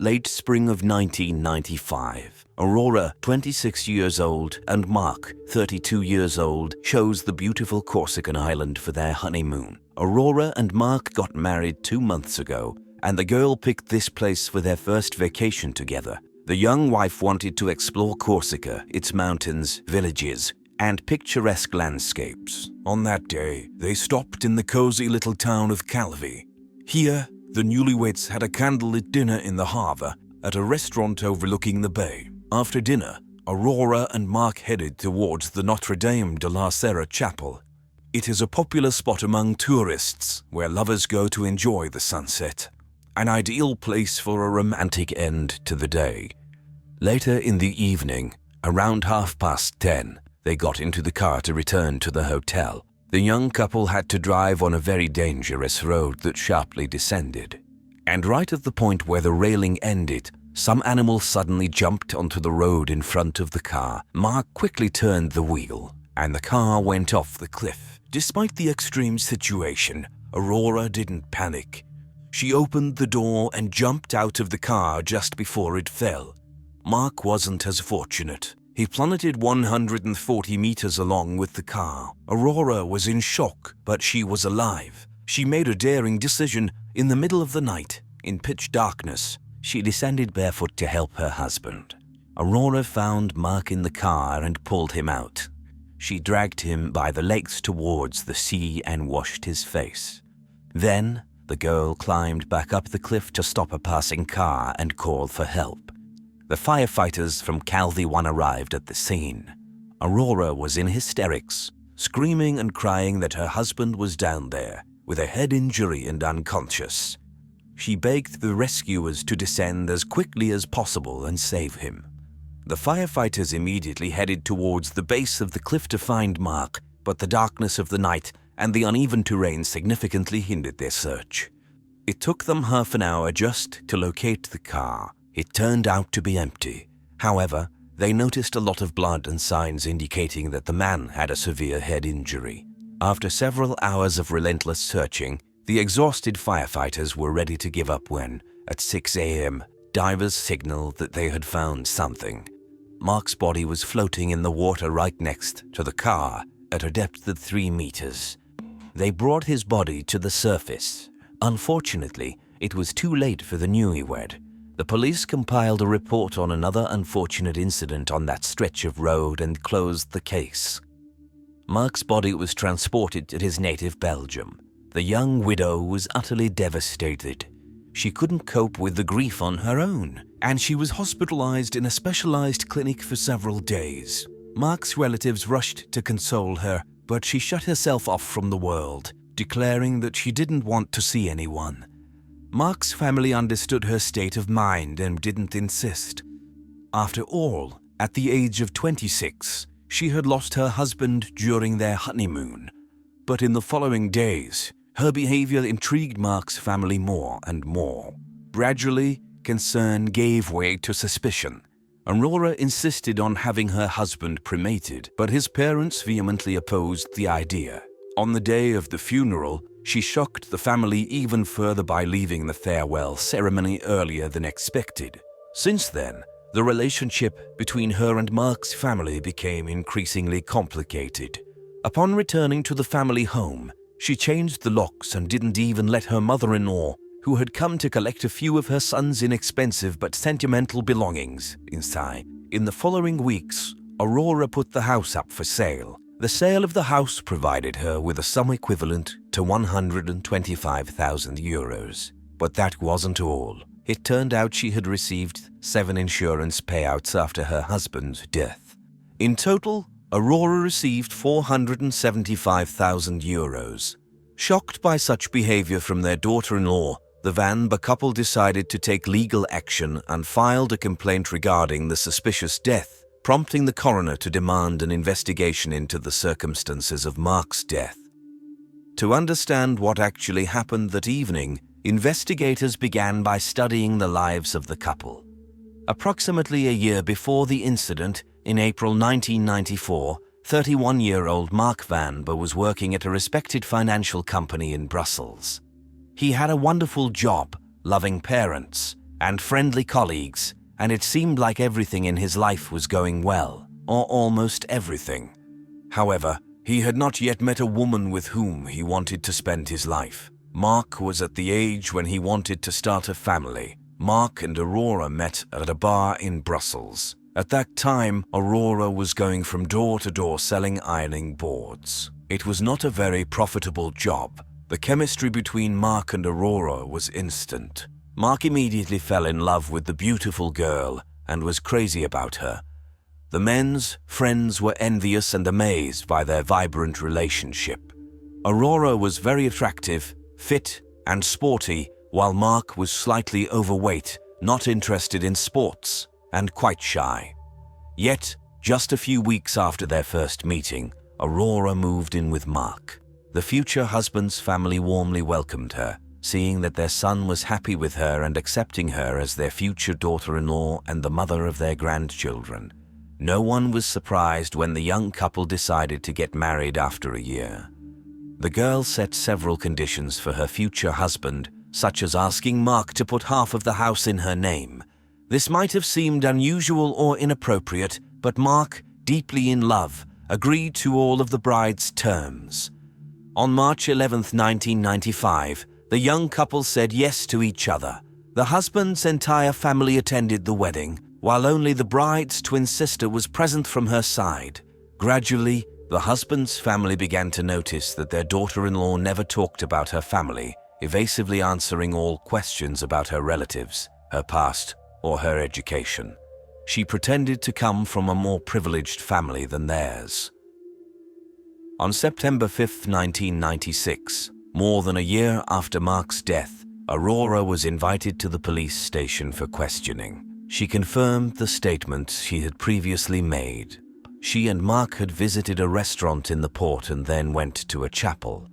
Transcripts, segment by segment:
late spring of 1995. Aurora, 26 years old, and Marc, 32 years old, chose the beautiful Corsican island for their honeymoon. Aurora and Marc got married 2 months ago, and the girl picked this place for their first vacation together. The young wife wanted to explore Corsica, its mountains, villages, and picturesque landscapes. On that day, they stopped in the cozy little town of Calvi. Here, the newlyweds had a candlelit dinner in the harbor at a restaurant overlooking the bay. After dinner, Aurora and Marc headed towards the Notre Dame de la Serra Chapel. It is a popular spot among tourists where lovers go to enjoy the sunset. An ideal place for a romantic end to the day. Later in the evening, around 10:30, they got into the car to return to the hotel. The young couple had to drive on a very dangerous road that sharply descended. And right at the point where the railing ended, some animal suddenly jumped onto the road in front of the car. Marc quickly turned the wheel, and the car went off the cliff. Despite the extreme situation, Aurora didn't panic. She opened the door and jumped out of the car just before it fell. Marc wasn't as fortunate. He plummeted 140 meters along with the car. Aurora was in shock, but she was alive. She made a daring decision. In the middle of the night, in pitch darkness, she descended barefoot to help her husband. Aurora found Marc in the car and pulled him out. She dragged him by the legs towards the sea and washed his face. Then, the girl climbed back up the cliff to stop a passing car and call for help. The firefighters from Calvi 1 arrived at the scene. Aurora was in hysterics, screaming and crying that her husband was down there, with a head injury and unconscious. She begged the rescuers to descend as quickly as possible and save him. The firefighters immediately headed towards the base of the cliff to find Marc, but the darkness of the night and the uneven terrain significantly hindered their search. It took them half an hour just to locate the car. It turned out to be empty. However, they noticed a lot of blood and signs indicating that the man had a severe head injury. After several hours of relentless searching, the exhausted firefighters were ready to give up when, at 6 a.m., divers signaled that they had found something. Marc's body was floating in the water right next to the car at a depth of 3 meters. They brought his body to the surface. Unfortunately, it was too late for the newlywed. The police compiled a report on another unfortunate incident on that stretch of road and closed the case. Marc's body was transported to his native Belgium. The young widow was utterly devastated. She couldn't cope with the grief on her own, and she was hospitalized in a specialized clinic for several days. Marc's relatives rushed to console her, but she shut herself off from the world, declaring that she didn't want to see anyone. Marc's family understood her state of mind and didn't insist. After all, at the age of 26, she had lost her husband during their honeymoon. But in the following days, her behavior intrigued Marc's family more and more. Gradually, concern gave way to suspicion. Aurora insisted on having her husband cremated, but his parents vehemently opposed the idea. On the day of the funeral, she shocked the family even further by leaving the farewell ceremony earlier than expected. Since then, the relationship between her and Marc's family became increasingly complicated. Upon returning to the family home, she changed the locks and didn't even let her mother-in-law, who had come to collect a few of her son's inexpensive but sentimental belongings, inside. In the following weeks, Aurora put the house up for sale. The sale of the house provided her with a sum equivalent to 125,000 euros. But that wasn't all. It turned out she had received 7 insurance payouts after her husband's death. In total, Aurora received 475,000 euros. Shocked by such behavior from their daughter-in-law, the Van Beers couple decided to take legal action and filed a complaint regarding the suspicious death, prompting the coroner to demand an investigation into the circumstances of Marc's death. To understand what actually happened that evening, investigators began by studying the lives of the couple. Approximately a year before the incident, in April 1994, 31-year-old Marc Van Beers was working at a respected financial company in Brussels. He had a wonderful job, loving parents, and friendly colleagues, and it seemed like everything in his life was going well, or almost everything. However, he had not yet met a woman with whom he wanted to spend his life. Marc was at the age when he wanted to start a family. Marc and Aurora met at a bar in Brussels. At that time, Aurora was going from door to door selling ironing boards. It was not a very profitable job. The chemistry between Marc and Aurora was instant. Marc immediately fell in love with the beautiful girl and was crazy about her. The men's friends were envious and amazed by their vibrant relationship. Aurora was very attractive, fit, and sporty, while Marc was slightly overweight, not interested in sports, and quite shy. Yet, just a few weeks after their first meeting, Aurora moved in with Marc. The future husband's family warmly welcomed her, seeing that their son was happy with her and accepting her as their future daughter-in-law and the mother of their grandchildren. No one was surprised when the young couple decided to get married after a year. The girl set several conditions for her future husband, such as asking Marc to put half of the house in her name. This might have seemed unusual or inappropriate, but Marc, deeply in love, agreed to all of the bride's terms. On March 11, 1995, the young couple said yes to each other. The husband's entire family attended the wedding, while only the bride's twin sister was present from her side. Gradually, the husband's family began to notice that their daughter-in-law never talked about her family, evasively answering all questions about her relatives, her past, or her education. She pretended to come from a more privileged family than theirs. On September 5, 1996, more than a year after Marc's death, Aurora was invited to the police station for questioning. She confirmed the statements she had previously made. She and Marc had visited a restaurant in the port and then went to a chapel.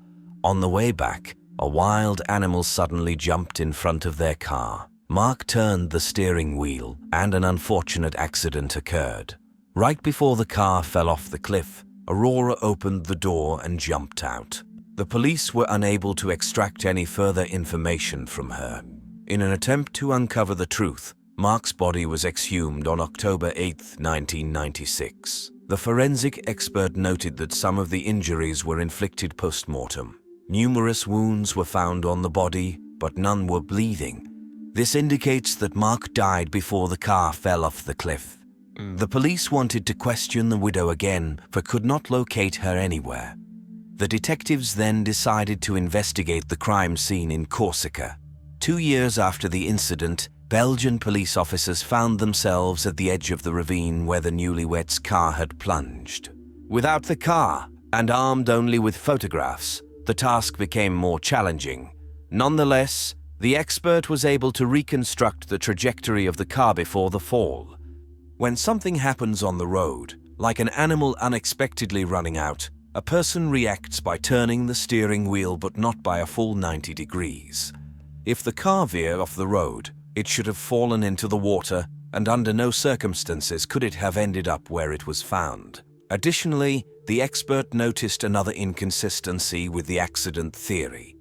On the way back, a wild animal suddenly jumped in front of their car. Marc turned the steering wheel and an unfortunate accident occurred. Right before the car fell off the cliff, Aurora opened the door and jumped out. The police were unable to extract any further information from her. In an attempt to uncover the truth, Marc's body was exhumed on October 8, 1996. The forensic expert noted that some of the injuries were inflicted post-mortem. Numerous wounds were found on the body, but none were bleeding. This indicates that Marc died before the car fell off the cliff. The police wanted to question the widow again, but could not locate her anywhere. The detectives then decided to investigate the crime scene in Corsica. 2 years after the incident, Belgian police officers found themselves at the edge of the ravine where the newlyweds' car had plunged. Without the car, and armed only with photographs, the task became more challenging. Nonetheless, the expert was able to reconstruct the trajectory of the car before the fall. When something happens on the road, like an animal unexpectedly running out, a person reacts by turning the steering wheel but not by a full 90 degrees. If the car veered off the road, it should have fallen into the water, and under no circumstances could it have ended up where it was found. Additionally, the expert noticed another inconsistency with the accident theory.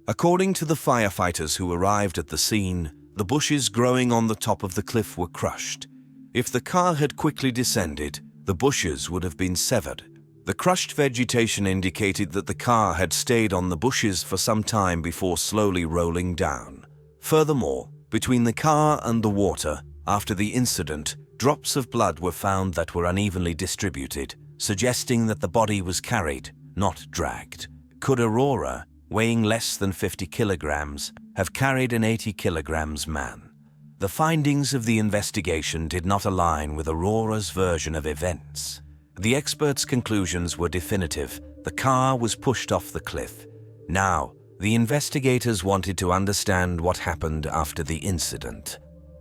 According to the firefighters who arrived at the scene, the bushes growing on the top of the cliff were crushed. If the car had quickly descended, the bushes would have been severed. The crushed vegetation indicated that the car had stayed on the bushes for some time before slowly rolling down. Furthermore, between the car and the water, after the incident, drops of blood were found that were unevenly distributed, suggesting that the body was carried, not dragged. Could Aurora, weighing less than 50 kilograms, have carried an 80 kilograms man? The findings of the investigation did not align with Aurora's version of events. The experts' conclusions were definitive. The car was pushed off the cliff. Now, the investigators wanted to understand what happened after the incident.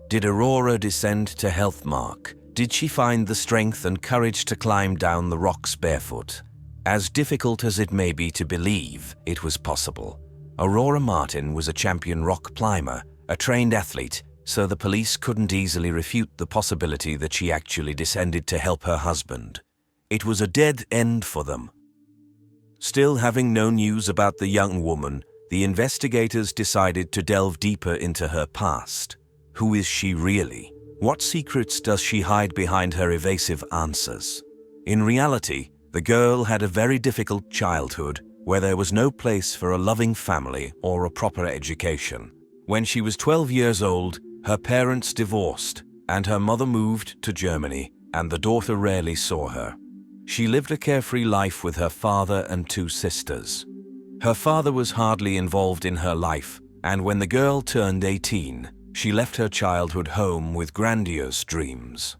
Did Aurora descend to health Marc? Did she find the strength and courage to climb down the rocks barefoot? As difficult as it may be to believe, it was possible. Aurora Martin was a champion rock climber, a trained athlete, so the police couldn't easily refute the possibility that she actually descended to help her husband. It was a dead end for them. Still having no news about the young woman, the investigators decided to delve deeper into her past. Who is she really? What secrets does she hide behind her evasive answers? In reality, the girl had a very difficult childhood where there was no place for a loving family or a proper education. When she was 12 years old, her parents divorced and her mother moved to Germany, and the daughter rarely saw her. She lived a carefree life with her father and 2 sisters. Her father was hardly involved in her life, and when the girl turned 18, she left her childhood home with grandiose dreams.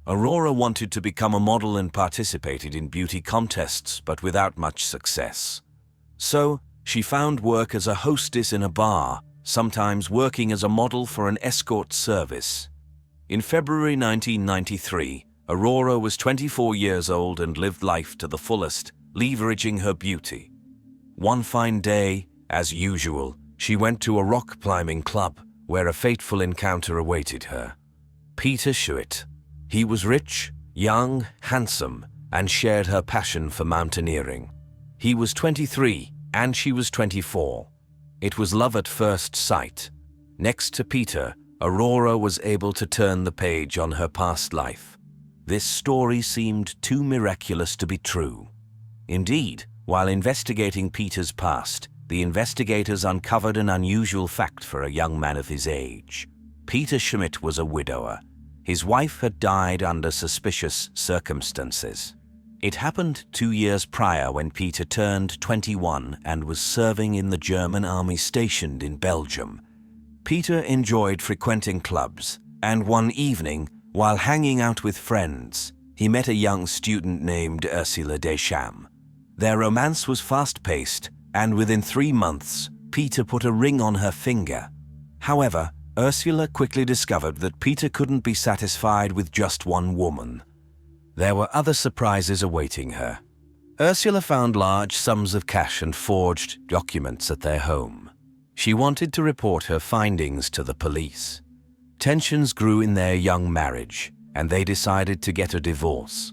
Aurora wanted to become a model and participated in beauty contests, but without much success. So, she found work as a hostess in a bar, sometimes working as a model for an escort service. In February 1993, Aurora was 24 years old and lived life to the fullest, leveraging her beauty. One fine day, as usual, she went to a rock climbing club where a fateful encounter awaited her. Peter Schmidt. He was rich, young, handsome, and shared her passion for mountaineering. He was 23 and she was 24. It was love at first sight. Next to Peter, Aurora was able to turn the page on her past life. This story seemed too miraculous to be true. Indeed, while investigating Peter's past, the investigators uncovered an unusual fact for a young man of his age. Peter Schmidt was a widower. His wife had died under suspicious circumstances. It happened 2 years prior when Peter turned 21 and was serving in the German army stationed in Belgium. Peter enjoyed frequenting clubs, and one evening, while hanging out with friends, he met a young student named Ursula Deschamps. Their romance was fast-paced, and within 3 months, Peter put a ring on her finger. However, Ursula quickly discovered that Peter couldn't be satisfied with just one woman. There were other surprises awaiting her. Ursula found large sums of cash and forged documents at their home. She wanted to report her findings to the police. Tensions grew in their young marriage, and they decided to get a divorce.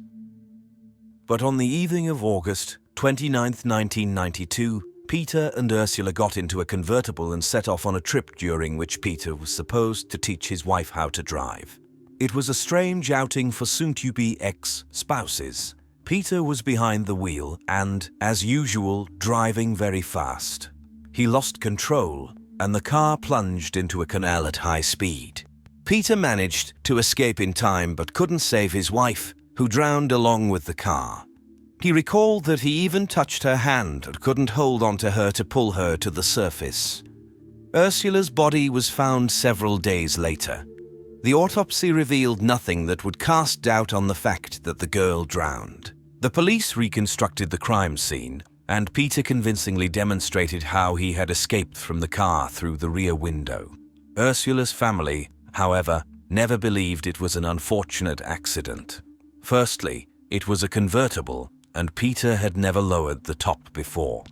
But on the evening of August 29, 1992, Peter and Ursula got into a convertible and set off on a trip during which Peter was supposed to teach his wife how to drive. It was a strange outing for soon-to-be ex-spouses. Peter was behind the wheel and, as usual, driving very fast. He lost control, and the car plunged into a canal at high speed. Peter managed to escape in time but couldn't save his wife, who drowned along with the car. He recalled that he even touched her hand and couldn't hold onto her to pull her to the surface. Ursula's body was found several days later. The autopsy revealed nothing that would cast doubt on the fact that the girl drowned. The police reconstructed the crime scene, and Peter convincingly demonstrated how he had escaped from the car through the rear window. Ursula's family, however, never believed it was an unfortunate accident. Firstly, it was a convertible, and Peter had never lowered the top before.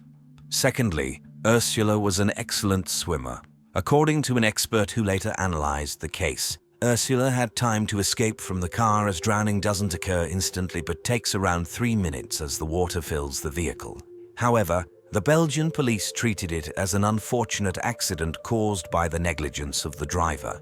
Secondly, Ursula was an excellent swimmer. According to an expert who later analyzed the case, Ursula had time to escape from the car as drowning doesn't occur instantly but takes around 3 minutes as the water fills the vehicle. However, the Belgian police treated it as an unfortunate accident caused by the negligence of the driver.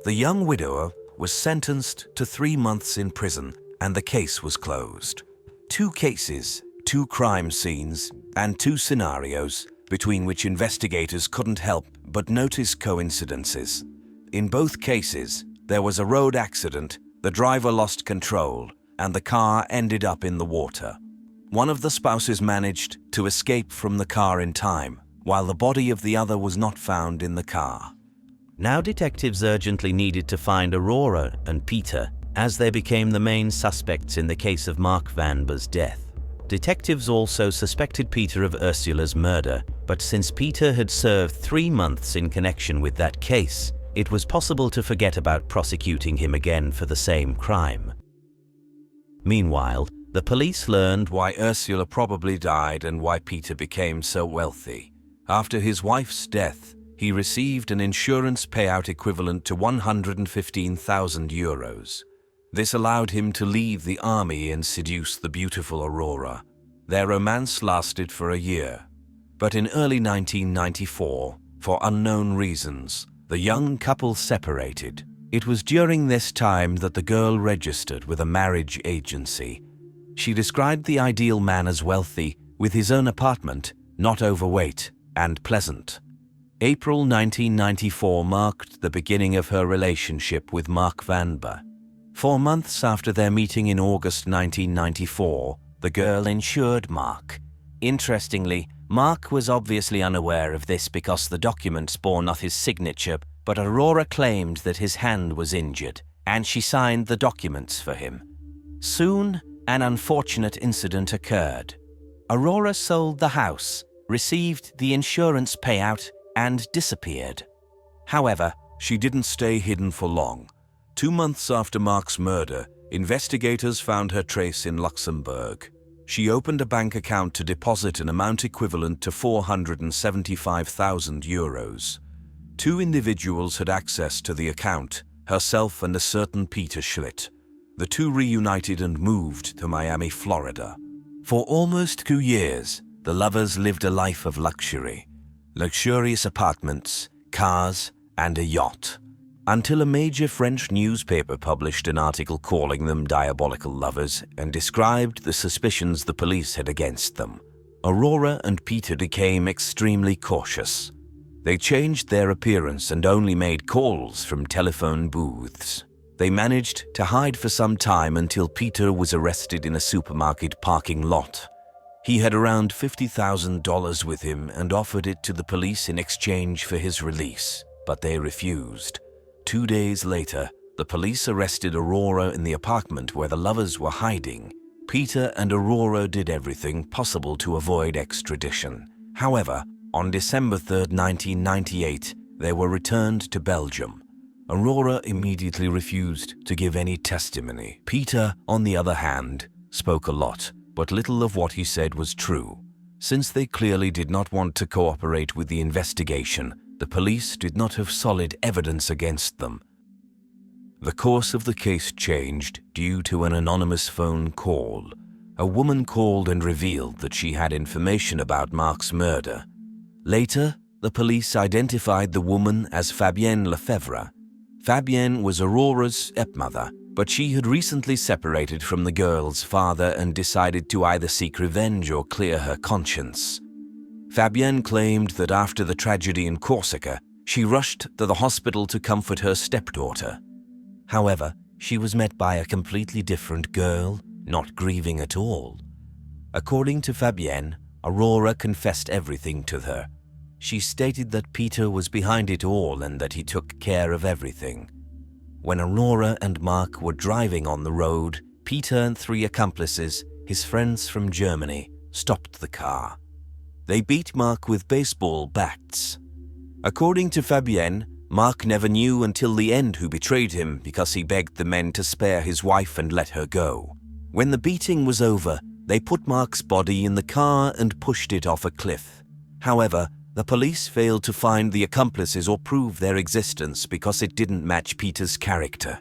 The young widower was sentenced to 3 months in prison, and the case was closed. 2 cases, 2 crime scenes, and 2 scenarios between which investigators couldn't help but notice coincidences. In both cases, there was a road accident, the driver lost control, and the car ended up in the water. One of the spouses managed to escape from the car in time, while the body of the other was not found in the car. Now detectives urgently needed to find Aurora and Peter, as they became the main suspects in the case of Marc Van Beers' death. Detectives also suspected Peter of Ursula's murder, but since Peter had served 3 months in connection with that case, it was possible to forget about prosecuting him again for the same crime. Meanwhile, the police learned why Ursula probably died and why Peter became so wealthy. After his wife's death, he received an insurance payout equivalent to 115,000 euros. This allowed him to leave the army and seduce the beautiful Aurora. Their romance lasted for a year. But in early 1994, for unknown reasons, The young couple separated. It was during this time that the girl registered with a marriage agency. She described the ideal man as wealthy, with his own apartment, not overweight, and pleasant. April 1994 marked the beginning of her relationship with Marc Van Beers. 4 months after their meeting in August 1994, the girl insured Marc. Interestingly, Marc was obviously unaware of this because the documents bore not his signature, but Aurora claimed that his hand was injured, and she signed the documents for him. Soon, an unfortunate incident occurred. Aurora sold the house, received the insurance payout, and disappeared. However, she didn't stay hidden for long. 2 months after Marc's murder, investigators found her trace in Luxembourg. She opened a bank account to deposit an amount equivalent to 475,000 euros. 2 individuals had access to the account, herself and a certain Peter Schmidt. The two reunited and moved to Miami, Florida. For almost 2 years, the lovers lived a life of luxury. Luxurious apartments, cars, and a yacht. Until a major French newspaper published an article calling them diabolical lovers and described the suspicions the police had against them. Aurora and Peter became extremely cautious. They changed their appearance and only made calls from telephone booths. They managed to hide for some time until Peter was arrested in a supermarket parking lot. He had around $50,000 with him and offered it to the police in exchange for his release, but they refused. 2 days later, the police arrested Aurora in the apartment where the lovers were hiding. Peter and Aurora did everything possible to avoid extradition. However, on December 3, 1998, they were returned to Belgium. Aurora immediately refused to give any testimony. Peter, on the other hand, spoke a lot, but little of what he said was true. Since they clearly did not want to cooperate with the investigation, the police did not have solid evidence against them. The course of the case changed due to an anonymous phone call. A woman called and revealed that she had information about Marc's murder. Later, the police identified the woman as Fabienne Lefebvre. Fabienne was Aurora's stepmother, but she had recently separated from the girl's father and decided to either seek revenge or clear her conscience. Fabienne claimed that after the tragedy in Corsica, she rushed to the hospital to comfort her stepdaughter. However, she was met by a completely different girl, not grieving at all. According to Fabienne, Aurora confessed everything to her. She stated that Peter was behind it all and that he took care of everything. When Aurora and Marc were driving on the road, Peter and 3 accomplices, his friends from Germany, stopped the car. They beat Marc with baseball bats. According to Fabienne, Marc never knew until the end who betrayed him because he begged the men to spare his wife and let her go. When the beating was over, they put Marc's body in the car and pushed it off a cliff. However, the police failed to find the accomplices or prove their existence because it didn't match Peter's character.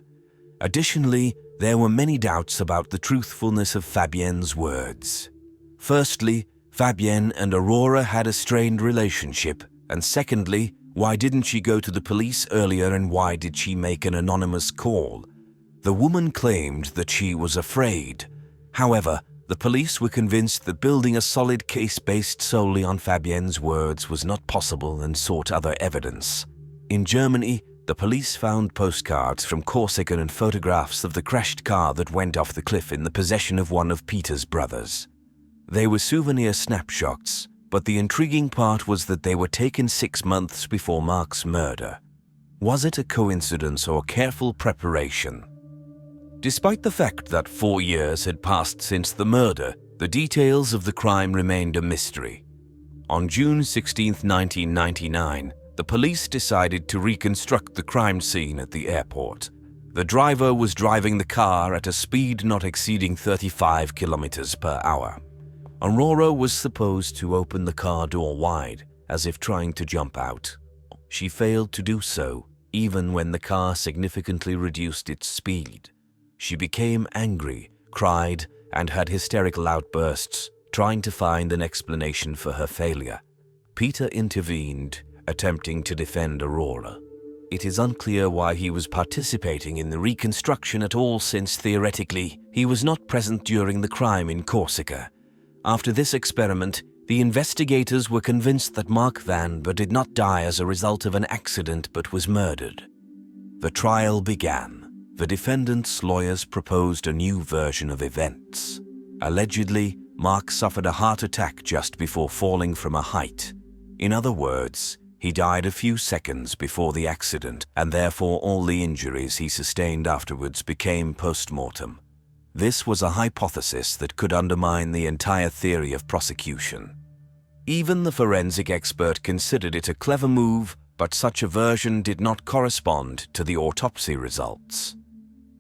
Additionally, there were many doubts about the truthfulness of Fabienne's words. Firstly, Fabienne and Aurora had a strained relationship, and secondly, why didn't she go to the police earlier and why did she make an anonymous call? The woman claimed that she was afraid. However, the police were convinced that building a solid case based solely on Fabienne's words was not possible and sought other evidence. In Germany, the police found postcards from Corsica and photographs of the crashed car that went off the cliff in the possession of one of Peter's brothers. They were souvenir snapshots, but the intriguing part was that they were taken 6 months before Marc's murder. Was it a coincidence or careful preparation? Despite the fact that 4 years had passed since the murder, the details of the crime remained a mystery. On June 16, 1999, the police decided to reconstruct the crime scene at the airport. The driver was driving the car at a speed not exceeding 35 kilometers per hour. Aurora was supposed to open the car door wide, as if trying to jump out. She failed to do so, even when the car significantly reduced its speed. She became angry, cried, and had hysterical outbursts, trying to find an explanation for her failure. Peter intervened, attempting to defend Aurora. It is unclear why he was participating in the reconstruction at all, since theoretically he was not present during the crime in Corsica. After this experiment, the investigators were convinced that Marc Van Beers did not die as a result of an accident but was murdered. The trial began. The defendant's lawyers proposed a new version of events. Allegedly, Marc suffered a heart attack just before falling from a height. In other words, he died a few seconds before the accident, and therefore all the injuries he sustained afterwards became post-mortem. This was a hypothesis that could undermine the entire theory of prosecution. Even the forensic expert considered it a clever move, but such a version did not correspond to the autopsy results.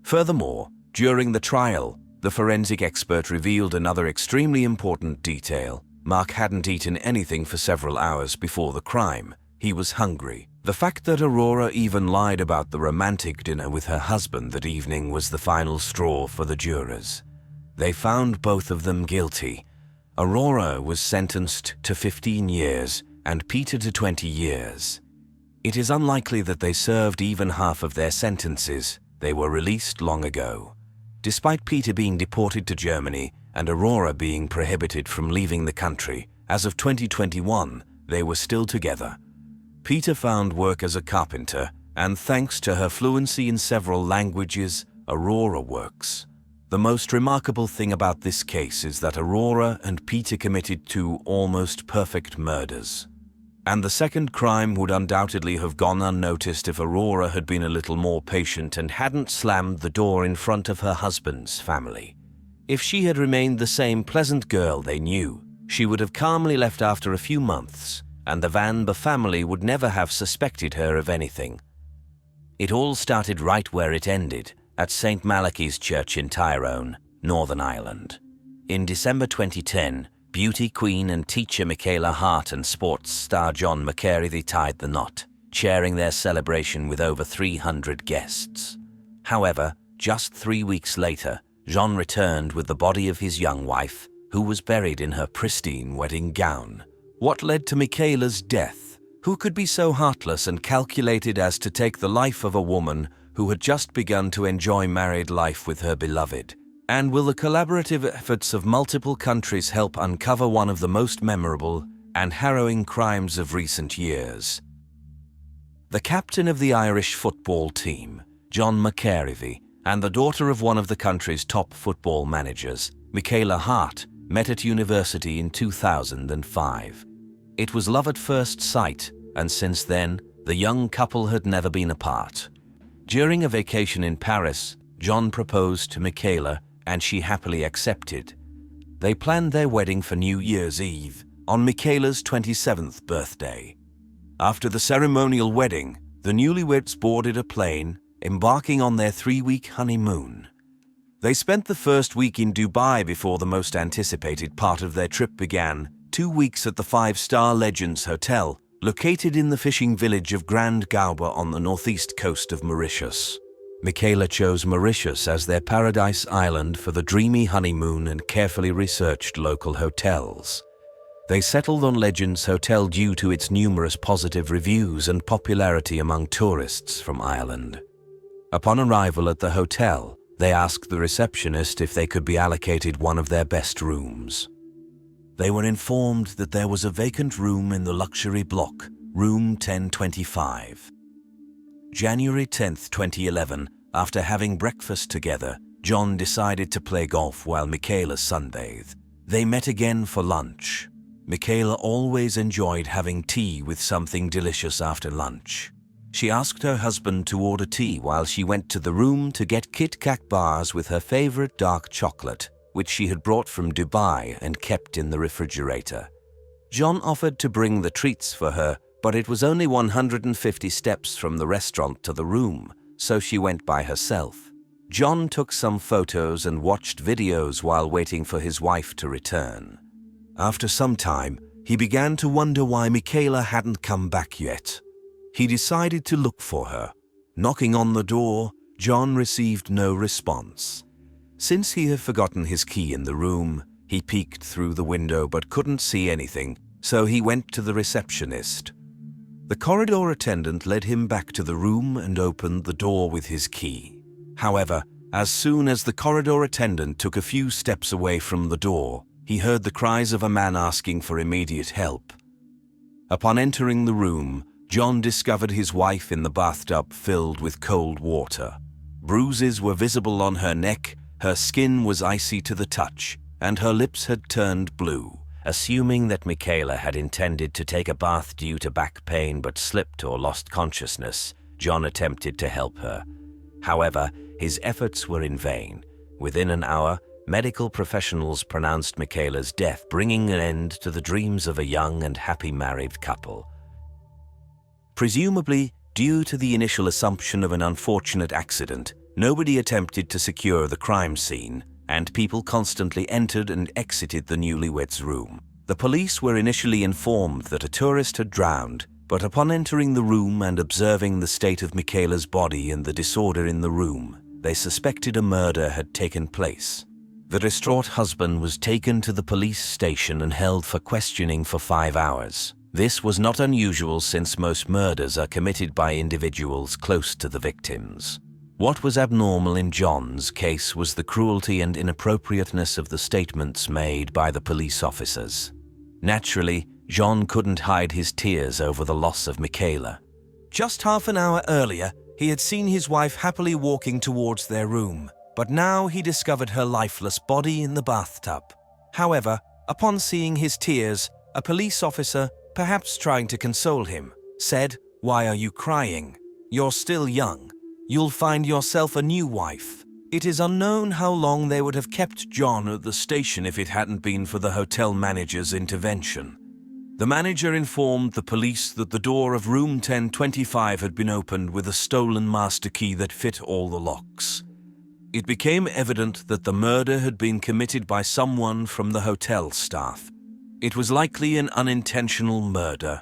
Furthermore, during the trial, the forensic expert revealed another extremely important detail. Marc hadn't eaten anything for several hours before the crime. He was hungry. The fact that Aurora even lied about the romantic dinner with her husband that evening was the final straw for the jurors. They found both of them guilty. Aurora was sentenced to 15 years and Peter to 20 years. It is unlikely that they served even half of their sentences. They were released long ago. Despite Peter being deported to Germany and Aurora being prohibited from leaving the country, as of 2021, they were still together. Peter found work as a carpenter, and thanks to her fluency in several languages, Aurora works. The most remarkable thing about this case is that Aurora and Peter committed two almost perfect murders. And the second crime would undoubtedly have gone unnoticed if Aurora had been a little more patient and hadn't slammed the door in front of her husband's family. If she had remained the same pleasant girl they knew, she would have calmly left after a few months, and the Van Beers family would never have suspected her of anything. It all started right where it ended, at St. Malachy's Church in Tyrone, Northern Ireland. In December 2010, beauty queen and teacher Michaela Hart and sports star John McCrime tied the knot, sharing their celebration with over 300 guests. However, just 3 weeks later, John returned with the body of his young wife, who was buried in her pristine wedding gown. What led to Michaela's death? Who could be so heartless and calculated as to take the life of a woman who had just begun to enjoy married life with her beloved? And will the collaborative efforts of multiple countries help uncover one of the most memorable and harrowing crimes of recent years? The captain of the Irish football team, John McCrime, and the daughter of one of the country's top football managers, Michaela Hart, met at university in 2005. It was love at first sight, and since then, the young couple had never been apart. During a vacation in Paris, John proposed to Michaela, and she happily accepted. They planned their wedding for New Year's Eve, on Michaela's 27th birthday. After the ceremonial wedding, the newlyweds boarded a plane, embarking on their 3-week honeymoon. They spent the first week in Dubai before the most anticipated part of their trip began, 2 weeks at the 5-star Legends Hotel, located in the fishing village of Grand Gauba on the northeast coast of Mauritius. Michaela chose Mauritius as their paradise island for the dreamy honeymoon and carefully researched local hotels. They settled on Legends Hotel due to its numerous positive reviews and popularity among tourists from Ireland. Upon arrival at the hotel, they asked the receptionist if they could be allocated one of their best rooms. They were informed that there was a vacant room in the luxury block, room 1025. January 10, 2011, after having breakfast together, John decided to play golf while Michaela sunbathed. They met again for lunch. Michaela always enjoyed having tea with something delicious after lunch. She asked her husband to order tea while she went to the room to get Kit Kat bars with her favorite dark chocolate, which she had brought from Dubai and kept in the refrigerator. John offered to bring the treats for her, but it was only 150 steps from the restaurant to the room, so she went by herself. John took some photos and watched videos while waiting for his wife to return. After some time, he began to wonder why Michaela hadn't come back yet. He decided to look for her. Knocking on the door, John received no response. Since he had forgotten his key in the room, he peeked through the window but couldn't see anything, so he went to the receptionist. The corridor attendant led him back to the room and opened the door with his key. However, as soon as the corridor attendant took a few steps away from the door, he heard the cries of a man asking for immediate help. Upon entering the room, John discovered his wife in the bathtub filled with cold water. Bruises were visible on her neck, her skin was icy to the touch, and her lips had turned blue. Assuming that Michaela had intended to take a bath due to back pain but slipped or lost consciousness, John attempted to help her. However, his efforts were in vain. Within an hour, medical professionals pronounced Michaela's death, bringing an end to the dreams of a young and happy married couple. Presumably, due to the initial assumption of an unfortunate accident, nobody attempted to secure the crime scene, and people constantly entered and exited the newlyweds' room. The police were initially informed that a tourist had drowned, but upon entering the room and observing the state of Michaela's body and the disorder in the room, they suspected a murder had taken place. The distraught husband was taken to the police station and held for questioning for 5 hours. This was not unusual since most murders are committed by individuals close to the victims. What was abnormal in John's case was the cruelty and inappropriateness of the statements made by the police officers. Naturally, John couldn't hide his tears over the loss of Michaela. Just half an hour earlier, he had seen his wife happily walking towards their room, but now he discovered her lifeless body in the bathtub. However, upon seeing his tears, a police officer, perhaps trying to console him, said, "Why are you crying? You're still young. You'll find yourself a new wife." It is unknown how long they would have kept John at the station if it hadn't been for the hotel manager's intervention. The manager informed the police that the door of room 1025 had been opened with a stolen master key that fit all the locks. It became evident that the murder had been committed by someone from the hotel staff. It was likely an unintentional murder.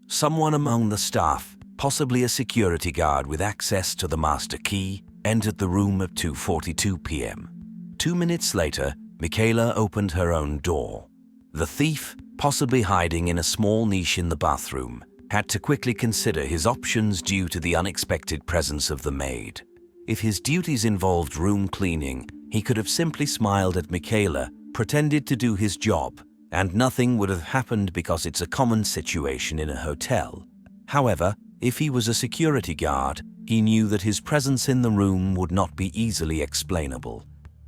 Someone among the staff, possibly a security guard with access to the master key, entered the room at 2:42 p.m. 2 minutes later, Michaela opened her own door. The thief, possibly hiding in a small niche in the bathroom, had to quickly consider his options due to the unexpected presence of the maid. If his duties involved room cleaning, he could have simply smiled at Michaela, pretended to do his job, and nothing would have happened because it's a common situation in a hotel. However, if he was a security guard, he knew that his presence in the room would not be easily explainable.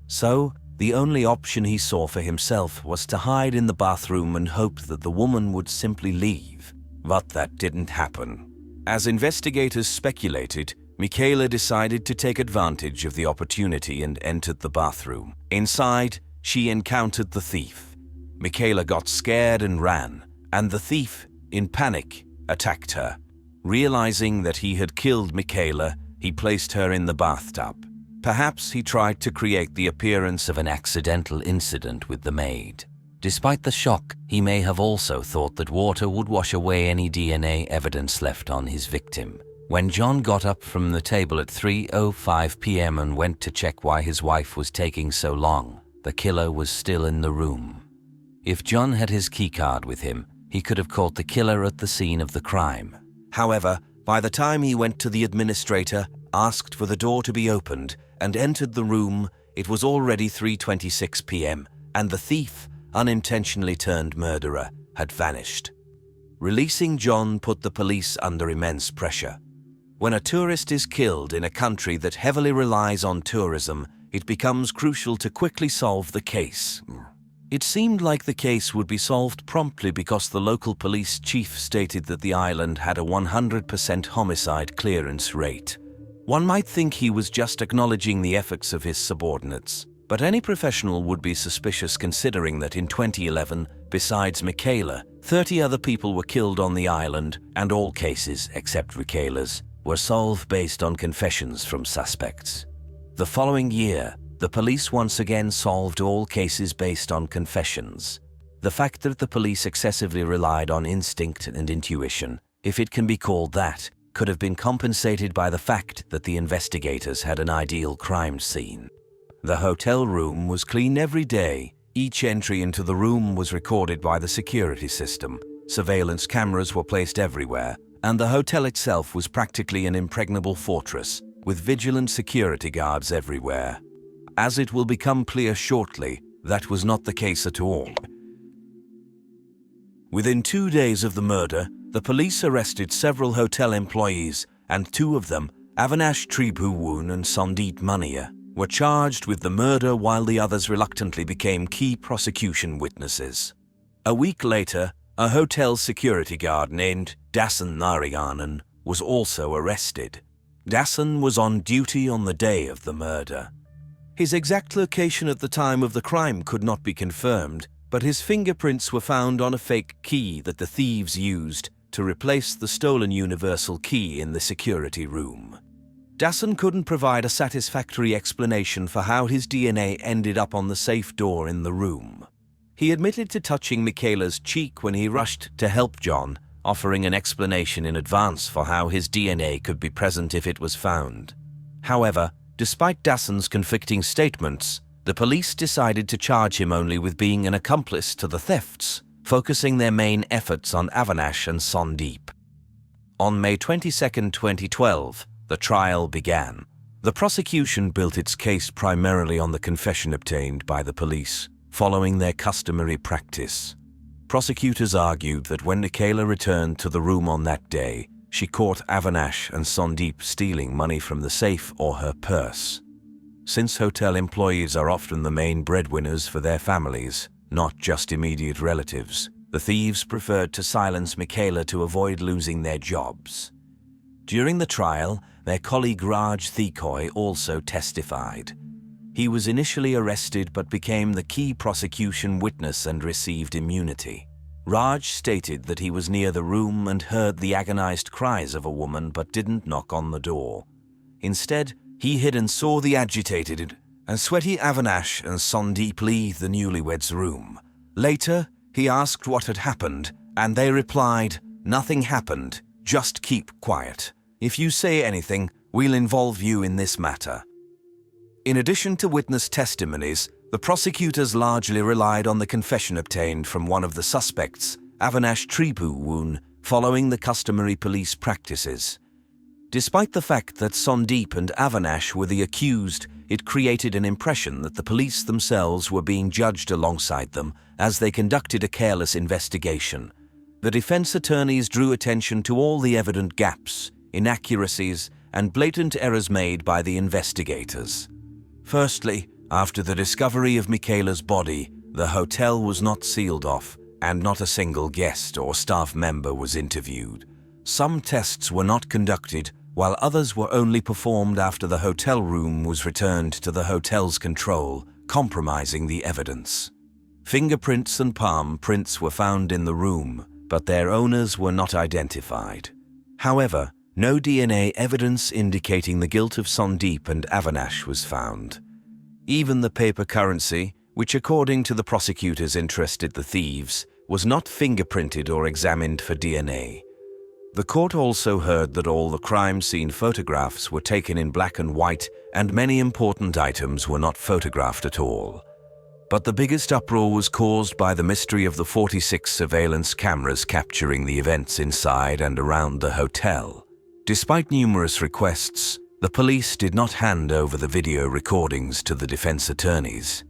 So, the only option he saw for himself was to hide in the bathroom and hope that the woman would simply leave. But that didn't happen. As investigators speculated, Michaela decided to take advantage of the opportunity and entered the bathroom. Inside, she encountered the thief. Michaela got scared and ran, and the thief, in panic, attacked her. Realizing that he had killed Michaela, he placed her in the bathtub. Perhaps he tried to create the appearance of an accidental incident with the maid. Despite the shock, he may have also thought that water would wash away any DNA evidence left on his victim. When John got up from the table at 3:05 p.m. and went to check why his wife was taking so long, the killer was still in the room. If John had his keycard with him, he could have caught the killer at the scene of the crime. However, by the time he went to the administrator, asked for the door to be opened, and entered the room, it was already 3:26 p.m., and the thief, unintentionally turned murderer, had vanished. Releasing John put the police under immense pressure. When a tourist is killed in a country that heavily relies on tourism, it becomes crucial to quickly solve the case. It seemed like the case would be solved promptly because the local police chief stated that the island had a 100% homicide clearance rate. One might think he was just acknowledging the efforts of his subordinates, but any professional would be suspicious considering that in 2011, besides Michaela, 30 other people were killed on the island, and all cases, except Michaela's, were solved based on confessions from suspects. The following year, the police once again solved all cases based on confessions. The fact that the police excessively relied on instinct and intuition, if it can be called that, could have been compensated by the fact that the investigators had an ideal crime scene. The hotel room was clean every day. Each entry into the room was recorded by the security system. Surveillance cameras were placed everywhere, and the hotel itself was practically an impregnable fortress, with vigilant security guards everywhere. As it will become clear shortly, that was not the case at all. Within 2 days of the murder, the police arrested several hotel employees, and 2 of them, Avinash Tribhuwan and Sandeep Mania, were charged with the murder while the others reluctantly became key prosecution witnesses. A week later, a hotel security guard named Dasan Narayanan was also arrested. Dasan was on duty on the day of the murder. His exact location at the time of the crime could not be confirmed, but his fingerprints were found on a fake key that the thieves used to replace the stolen universal key in the security room. Dasan couldn't provide a satisfactory explanation for how his DNA ended up on the safe door in the room. He admitted to touching Michaela's cheek when he rushed to help John, offering an explanation in advance for how his DNA could be present if it was found. However, despite Dasan's conflicting statements, the police decided to charge him only with being an accomplice to the thefts, focusing their main efforts on Avinash and Sandeep. On May 22, 2012, the trial began. The prosecution built its case primarily on the confession obtained by the police, following their customary practice. Prosecutors argued that when Michaela returned to the room on that day, she caught Avinash and Sandeep stealing money from the safe or her purse. Since hotel employees are often the main breadwinners for their families, not just immediate relatives, the thieves preferred to silence Michaela to avoid losing their jobs. During the trial, their colleague Raj Thikoi also testified. He was initially arrested but became the key prosecution witness and received immunity. Raj stated that he was near the room and heard the agonized cries of a woman but didn't knock on the door. Instead, he hid and saw the agitated and sweaty Avinash and Sandeep leave the newlyweds' room. Later, he asked what had happened, and they replied, "Nothing happened, just keep quiet. If you say anything, we'll involve you in this matter." In addition to witness testimonies, the prosecutors largely relied on the confession obtained from one of the suspects, Avinash Tribhuwan, following the customary police practices. Despite the fact that Sandeep and Avinash were the accused, it created an impression that the police themselves were being judged alongside them as they conducted a careless investigation. The defense attorneys drew attention to all the evident gaps, inaccuracies, and blatant errors made by the investigators. Firstly, after the discovery of Michaela's body, the hotel was not sealed off, and not a single guest or staff member was interviewed. Some tests were not conducted, while others were only performed after the hotel room was returned to the hotel's control, compromising the evidence. Fingerprints and palm prints were found in the room, but their owners were not identified. However, no DNA evidence indicating the guilt of Sandeep and Avinash was found. Even the paper currency, which according to the prosecutors interested the thieves, was not fingerprinted or examined for DNA. The court also heard that all the crime scene photographs were taken in black and white, and many important items were not photographed at all. But the biggest uproar was caused by the mystery of the 46 surveillance cameras capturing the events inside and around the hotel. Despite numerous requests, the police did not hand over the video recordings to the defense attorneys.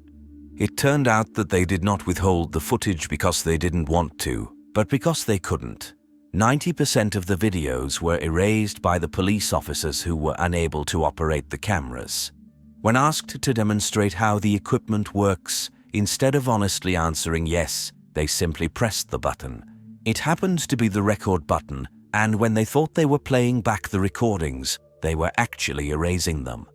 It turned out that they did not withhold the footage because they didn't want to, but because they couldn't. 90% of the videos were erased by the police officers who were unable to operate the cameras. When asked to demonstrate how the equipment works, instead of honestly answering yes, they simply pressed the button. It happened to be the record button, and when they thought they were playing back the recordings, they were actually erasing them.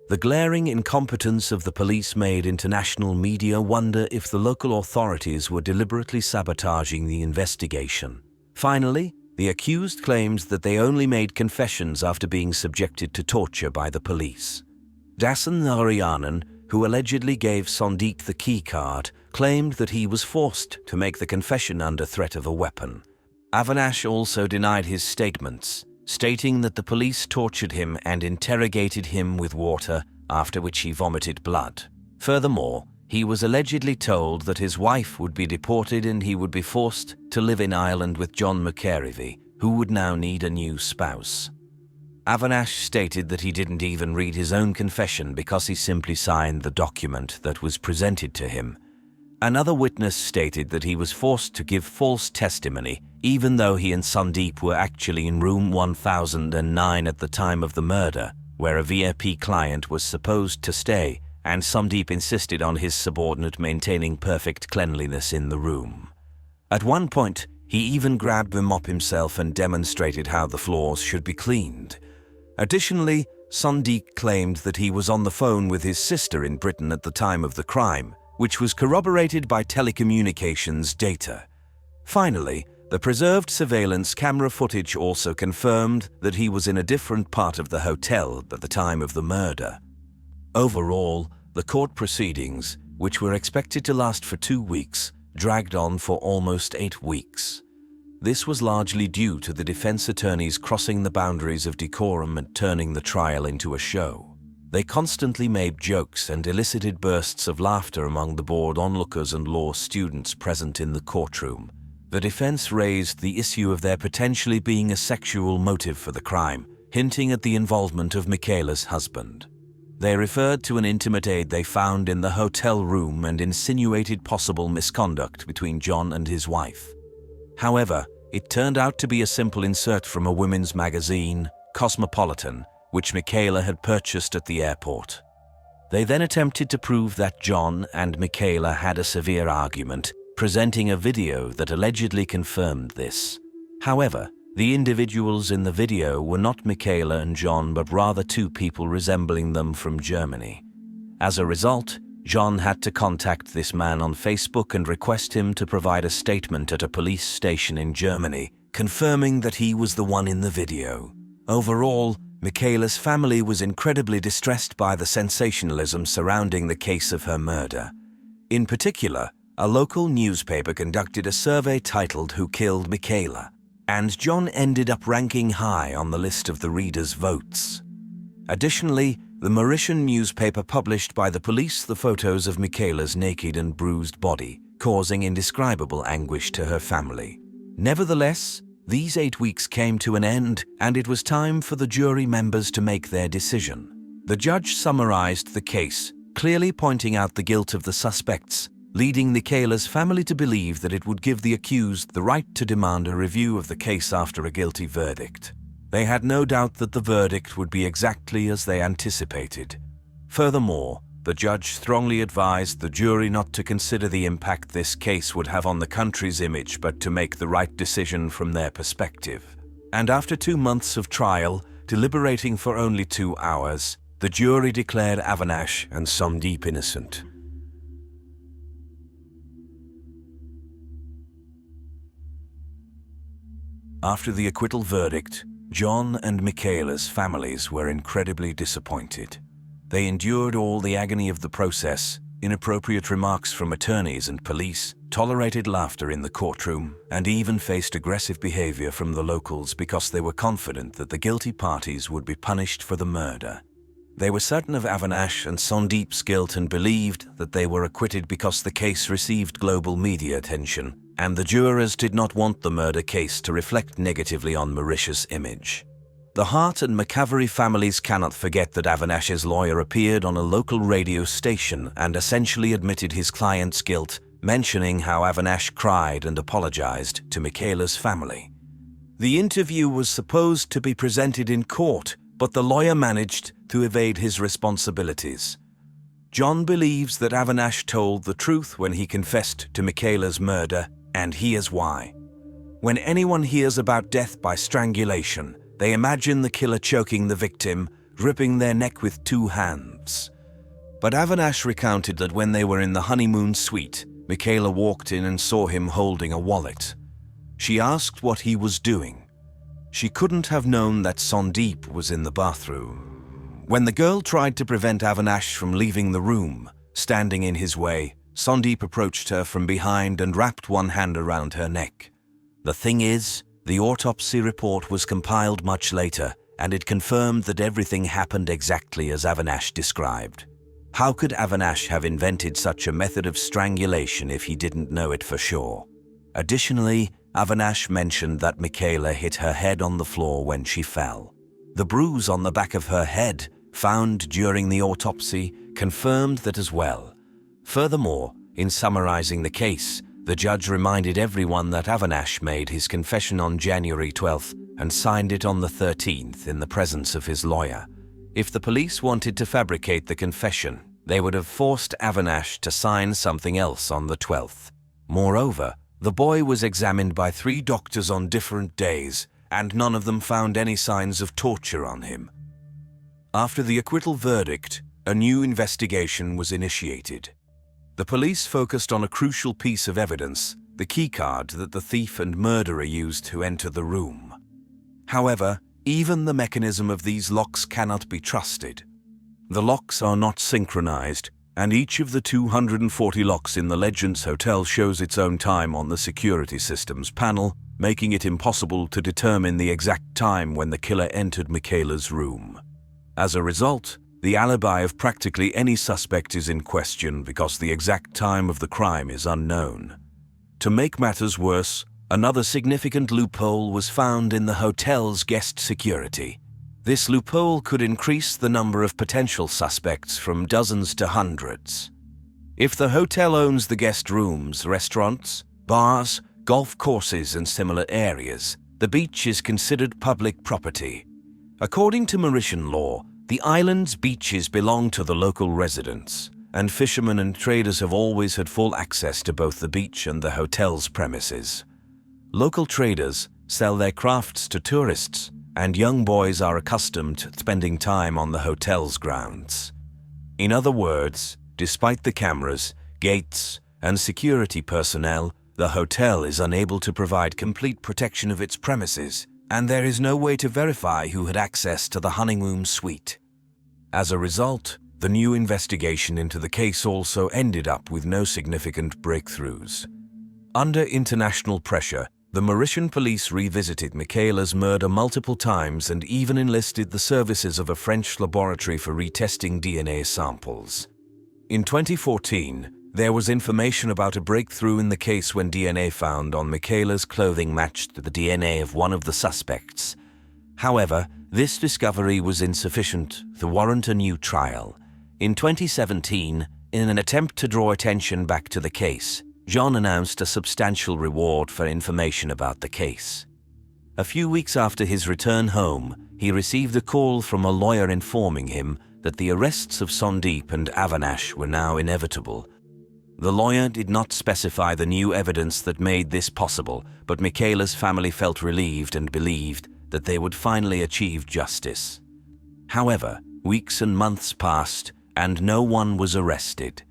The glaring incompetence of the police made international media wonder if the local authorities were deliberately sabotaging the investigation. Finally, the accused claimed that they only made confessions after being subjected to torture by the police. Dasan Narayanan, who allegedly gave Sandeep the key card, claimed that he was forced to make the confession under threat of a weapon. Avinash also denied his statements, stating that the police tortured him and interrogated him with water, after which he vomited blood. Furthermore, He was allegedly told that his wife would be deported and he would be forced to live in Ireland with John McCrime, who would now need a new spouse. Avinash stated that he didn't even read his own confession because he simply signed the document that was presented to him. Another witness stated that he was forced to give false testimony, even though he and Sandeep were actually in room 1009 at the time of the murder, where a VIP client was supposed to stay, and Sandeep insisted on his subordinate maintaining perfect cleanliness in the room. At one point, he even grabbed the mop himself and demonstrated how the floors should be cleaned. Additionally, Sandeep claimed that he was on the phone with his sister in Britain at the time of the crime, which was corroborated by telecommunications data. Finally, the preserved surveillance camera footage also confirmed that he was in a different part of the hotel at the time of the murder. Overall, the court proceedings, which were expected to last for 2 weeks, dragged on for almost 8 weeks. This was largely due to the defense attorneys crossing the boundaries of decorum and turning the trial into a show. They constantly made jokes and elicited bursts of laughter among the bored onlookers and law students present in the courtroom. The defense raised the issue of there potentially being a sexual motive for the crime, hinting at the involvement of Michaela's husband. They referred to an intimate aid they found in the hotel room and insinuated possible misconduct between John and his wife. However, it turned out to be a simple insert from a women's magazine, Cosmopolitan, which Michaela had purchased at the airport. They then attempted to prove that John and Michaela had a severe argument, presenting a video that allegedly confirmed this. However, the individuals in the video were not Michaela and John, but rather 2 people resembling them from Germany. As a result, John had to contact this man on Facebook and request him to provide a statement at a police station in Germany, confirming that he was the one in the video. Overall, Michaela's family was incredibly distressed by the sensationalism surrounding the case of her murder. In particular, a local newspaper conducted a survey titled "Who Killed Michaela?" and John ended up ranking high on the list of the readers' votes. Additionally, the Mauritian newspaper published by the police the photos of Michaela's naked and bruised body, causing indescribable anguish to her family. Nevertheless, these 8 weeks came to an end, and it was time for the jury members to make their decision. The judge summarized the case, clearly pointing out the guilt of the suspects, leading Michaela's family to believe that it would give the accused the right to demand a review of the case after a guilty verdict. They had no doubt that the verdict would be exactly as they anticipated. Furthermore, the judge strongly advised the jury not to consider the impact this case would have on the country's image, but to make the right decision from their perspective. And after 2 months of trial, deliberating for only 2 hours, the jury declared Avinash and Sandeep innocent. After the acquittal verdict, John and Michaela's families were incredibly disappointed. They endured all the agony of the process, inappropriate remarks from attorneys and police, tolerated laughter in the courtroom, and even faced aggressive behavior from the locals because they were confident that the guilty parties would be punished for the murder. They were certain of Avinash and Sandeep's guilt and believed that they were acquitted because the case received global media attention, and the jurors did not want the murder case to reflect negatively on Mauritius' image. The Hart and McCavery families cannot forget that Avinash's lawyer appeared on a local radio station and essentially admitted his client's guilt, mentioning how Avinash cried and apologized to Michaela's family. The interview was supposed to be presented in court, but the lawyer managed to evade his responsibilities. John believes that Avinash told the truth when he confessed to Michaela's murder, and here's why. When anyone hears about death by strangulation, they imagine the killer choking the victim, gripping their neck with 2 hands. But Avinash recounted that when they were in the honeymoon suite, Michaela walked in and saw him holding a wallet. She asked what he was doing. She couldn't have known that Sandeep was in the bathroom. When the girl tried to prevent Avinash from leaving the room, standing in his way, Sandeep approached her from behind and wrapped one hand around her neck. The thing is, the autopsy report was compiled much later, and it confirmed that everything happened exactly as Avinash described. How could Avinash have invented such a method of strangulation if he didn't know it for sure? Additionally, Avinash mentioned that Michaela hit her head on the floor when she fell. The bruise on the back of her head, found during the autopsy, confirmed that as well. Furthermore, in summarizing the case, the judge reminded everyone that Avinash made his confession on January 12th and signed it on the 13th in the presence of his lawyer. If the police wanted to fabricate the confession, they would have forced Avinash to sign something else on the 12th. Moreover, the boy was examined by 3 doctors on different days, and none of them found any signs of torture on him. After the acquittal verdict, a new investigation was initiated. The police focused on a crucial piece of evidence, the keycard that the thief and murderer used to enter the room. However, even the mechanism of these locks cannot be trusted. The locks are not synchronized, and each of the 240 locks in the Legends Hotel shows its own time on the security systems panel, making it impossible to determine the exact time when the killer entered Michaela's room. As a result, the alibi of practically any suspect is in question because the exact time of the crime is unknown. To make matters worse, another significant loophole was found in the hotel's guest security. This loophole could increase the number of potential suspects from dozens to hundreds. If the hotel owns the guest rooms, restaurants, bars, golf courses, and similar areas, the beach is considered public property. According to Mauritian law, the island's beaches belong to the local residents, and fishermen and traders have always had full access to both the beach and the hotel's premises. Local traders sell their crafts to tourists, and young boys are accustomed to spending time on the hotel's grounds. In other words, despite the cameras, gates, and security personnel, the hotel is unable to provide complete protection of its premises, and there is no way to verify who had access to the honeymoon suite. As a result, the new investigation into the case also ended up with no significant breakthroughs. Under international pressure, the Mauritian police revisited Michaela's murder multiple times and even enlisted the services of a French laboratory for retesting DNA samples. In 2014, there was information about a breakthrough in the case when DNA found on Michaela's clothing matched the DNA of one of the suspects. However, this discovery was insufficient to warrant a new trial. In 2017, in an attempt to draw attention back to the case, John announced a substantial reward for information about the case. A few weeks after his return home, he received a call from a lawyer informing him that the arrests of Sandeep and Avinash were now inevitable. The lawyer did not specify the new evidence that made this possible, but Michaela's family felt relieved and believed that they would finally achieve justice. However, weeks and months passed, and no one was arrested.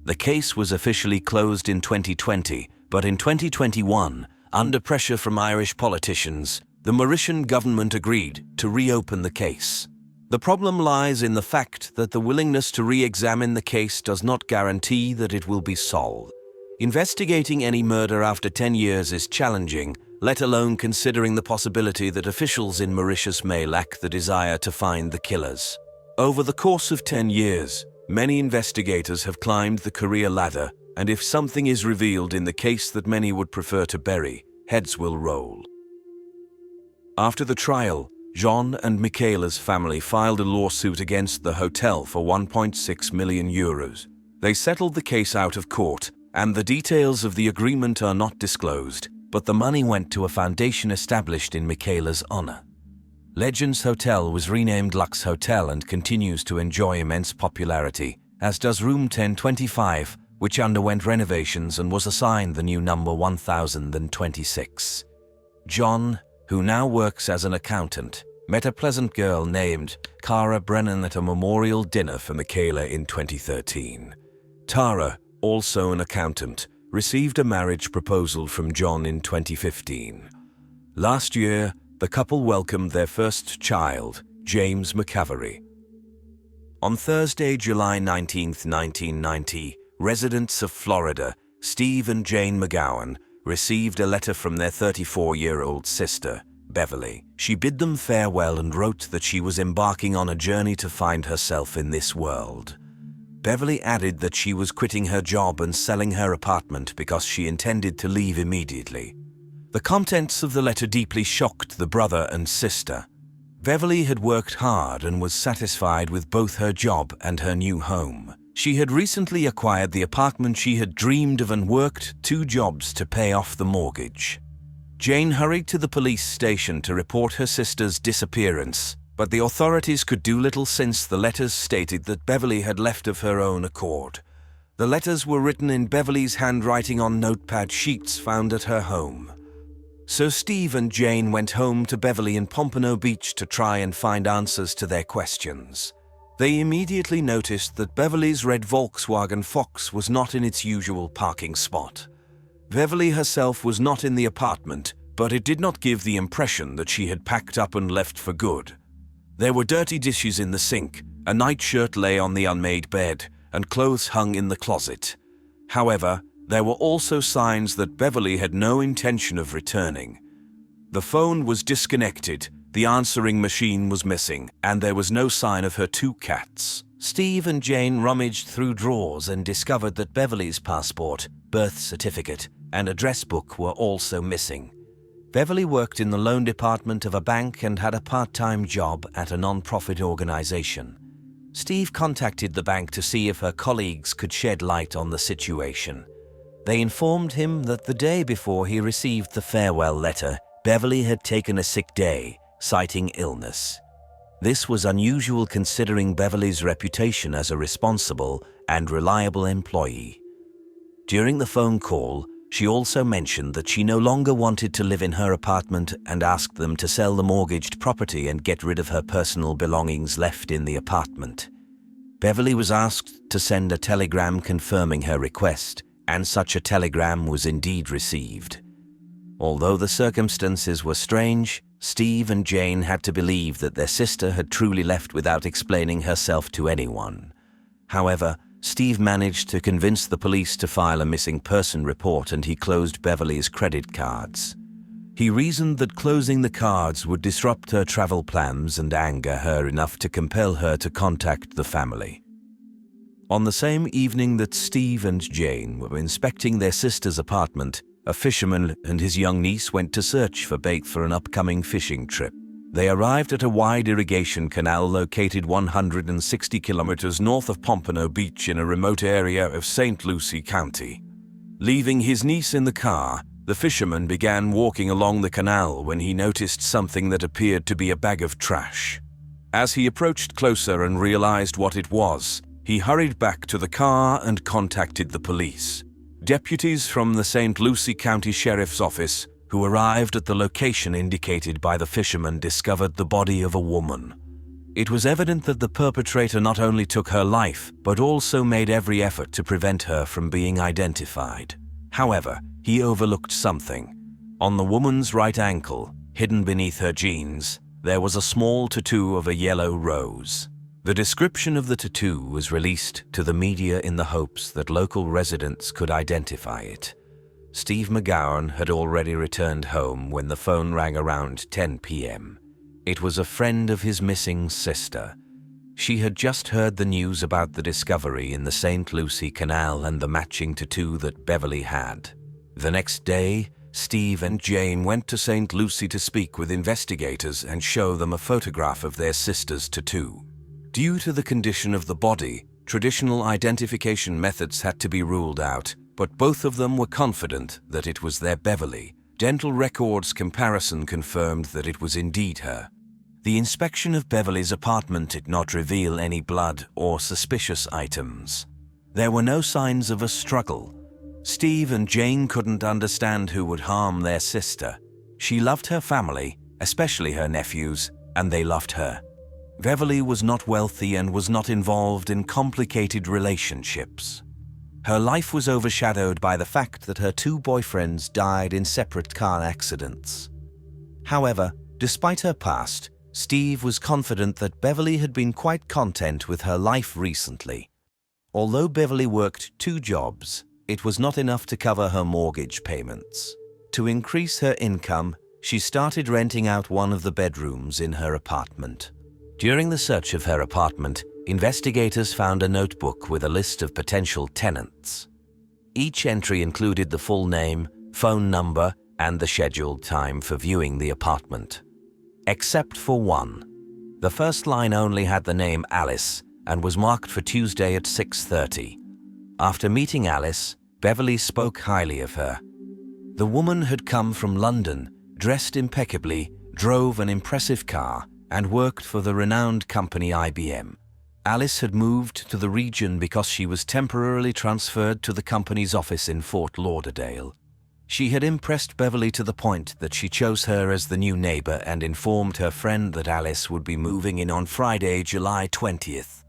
The case was officially closed in 2020, but in 2021, under pressure from Irish politicians, the Mauritian government agreed to reopen the case. The problem lies in the fact that the willingness to re-examine the case does not guarantee that it will be solved. Investigating any murder after 10 years is challenging, let alone considering the possibility that officials in Mauritius may lack the desire to find the killers. Over the course of 10 years, many investigators have climbed the career ladder, and if something is revealed in the case that many would prefer to bury, heads will roll. After the trial, John and Michaela's family filed a lawsuit against the hotel for €1.6 million. They settled the case out of court, and the details of the agreement are not disclosed, but the money went to a foundation established in Michaela's honor. Legends Hotel was renamed Lux Hotel and continues to enjoy immense popularity, as does Room 1025, which underwent renovations and was assigned the new number 1026. John, who now works as an accountant, met a pleasant girl named Cara Brennan at a memorial dinner for Michaela in 2013. Tara, also an accountant, received a marriage proposal from John in 2015. Last year, the couple welcomed their first child, James McCavery. On Thursday, July 19, 1990, residents of Florida, Steve and Jane McGowan, received a letter from their 34-year-old sister, Beverly. She bid them farewell and wrote that she was embarking on a journey to find herself in this world. Beverly added that she was quitting her job and selling her apartment because she intended to leave immediately. The contents of the letter deeply shocked the brother and sister. Beverly had worked hard and was satisfied with both her job and her new home. She had recently acquired the apartment she had dreamed of and worked 2 jobs to pay off the mortgage. Jane hurried to the police station to report her sister's disappearance, but the authorities could do little since the letters stated that Beverly had left of her own accord. The letters were written in Beverly's handwriting on notepad sheets found at her home. So Steve and Jane went home to Beverly in Pompano Beach to try and find answers to their questions. They immediately noticed that Beverly's red Volkswagen Fox was not in its usual parking spot. Beverly herself was not in the apartment, but it did not give the impression that she had packed up and left for good. There were dirty dishes in the sink, a nightshirt lay on the unmade bed, and clothes hung in the closet. However, there were also signs that Beverly had no intention of returning. The phone was disconnected, the answering machine was missing, and there was no sign of her 2 cats. Steve and Jane rummaged through drawers and discovered that Beverly's passport, birth certificate, and address book were also missing. Beverly worked in the loan department of a bank and had a part-time job at a non-profit organization. Steve contacted the bank to see if her colleagues could shed light on the situation. They informed him that the day before he received the farewell letter, Beverly had taken a sick day, citing illness. This was unusual considering Beverly's reputation as a responsible and reliable employee. During the phone call, she also mentioned that she no longer wanted to live in her apartment and asked them to sell the mortgaged property and get rid of her personal belongings left in the apartment. Beverly was asked to send a telegram confirming her request, and such a telegram was indeed received. Although the circumstances were strange, Steve and Jane had to believe that their sister had truly left without explaining herself to anyone. However, Steve managed to convince the police to file a missing person report, and he closed Beverly's credit cards. He reasoned that closing the cards would disrupt her travel plans and anger her enough to compel her to contact the family. On the same evening that Steve and Jane were inspecting their sister's apartment, a fisherman and his young niece went to search for bait for an upcoming fishing trip. They arrived at a wide irrigation canal located 160 kilometers north of Pompano Beach in a remote area of St. Lucie County. Leaving his niece in the car, the fisherman began walking along the canal when he noticed something that appeared to be a bag of trash. As he approached closer and realized what it was, he hurried back to the car and contacted the police. Deputies from the St. Lucie County Sheriff's Office, who arrived at the location indicated by the fisherman, discovered the body of a woman. It was evident that the perpetrator not only took her life, but also made every effort to prevent her from being identified. However, he overlooked something. On the woman's right ankle, hidden beneath her jeans, there was a small tattoo of a yellow rose. The description of the tattoo was released to the media in the hopes that local residents could identify it. Steve McGowan had already returned home when the phone rang around 10 p.m. It was a friend of his missing sister. She had just heard the news about the discovery in the St. Lucie Canal and the matching tattoo that Beverly had. The next day, Steve and Jane went to St. Lucie to speak with investigators and show them a photograph of their sister's tattoo. Due to the condition of the body, traditional identification methods had to be ruled out, but both of them were confident that it was their Beverly. Dental records comparison confirmed that it was indeed her. The inspection of Beverly's apartment did not reveal any blood or suspicious items. There were no signs of a struggle. Steve and Jane couldn't understand who would harm their sister. She loved her family, especially her nephews, and they loved her. Beverly was not wealthy and was not involved in complicated relationships. Her life was overshadowed by the fact that her 2 boyfriends died in separate car accidents. However, despite her past, Steve was confident that Beverly had been quite content with her life recently. Although Beverly worked 2 jobs, it was not enough to cover her mortgage payments. To increase her income, she started renting out one of the bedrooms in her apartment. During the search of her apartment, investigators found a notebook with a list of potential tenants. Each entry included the full name, phone number, and the scheduled time for viewing the apartment. Except for one. The first line only had the name Alice and was marked for Tuesday at 6:30. After meeting Alice, Beverly spoke highly of her. The woman had come from London, dressed impeccably, drove an impressive car, and worked for the renowned company IBM. Alice had moved to the region because she was temporarily transferred to the company's office in Fort Lauderdale. She had impressed Beverly to the point that she chose her as the new neighbor and informed her friend that Alice would be moving in on Friday, July 20th.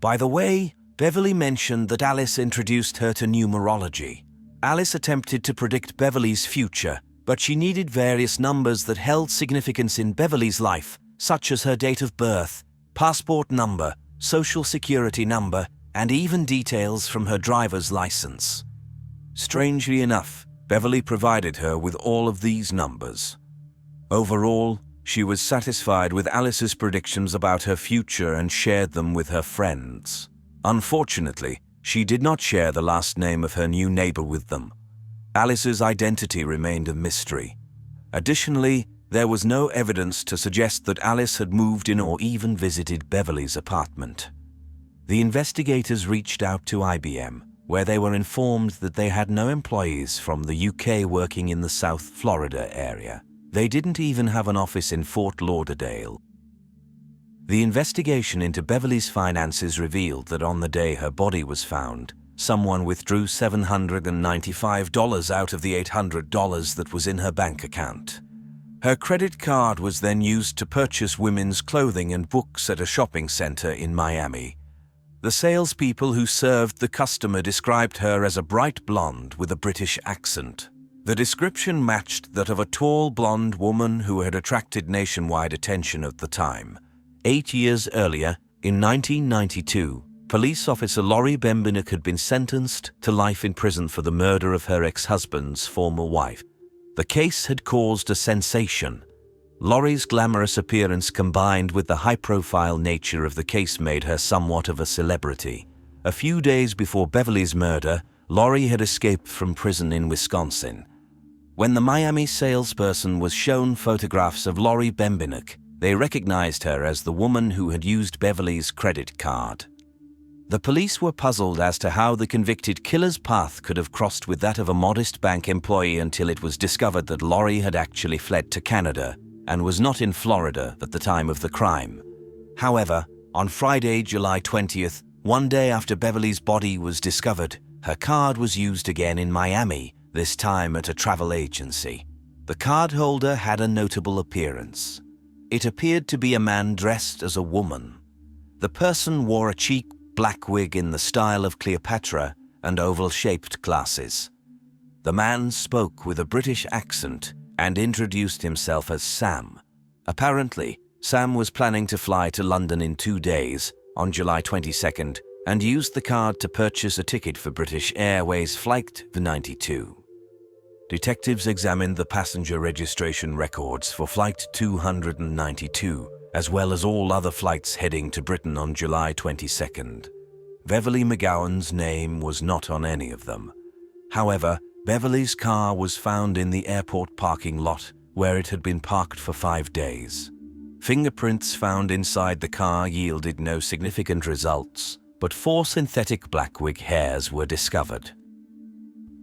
By the way, Beverly mentioned that Alice introduced her to numerology. Alice attempted to predict Beverly's future, but she needed various numbers that held significance in Beverly's life, such as her date of birth, passport number, social security number, and even details from her driver's license. Strangely enough, Beverly provided her with all of these numbers. Overall, she was satisfied with Alice's predictions about her future and shared them with her friends. Unfortunately, she did not share the last name of her new neighbor with them. Alice's identity remained a mystery. Additionally, there was no evidence to suggest that Alice had moved in or even visited Beverly's apartment. The investigators reached out to IBM, where they were informed that they had no employees from the UK working in the South Florida area. They didn't even have an office in Fort Lauderdale. The investigation into Beverly's finances revealed that on the day her body was found, someone withdrew $795 out of the $800 that was in her bank account. Her credit card was then used to purchase women's clothing and books at a shopping center in Miami. The salespeople who served the customer described her as a bright blonde with a British accent. The description matched that of a tall blonde woman who had attracted nationwide attention at the time. 8 years earlier, in 1992, police officer Lori Bembinek had been sentenced to life in prison for the murder of her ex-husband's former wife. The case had caused a sensation. Lori's glamorous appearance combined with the high-profile nature of the case made her somewhat of a celebrity. A few days before Beverly's murder, Lori had escaped from prison in Wisconsin. When the Miami salesperson was shown photographs of Lori Bembinek, they recognized her as the woman who had used Beverly's credit card. The police were puzzled as to how the convicted killer's path could have crossed with that of a modest bank employee until it was discovered that Lori had actually fled to Canada and was not in Florida at the time of the crime. However, on Friday, July 20th, one day after Beverly's body was discovered, her card was used again in Miami, this time at a travel agency. The cardholder had a notable appearance. It appeared to be a man dressed as a woman. The person wore a cheap black wig in the style of Cleopatra and oval-shaped glasses. The man spoke with a British accent and introduced himself as Sam. Apparently, Sam was planning to fly to London in 2 days, on July 22nd, and used the card to purchase a ticket for British Airways Flight 92. Detectives examined the passenger registration records for Flight 292, as well as all other flights heading to Britain on July 22nd. Beverly McGowan's name was not on any of them. However, Beverly's car was found in the airport parking lot, where it had been parked for 5 days. Fingerprints found inside the car yielded no significant results, but 4 synthetic black wig hairs were discovered.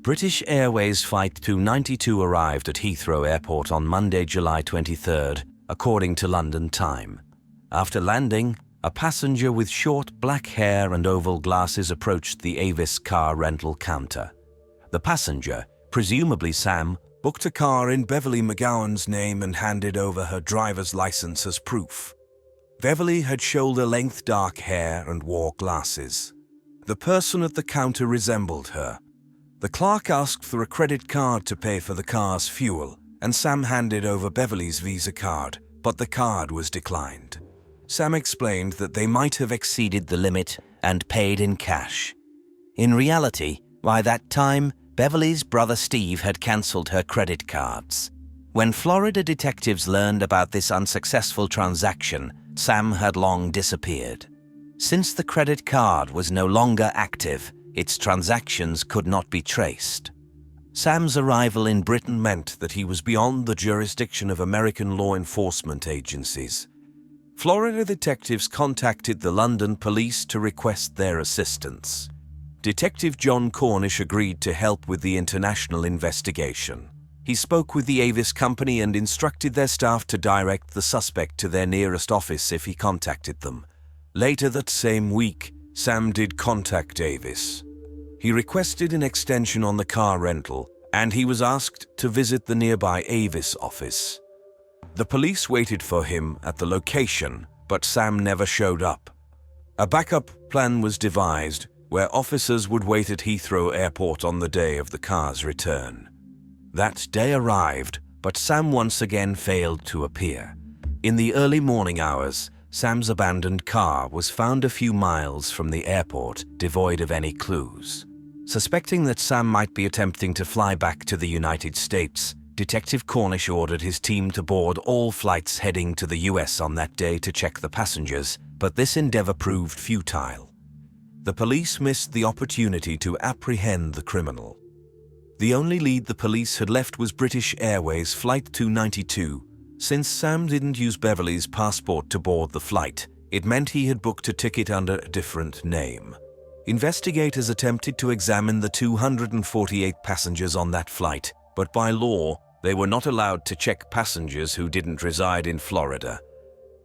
British Airways Flight 292 arrived at Heathrow Airport on Monday, July 23rd, according to London time. After landing, a passenger with short black hair and oval glasses approached the Avis car rental counter. The passenger, presumably Sam, booked a car in Beverly McGowan's name and handed over her driver's license as proof. Beverly had shoulder-length dark hair and wore glasses. The person at the counter resembled her. The clerk asked for a credit card to pay for the car's fuel, and Sam handed over Beverly's Visa card, but the card was declined. Sam explained that they might have exceeded the limit and paid in cash. In reality, by that time, Beverly's brother Steve had cancelled her credit cards. When Florida detectives learned about this unsuccessful transaction, Sam had long disappeared. Since the credit card was no longer active, its transactions could not be traced. Sam's arrival in Britain meant that he was beyond the jurisdiction of American law enforcement agencies. Florida detectives contacted the London police to request their assistance. Detective John Cornish agreed to help with the international investigation. He spoke with the Avis company and instructed their staff to direct the suspect to their nearest office if he contacted them. Later that same week, Sam did contact Avis. He requested an extension on the car rental, and he was asked to visit the nearby Avis office. The police waited for him at the location, but Sam never showed up. A backup plan was devised, where officers would wait at Heathrow Airport on the day of the car's return. That day arrived, but Sam once again failed to appear. In the early morning hours, Sam's abandoned car was found a few miles from the airport, devoid of any clues. Suspecting that Sam might be attempting to fly back to the United States, Detective Cornish ordered his team to board all flights heading to the US on that day to check the passengers, but this endeavor proved futile. The police missed the opportunity to apprehend the criminal. The only lead the police had left was British Airways Flight 292. Since Sam didn't use Beverly's passport to board the flight, it meant he had booked a ticket under a different name. Investigators attempted to examine the 248 passengers on that flight, but by law, they were not allowed to check passengers who didn't reside in Florida.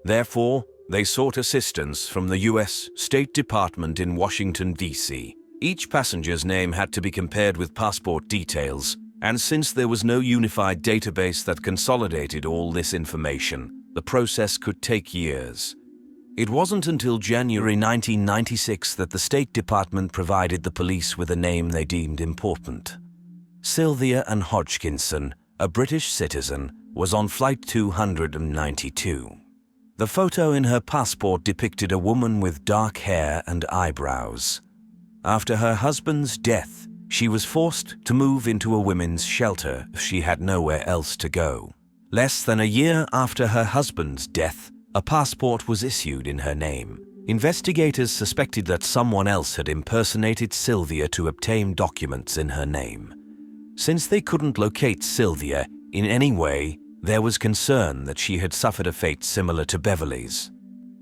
Therefore, they sought assistance from the U.S. State Department in Washington, D.C. Each passenger's name had to be compared with passport details, and since there was no unified database that consolidated all this information, the process could take years. It wasn't until January 1996 that the State Department provided the police with a name they deemed important. Sylvia Ann Hodgkinson, a British citizen, was on Flight 292. The photo in her passport depicted a woman with dark hair and eyebrows. After her husband's death, she was forced to move into a women's shelter if she had nowhere else to go. Less than a year after her husband's death, a passport was issued in her name. Investigators suspected that someone else had impersonated Sylvia to obtain documents in her name. Since they couldn't locate Sylvia in any way, there was concern that she had suffered a fate similar to Beverly's.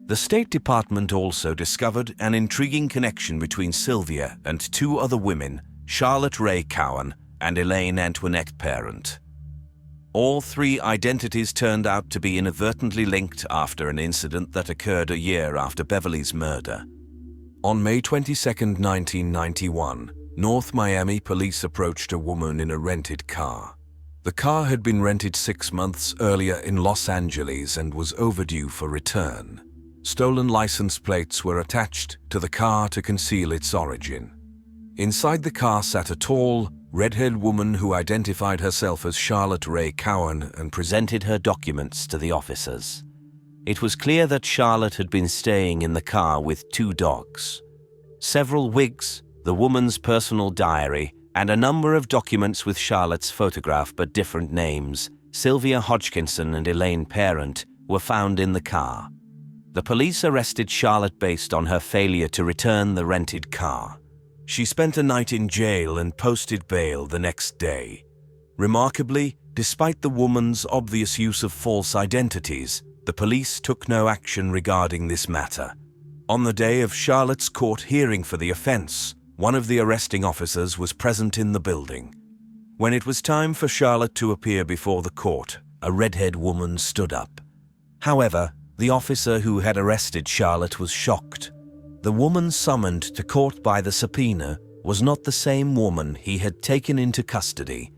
The State Department also discovered an intriguing connection between Sylvia and two other women, Charlotte Ray Cowan and Elaine Parent. All three identities turned out to be inadvertently linked after an incident that occurred a year after Beverly's murder. On May 22, 1991, North Miami police approached a woman in a rented car. The car had been rented 6 months earlier in Los Angeles and was overdue for return. Stolen license plates were attached to the car to conceal its origin. Inside the car sat a tall, red-haired woman who identified herself as Charlotte Ray Cowan and presented her documents to the officers. It was clear that Charlotte had been staying in the car with 2 dogs. Several wigs, the woman's personal diary, and a number of documents with Charlotte's photograph but different names, Sylvia Hodgkinson and Elaine Parent, were found in the car. The police arrested Charlotte based on her failure to return the rented car. She spent a night in jail and posted bail the next day. Remarkably, despite the woman's obvious use of false identities, the police took no action regarding this matter. On the day of Charlotte's court hearing for the offense, one of the arresting officers was present in the building. When it was time for Charlotte to appear before the court, a redhead woman stood up. However, the officer who had arrested Charlotte was shocked. The woman summoned to court by the subpoena was not the same woman he had taken into custody.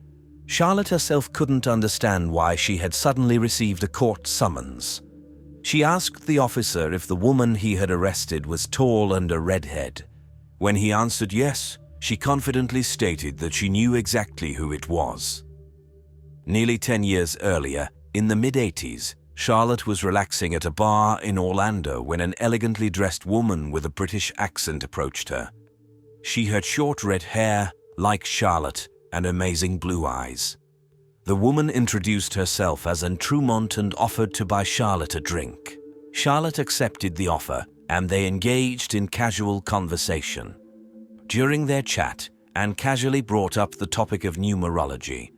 Charlotte herself couldn't understand why she had suddenly received a court summons. She asked the officer if the woman he had arrested was tall and a redhead. When he answered yes, she confidently stated that she knew exactly who it was. Nearly 10 years earlier, in the mid-80s, Charlotte was relaxing at a bar in Orlando when an elegantly dressed woman with a British accent approached her. She had short red hair, like Charlotte, and amazing blue eyes. The woman introduced herself as Anne Trumont and offered to buy Charlotte a drink. Charlotte accepted the offer, and they engaged in casual conversation. During their chat, Anne casually brought up the topic of numerology.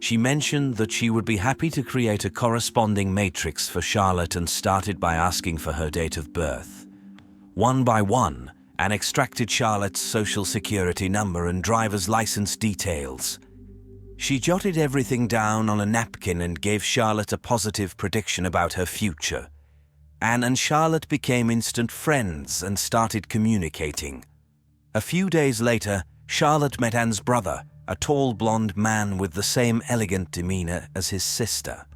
She mentioned that she would be happy to create a corresponding matrix for Charlotte and started by asking for her date of birth. One by one, Anne extracted Charlotte's social security number and driver's license details. She jotted everything down on a napkin and gave Charlotte a positive prediction about her future. Anne and Charlotte became instant friends and started communicating. A few days later, Charlotte met Anne's brother, a tall blonde man with the same elegant demeanor as his sister.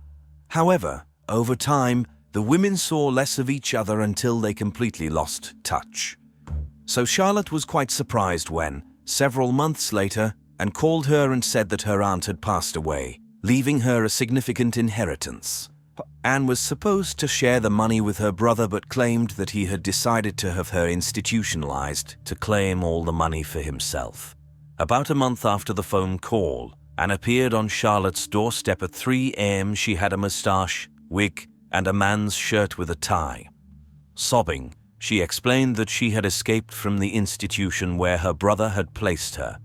However, over time, the women saw less of each other until they completely lost touch. So Charlotte was quite surprised when, several months later, Anne called her and said that her aunt had passed away, leaving her a significant inheritance. Anne was supposed to share the money with her brother but claimed that he had decided to have her institutionalized to claim all the money for himself. About a month after the phone call, Anne appeared on Charlotte's doorstep at 3 a.m. She had a moustache, wig, and a man's shirt with a tie. Sobbing, she explained that she had escaped from the institution where her brother had placed her.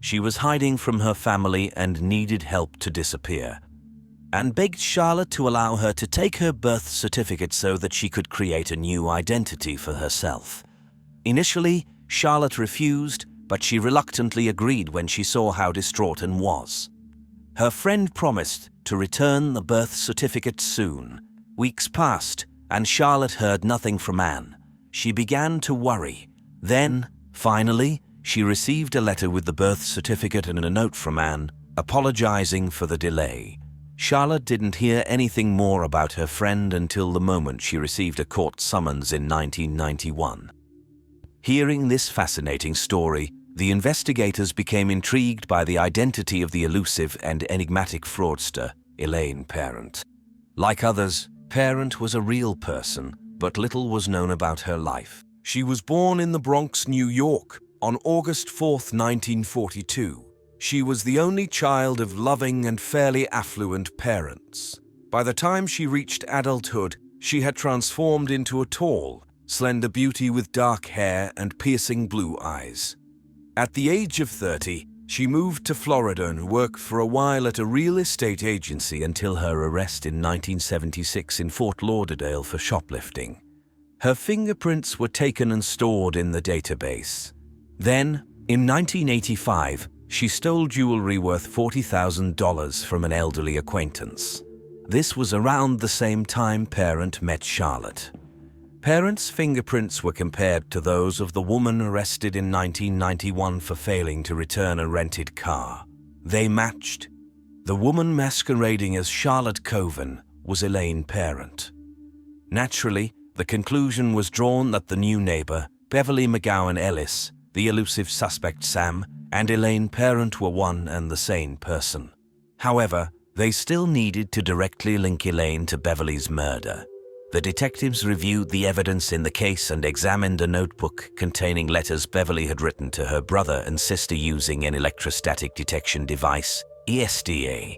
She was hiding from her family and needed help to disappear. Anne begged Charlotte to allow her to take her birth certificate so that she could create a new identity for herself. Initially, Charlotte refused, but she reluctantly agreed when she saw how distraught Anne was. Her friend promised to return the birth certificate soon. Weeks passed, and Charlotte heard nothing from Anne. She began to worry. Then, finally, she received a letter with the birth certificate and a note from Anne, apologizing for the delay. Charlotte didn't hear anything more about her friend until the moment she received a court summons in 1991. Hearing this fascinating story, the investigators became intrigued by the identity of the elusive and enigmatic fraudster, Elaine Parent. Like others, Parent was a real person, but little was known about her life. She was born in the Bronx, New York, on August 4, 1942. She was the only child of loving and fairly affluent parents. By the time she reached adulthood, she had transformed into a tall, slender beauty with dark hair and piercing blue eyes. At the age of 30, she moved to Florida and worked for a while at a real estate agency until her arrest in 1976 in Fort Lauderdale for shoplifting. Her fingerprints were taken and stored in the database. Then, in 1985, she stole jewelry worth $40,000 from an elderly acquaintance. This was around the same time Parent met Charlotte. Parent's fingerprints were compared to those of the woman arrested in 1991 for failing to return a rented car. They matched. The woman masquerading as Charlotte Coven was Elaine Parent. Naturally, the conclusion was drawn that the new neighbor, Beverly McGowan Ellis, the elusive suspect Sam, and Elaine Parent were one and the same person. However, they still needed to directly link Elaine to Beverly's murder. The detectives reviewed the evidence in the case and examined a notebook containing letters Beverly had written to her brother and sister using an electrostatic detection device, ESDA.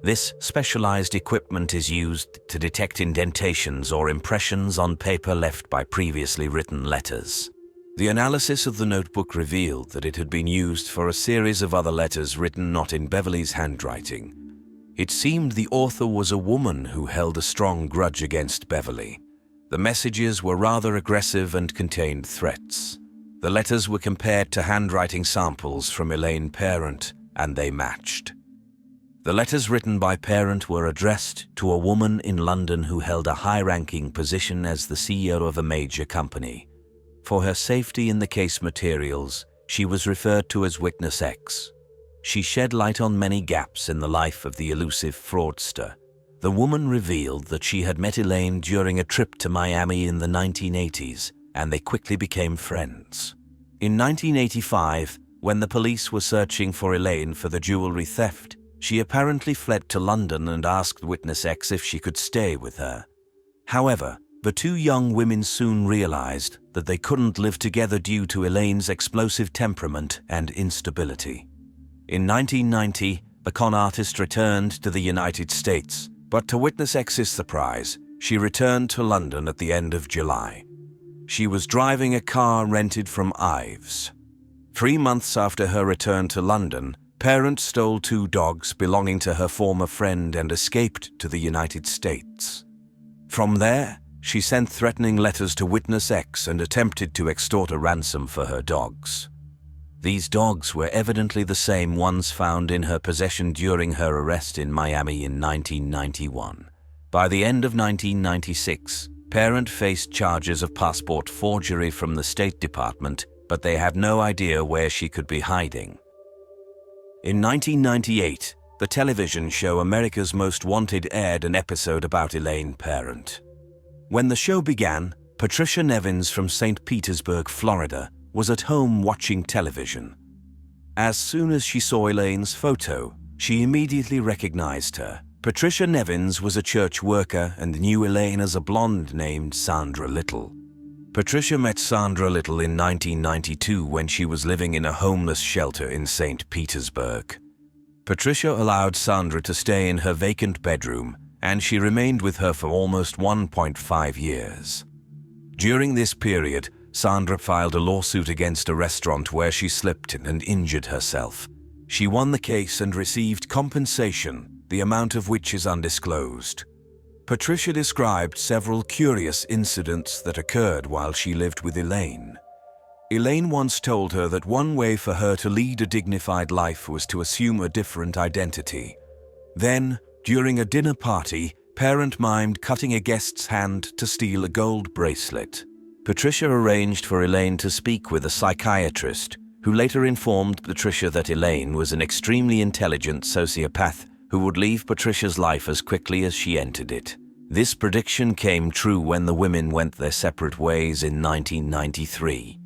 This specialized equipment is used to detect indentations or impressions on paper left by previously written letters. The analysis of the notebook revealed that it had been used for a series of other letters written not in Beverly's handwriting. It seemed the author was a woman who held a strong grudge against Beverly. The messages were rather aggressive and contained threats. The letters were compared to handwriting samples from Elaine Parent, and they matched. The letters written by Parent were addressed to a woman in London who held a high-ranking position as the CEO of a major company. For her safety in the case materials, she was referred to as Witness X. She shed light on many gaps in the life of the elusive fraudster. The woman revealed that she had met Elaine during a trip to Miami in the 1980s, and they quickly became friends. In 1985, when the police were searching for Elaine for the jewelry theft, she apparently fled to London and asked Witness X if she could stay with her. However, the two young women soon realized that they couldn't live together due to Elaine's explosive temperament and instability. In 1990, the con artist returned to the United States, but to Witness X's surprise, she returned to London at the end of July. She was driving a car rented from Ives. 3 months after her return to London, Parent stole 2 dogs belonging to her former friend and escaped to the United States. From there, she sent threatening letters to Witness X and attempted to extort a ransom for her dogs. These dogs were evidently the same ones found in her possession during her arrest in Miami in 1991. By the end of 1996, Parent faced charges of passport forgery from the State Department, but they had no idea where she could be hiding. In 1998, the television show America's Most Wanted aired an episode about Elaine Parent. When the show began, Patricia Nevins from St. Petersburg, Florida, was at home watching television. As soon as she saw Elaine's photo, she immediately recognized her. Patricia Nevins was a church worker and knew Elaine as a blonde named Sandra Little. Patricia met Sandra Little in 1992 when she was living in a homeless shelter in St. Petersburg. Patricia allowed Sandra to stay in her vacant bedroom, and she remained with her for almost 1.5 years. During this period, Sandra filed a lawsuit against a restaurant where she slipped and injured herself. She won the case and received compensation, the amount of which is undisclosed. Patricia described several curious incidents that occurred while she lived with Elaine. Elaine once told her that one way for her to lead a dignified life was to assume a different identity. Then, during a dinner party, Parent mimed cutting a guest's hand to steal a gold bracelet. Patricia arranged for Elaine to speak with a psychiatrist, who later informed Patricia that Elaine was an extremely intelligent sociopath who would leave Patricia's life as quickly as she entered it. This prediction came true when the women went their separate ways in 1993.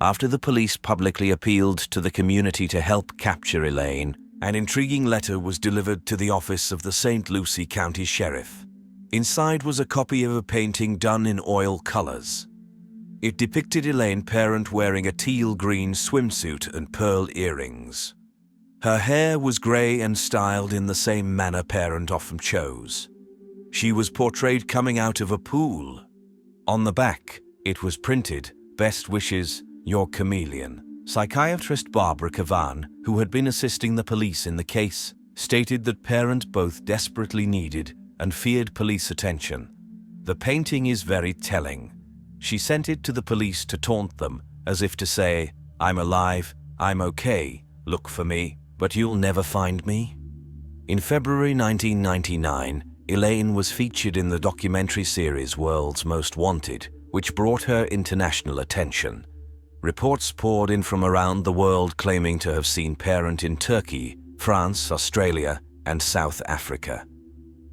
After the police publicly appealed to the community to help capture Elaine, an intriguing letter was delivered to the office of the St. Lucie County Sheriff. Inside was a copy of a painting done in oil colors. It depicted Elaine Parent wearing a teal-green swimsuit and pearl earrings. Her hair was grey and styled in the same manner Parent often chose. She was portrayed coming out of a pool. On the back, it was printed, "Best wishes, your chameleon." Psychiatrist Barbara Cavan, who had been assisting the police in the case, stated that Parent both desperately needed and feared police attention. The painting is very telling. She sent it to the police to taunt them, as if to say, "I'm alive, I'm okay, look for me, but you'll never find me." In February 1999, Elaine was featured in the documentary series World's Most Wanted, which brought her international attention. Reports poured in from around the world claiming to have seen Parent in Turkey, France, Australia, and South Africa.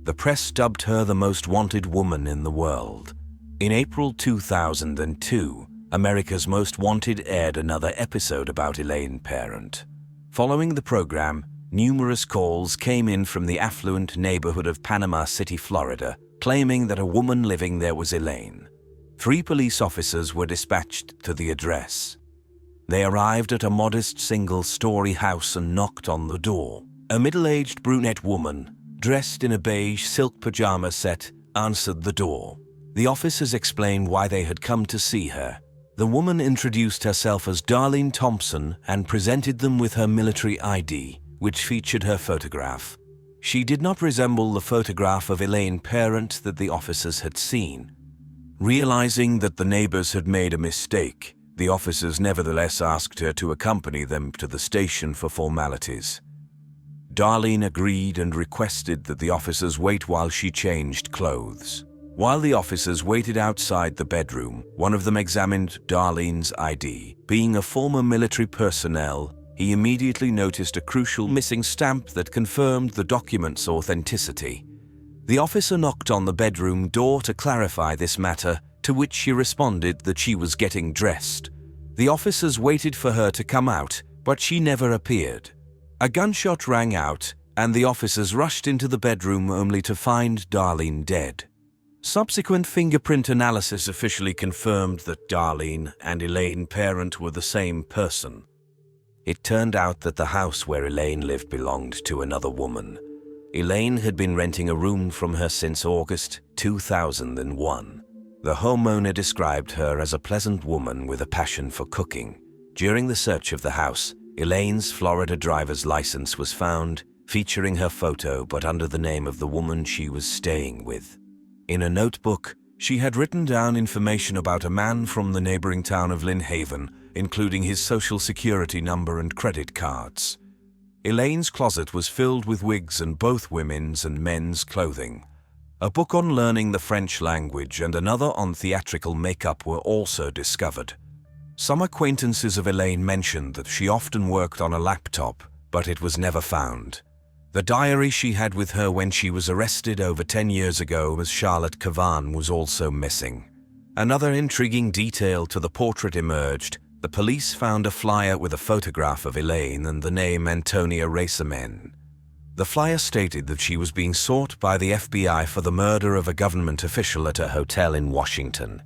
The press dubbed her the most wanted woman in the world. In April 2002, America's Most Wanted aired another episode about Elaine Parent. Following the program, numerous calls came in from the affluent neighborhood of Panama City, Florida, claiming that a woman living there was Elaine. 3 police officers were dispatched to the address. They arrived at a modest single-story house and knocked on the door. A middle-aged brunette woman, dressed in a beige silk pajama set, answered the door. The officers explained why they had come to see her. The woman introduced herself as Darlene Thompson and presented them with her military ID, which featured her photograph. She did not resemble the photograph of Elaine Parent that the officers had seen. Realizing that the neighbors had made a mistake, the officers nevertheless asked her to accompany them to the station for formalities. Darlene agreed and requested that the officers wait while she changed clothes. While the officers waited outside the bedroom, one of them examined Darlene's ID. Being a former military personnel, he immediately noticed a crucial missing stamp that confirmed the document's authenticity. The officer knocked on the bedroom door to clarify this matter, to which she responded that she was getting dressed. The officers waited for her to come out, but she never appeared. A gunshot rang out, and the officers rushed into the bedroom only to find Darlene dead. Subsequent fingerprint analysis officially confirmed that Darlene and Elaine Parent were the same person. It turned out that the house where Elaine lived belonged to another woman. Elaine had been renting a room from her since August 2001. The homeowner described her as a pleasant woman with a passion for cooking. During the search of the house, Elaine's Florida driver's license was found, featuring her photo but under the name of the woman she was staying with. In a notebook, she had written down information about a man from the neighboring town of Lynn Haven, including his social security number and credit cards. Elaine's closet was filled with wigs and both women's and men's clothing. A book on learning the French language and another on theatrical makeup were also discovered. Some acquaintances of Elaine mentioned that she often worked on a laptop, but it was never found. The diary she had with her when she was arrested over 10 years ago as Charlotte Cavan was also missing. Another intriguing detail to the portrait emerged. The police found a flyer with a photograph of Elaine and the name Antonia Racemen. The flyer stated that she was being sought by the FBI for the murder of a government official at a hotel in Washington.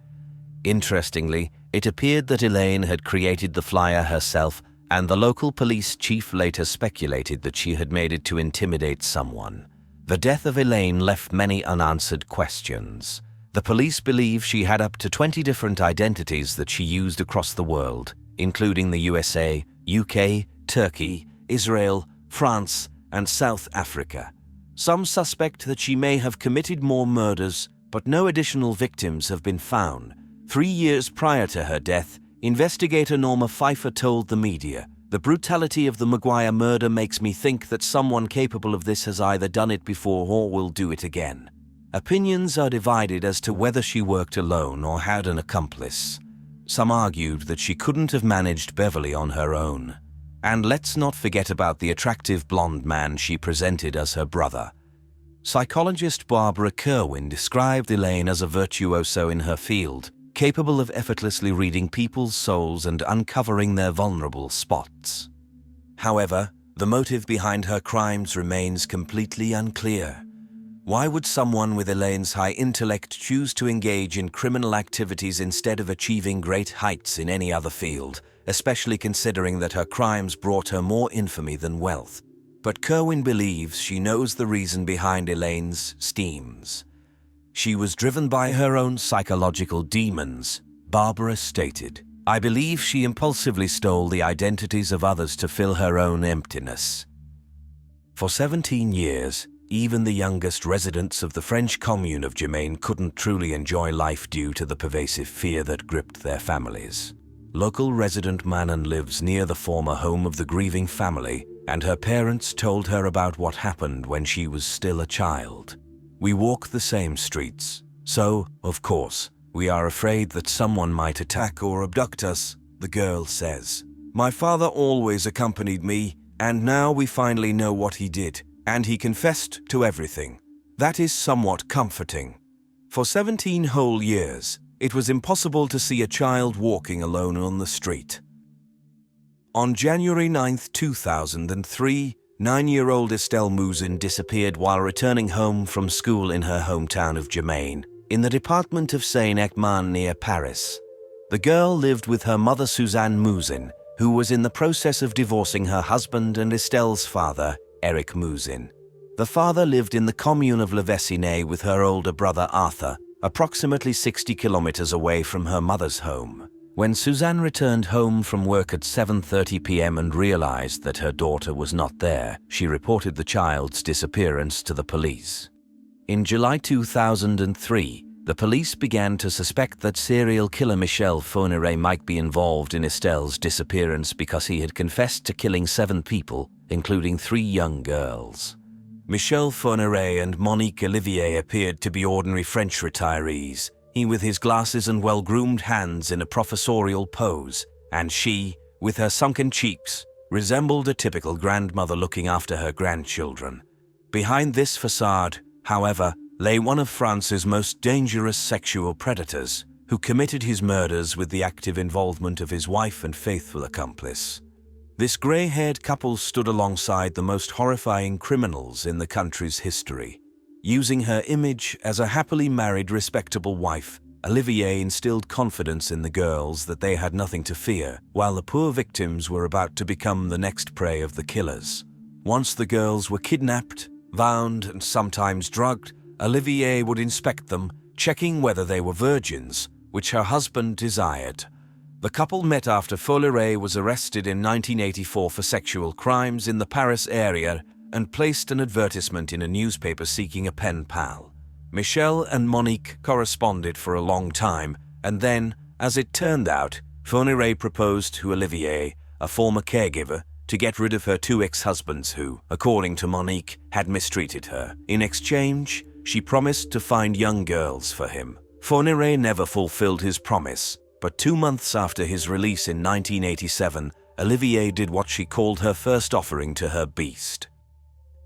Interestingly, it appeared that Elaine had created the flyer herself, and the local police chief later speculated that she had made it to intimidate someone. The death of Elaine left many unanswered questions. The police believe she had up to 20 different identities that she used across the world, including the USA, UK, Turkey, Israel, France, and South Africa. Some suspect that she may have committed more murders, but no additional victims have been found. 3 years prior to her death, investigator Norma Pfeiffer told the media, "The brutality of the Maguire murder makes me think that someone capable of this has either done it before or will do it again." Opinions are divided as to whether she worked alone or had an accomplice. Some argued that she couldn't have managed Beverly on her own. And let's not forget about the attractive blonde man she presented as her brother. Psychologist Barbara Kerwin described Elaine as a virtuoso in her field, capable of effortlessly reading people's souls and uncovering their vulnerable spots. However, the motive behind her crimes remains completely unclear. Why would someone with Elaine's high intellect choose to engage in criminal activities instead of achieving great heights in any other field, especially considering that her crimes brought her more infamy than wealth? But Kerwin believes she knows the reason behind Elaine's schemes. She was driven by her own psychological demons, Barbara stated. "I believe she impulsively stole the identities of others to fill her own emptiness." For 17 years, even the youngest residents of the French commune of Germain couldn't truly enjoy life due to the pervasive fear that gripped their families. Local resident Manon lives near the former home of the grieving family, and her parents told her about what happened when she was still a child. "We walk the same streets, so, of course, we are afraid that someone might attack or abduct us," the girl says. "My father always accompanied me, and now we finally know what he did, and he confessed to everything. That is somewhat comforting. For 17 whole years, it was impossible to see a child walking alone on the street." On January 9, 2003, 9-year-old Estelle Mouzin disappeared while returning home from school in her hometown of Germain, in the department of Seine-et-Marne near Paris. The girl lived with her mother Suzanne Mouzin, who was in the process of divorcing her husband and Estelle's father, Eric Mouzin. The father lived in the commune of Le Vessinet with her older brother Arthur, approximately 60 kilometers away from her mother's home. When Suzanne returned home from work at 7:30 p.m. and realized that her daughter was not there, she reported the child's disappearance to the police. In July 2003, the police began to suspect that serial killer Michelle Fourniret might be involved in Estelle's disappearance because he had confessed to killing 7 people, including 3 young girls. Michelle Fourniret and Monique Olivier appeared to be ordinary French retirees, he with his glasses and well-groomed hands in a professorial pose, and she, with her sunken cheeks, resembled a typical grandmother looking after her grandchildren. Behind this facade, however, lay one of France's most dangerous sexual predators, who committed his murders with the active involvement of his wife and faithful accomplice. This grey-haired couple stood alongside the most horrifying criminals in the country's history. Using her image as a happily married, respectable wife, Olivier instilled confidence in the girls that they had nothing to fear, while the poor victims were about to become the next prey of the killers. Once the girls were kidnapped, bound, and sometimes drugged, Olivier would inspect them, checking whether they were virgins, which her husband desired. The couple met after Fourniret was arrested in 1984 for sexual crimes in the Paris area and placed an advertisement in a newspaper seeking a pen pal. Michelle and Monique corresponded for a long time, and then, as it turned out, Fourniret proposed to Olivier, a former caregiver, to get rid of her two ex-husbands who, according to Monique, had mistreated her. In exchange, she promised to find young girls for him. Fourniret never fulfilled his promise, but 2 months after his release in 1987, Olivier did what she called her first offering to her beast.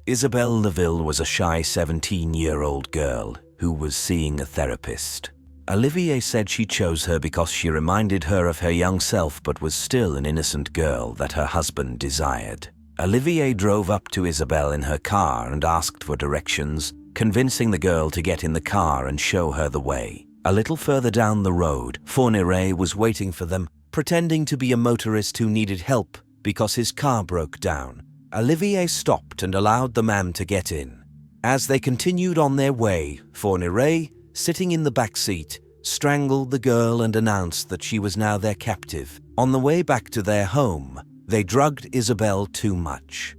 Isabelle Leville was a shy 17-year-old girl who was seeing a therapist. Olivier said she chose her because she reminded her of her young self but was still an innocent girl that her husband desired. Olivier drove up to Isabelle in her car and asked for directions, convincing the girl to get in the car and show her the way. A little further down the road, Fourniret was waiting for them, pretending to be a motorist who needed help because his car broke down. Olivier stopped and allowed the man to get in. As they continued on their way, Fourniret, sitting in the back seat, strangled the girl and announced that she was now their captive. On the way back to their home, they drugged Isabelle too much.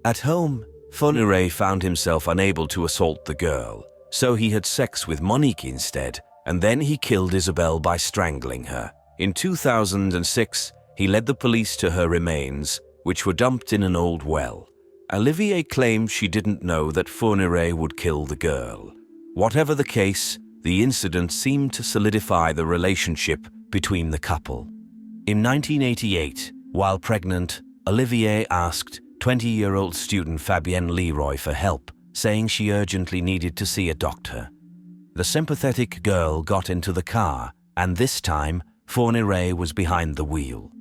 At home, Fourniret found himself unable to assault the girl, so he had sex with Monique instead, and then he killed Isabelle by strangling her. In 2006, he led the police to her remains, which were dumped in an old well. Olivier claimed she didn't know that Fourniret would kill the girl. Whatever the case, the incident seemed to solidify the relationship between the couple. In 1988, while pregnant, Olivier asked 20-year-old student Fabienne Leroy for help, saying she urgently needed to see a doctor. The sympathetic girl got into the car, and this time, Fourniret was behind the wheel.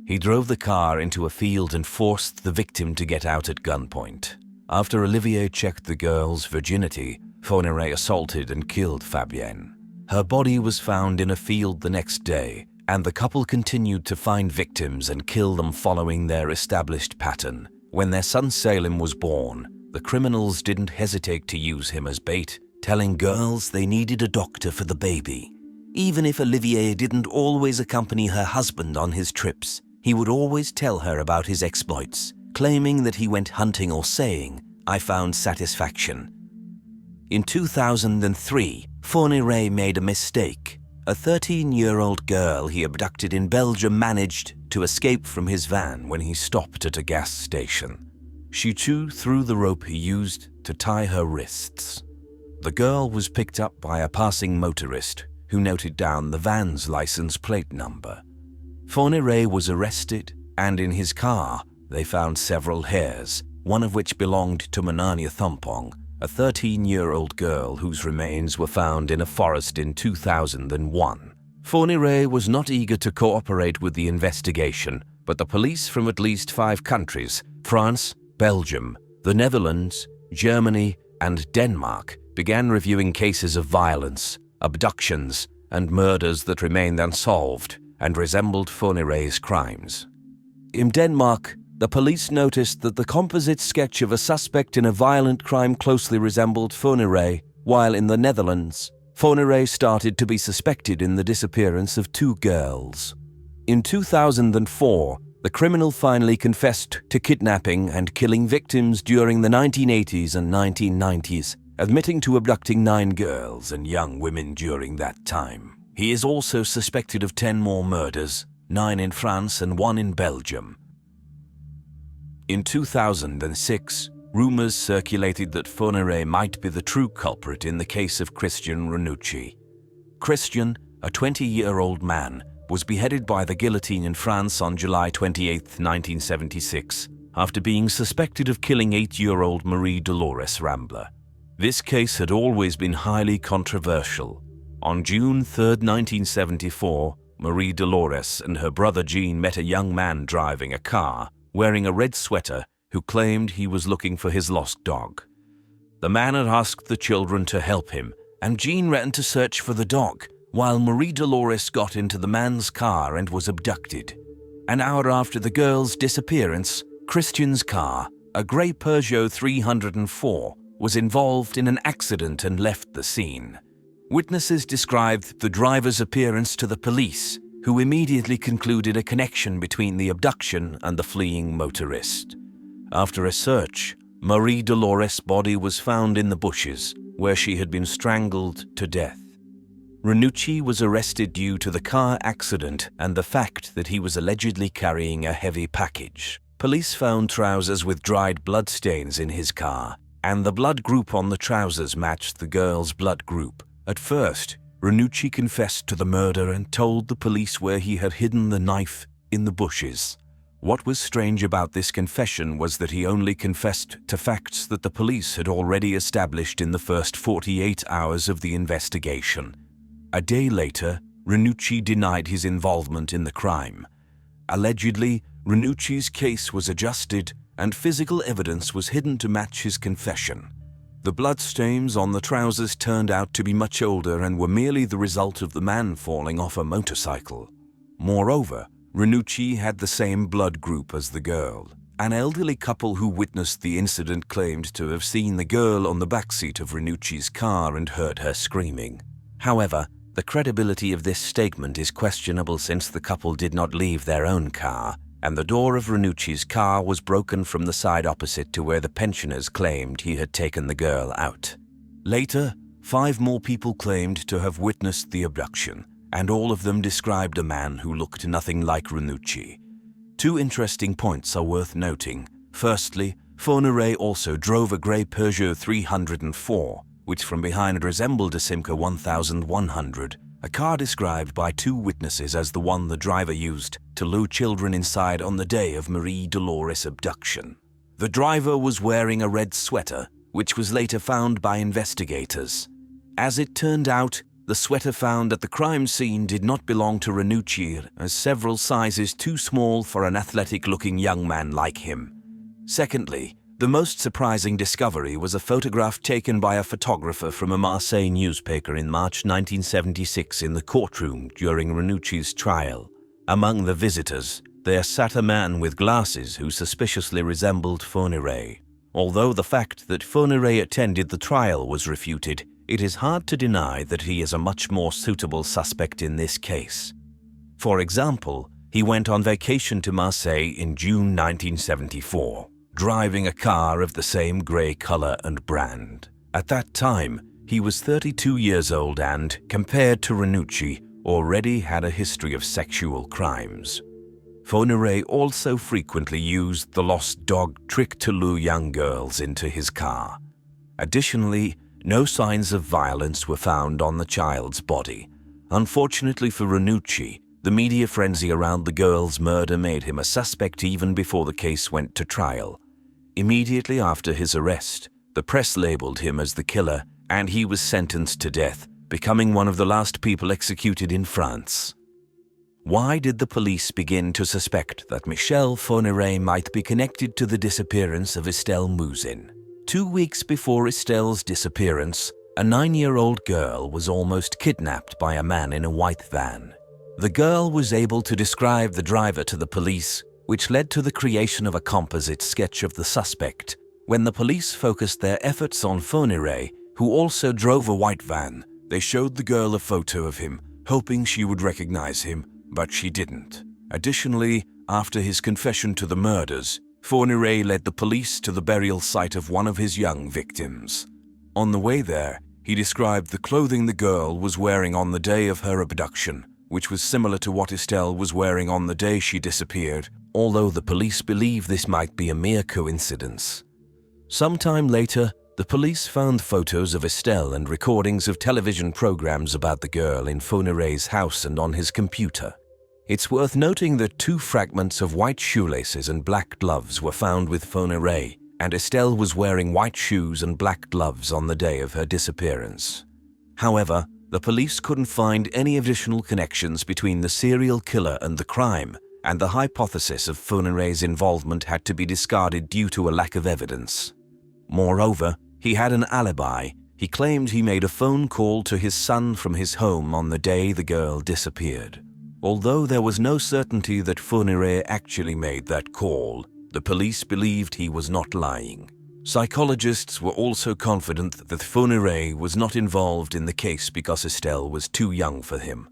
He drove the car into a field and forced the victim to get out at gunpoint. After Olivier checked the girl's virginity, Fourniret assaulted and killed Fabienne. Her body was found in a field the next day, and the couple continued to find victims and kill them following their established pattern. When their son Salem was born, the criminals didn't hesitate to use him as bait, telling girls they needed a doctor for the baby. Even if Olivier didn't always accompany her husband on his trips, he would always tell her about his exploits, claiming that he went hunting or saying, "I found satisfaction." In 2003, Fourniret made a mistake. A 13-year-old girl he abducted in Belgium managed to escape from his van when he stopped at a gas station. She chewed through the rope he used to tie her wrists. The girl was picked up by a passing motorist who noted down the van's license plate number. Fourniret was arrested, and in his car they found several hairs, one of which belonged to Manania Thumpong, a 13-year-old girl whose remains were found in a forest in 2001. Fourniret was not eager to cooperate with the investigation, but the police from at least 5 countries, France, Belgium, the Netherlands, Germany, and Denmark, began reviewing cases of violence, abductions, and murders that remained unsolved and resembled Fourniret's crimes. In Denmark, the police noticed that the composite sketch of a suspect in a violent crime closely resembled Fourniret, while in the Netherlands, Fourniret started to be suspected in the disappearance of 2 girls. In 2004, the criminal finally confessed to kidnapping and killing victims during the 1980s and 1990s, admitting to abducting 9 girls and young women during that time. He is also suspected of 10 more murders, 9 in France and 1 in Belgium. In 2006, rumors circulated that Fourniret might be the true culprit in the case of Christian Ranucci. Christian, a 20-year-old man, was beheaded by the guillotine in France on July 28, 1976, after being suspected of killing 8-year-old Marie Dolores Rambler. This case had always been highly controversial. On June 3, 1974, Marie Dolores and her brother Jean met a young man driving a car, wearing a red sweater, who claimed he was looking for his lost dog. The man had asked the children to help him, and Jean ran to search for the dog, while Marie Dolores got into the man's car and was abducted. An hour after the girl's disappearance, Christian's car, a grey Peugeot 304, was involved in an accident and left the scene. Witnesses described the driver's appearance to the police, who immediately concluded a connection between the abduction and the fleeing motorist. After a search, Marie Dolores' body was found in the bushes, where she had been strangled to death. Ranucci was arrested due to the car accident and the fact that he was allegedly carrying a heavy package. Police found trousers with dried bloodstains in his car, and the blood group on the trousers matched the girl's blood group. At first, Ranucci confessed to the murder and told the police where he had hidden the knife in the bushes. What was strange about this confession was that he only confessed to facts that the police had already established in the first 48 hours of the investigation. A day later, Ranucci denied his involvement in the crime. Allegedly, Ranucci's case was adjusted and physical evidence was hidden to match his confession. The bloodstains on the trousers turned out to be much older and were merely the result of the man falling off a motorcycle. Moreover, Ranucci had the same blood group as the girl. An elderly couple who witnessed the incident claimed to have seen the girl on the backseat of Ranucci's car and heard her screaming. However, the credibility of this statement is questionable since the couple did not leave their own car, and the door of Ranucci's car was broken from the side opposite to where the pensioners claimed he had taken the girl out. Later, 5 more people claimed to have witnessed the abduction, and all of them described a man who looked nothing like Ranucci. 2 interesting points are worth noting. Firstly, Fourniret also drove a grey Peugeot 304, which from behind resembled a Simca 1100, a car described by 2 witnesses as the one the driver used to lure children inside on the day of Marie Dolores' abduction. The driver was wearing a red sweater, which was later found by investigators. As it turned out, the sweater found at the crime scene did not belong to Ranucci, as several sizes too small for an athletic-looking young man like him. Secondly, the most surprising discovery was a photograph taken by a photographer from a Marseille newspaper in March 1976 in the courtroom during Ranucci's trial. Among the visitors, there sat a man with glasses who suspiciously resembled Fourniret. Although the fact that Fourniret attended the trial was refuted, it is hard to deny that he is a much more suitable suspect in this case. For example, he went on vacation to Marseille in June 1974. Driving a car of the same grey colour and brand. At that time, he was 32 years old and, compared to Ranucci, already had a history of sexual crimes. Fourniret also frequently used the lost dog trick to lure young girls into his car. Additionally, no signs of violence were found on the child's body. Unfortunately for Ranucci, the media frenzy around the girl's murder made him a suspect even before the case went to trial. Immediately after his arrest, the press labeled him as the killer, and he was sentenced to death, becoming one of the last people executed in France. Why did the police begin to suspect that Michelle Fourniret might be connected to the disappearance of Estelle Mouzin? 2 weeks before Estelle's disappearance, a 9-year-old girl was almost kidnapped by a man in a white van. The girl was able to describe the driver to the police, which led to the creation of a composite sketch of the suspect. When the police focused their efforts on Fourniret, who also drove a white van, they showed the girl a photo of him, hoping she would recognize him, but she didn't. Additionally, after his confession to the murders, Fourniret led the police to the burial site of one of his young victims. On the way there, he described the clothing the girl was wearing on the day of her abduction, which was similar to what Estelle was wearing on the day she disappeared, although the police believe this might be a mere coincidence. Sometime later, the police found photos of Estelle and recordings of television programs about the girl in Fourniret's house and on his computer. It's worth noting that 2 fragments of white shoelaces and black gloves were found with Fourniret, and Estelle was wearing white shoes and black gloves on the day of her disappearance. However, the police couldn't find any additional connections between the serial killer and the crime, and the hypothesis of Fourniret's involvement had to be discarded due to a lack of evidence. Moreover, he had an alibi. He claimed he made a phone call to his son from his home on the day the girl disappeared. Although there was no certainty that Fourniret actually made that call, the police believed he was not lying. Psychologists were also confident that Fourniret was not involved in the case because Estelle was too young for him.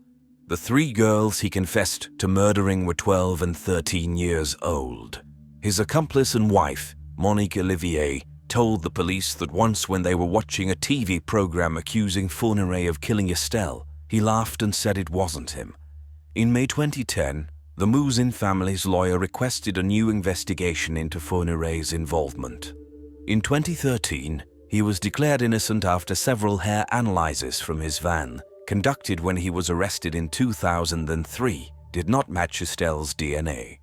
The three girls he confessed to murdering were 12 and 13 years old. His accomplice and wife, Monique Olivier, told the police that once when they were watching a TV program accusing Fourniret of killing Estelle, he laughed and said it wasn't him. In May 2010, the Mouzin family's lawyer requested a new investigation into Fourniret's involvement. In 2013, he was declared innocent after several hair analyses from his van, conducted when he was arrested in 2003, did not match Estelle's DNA.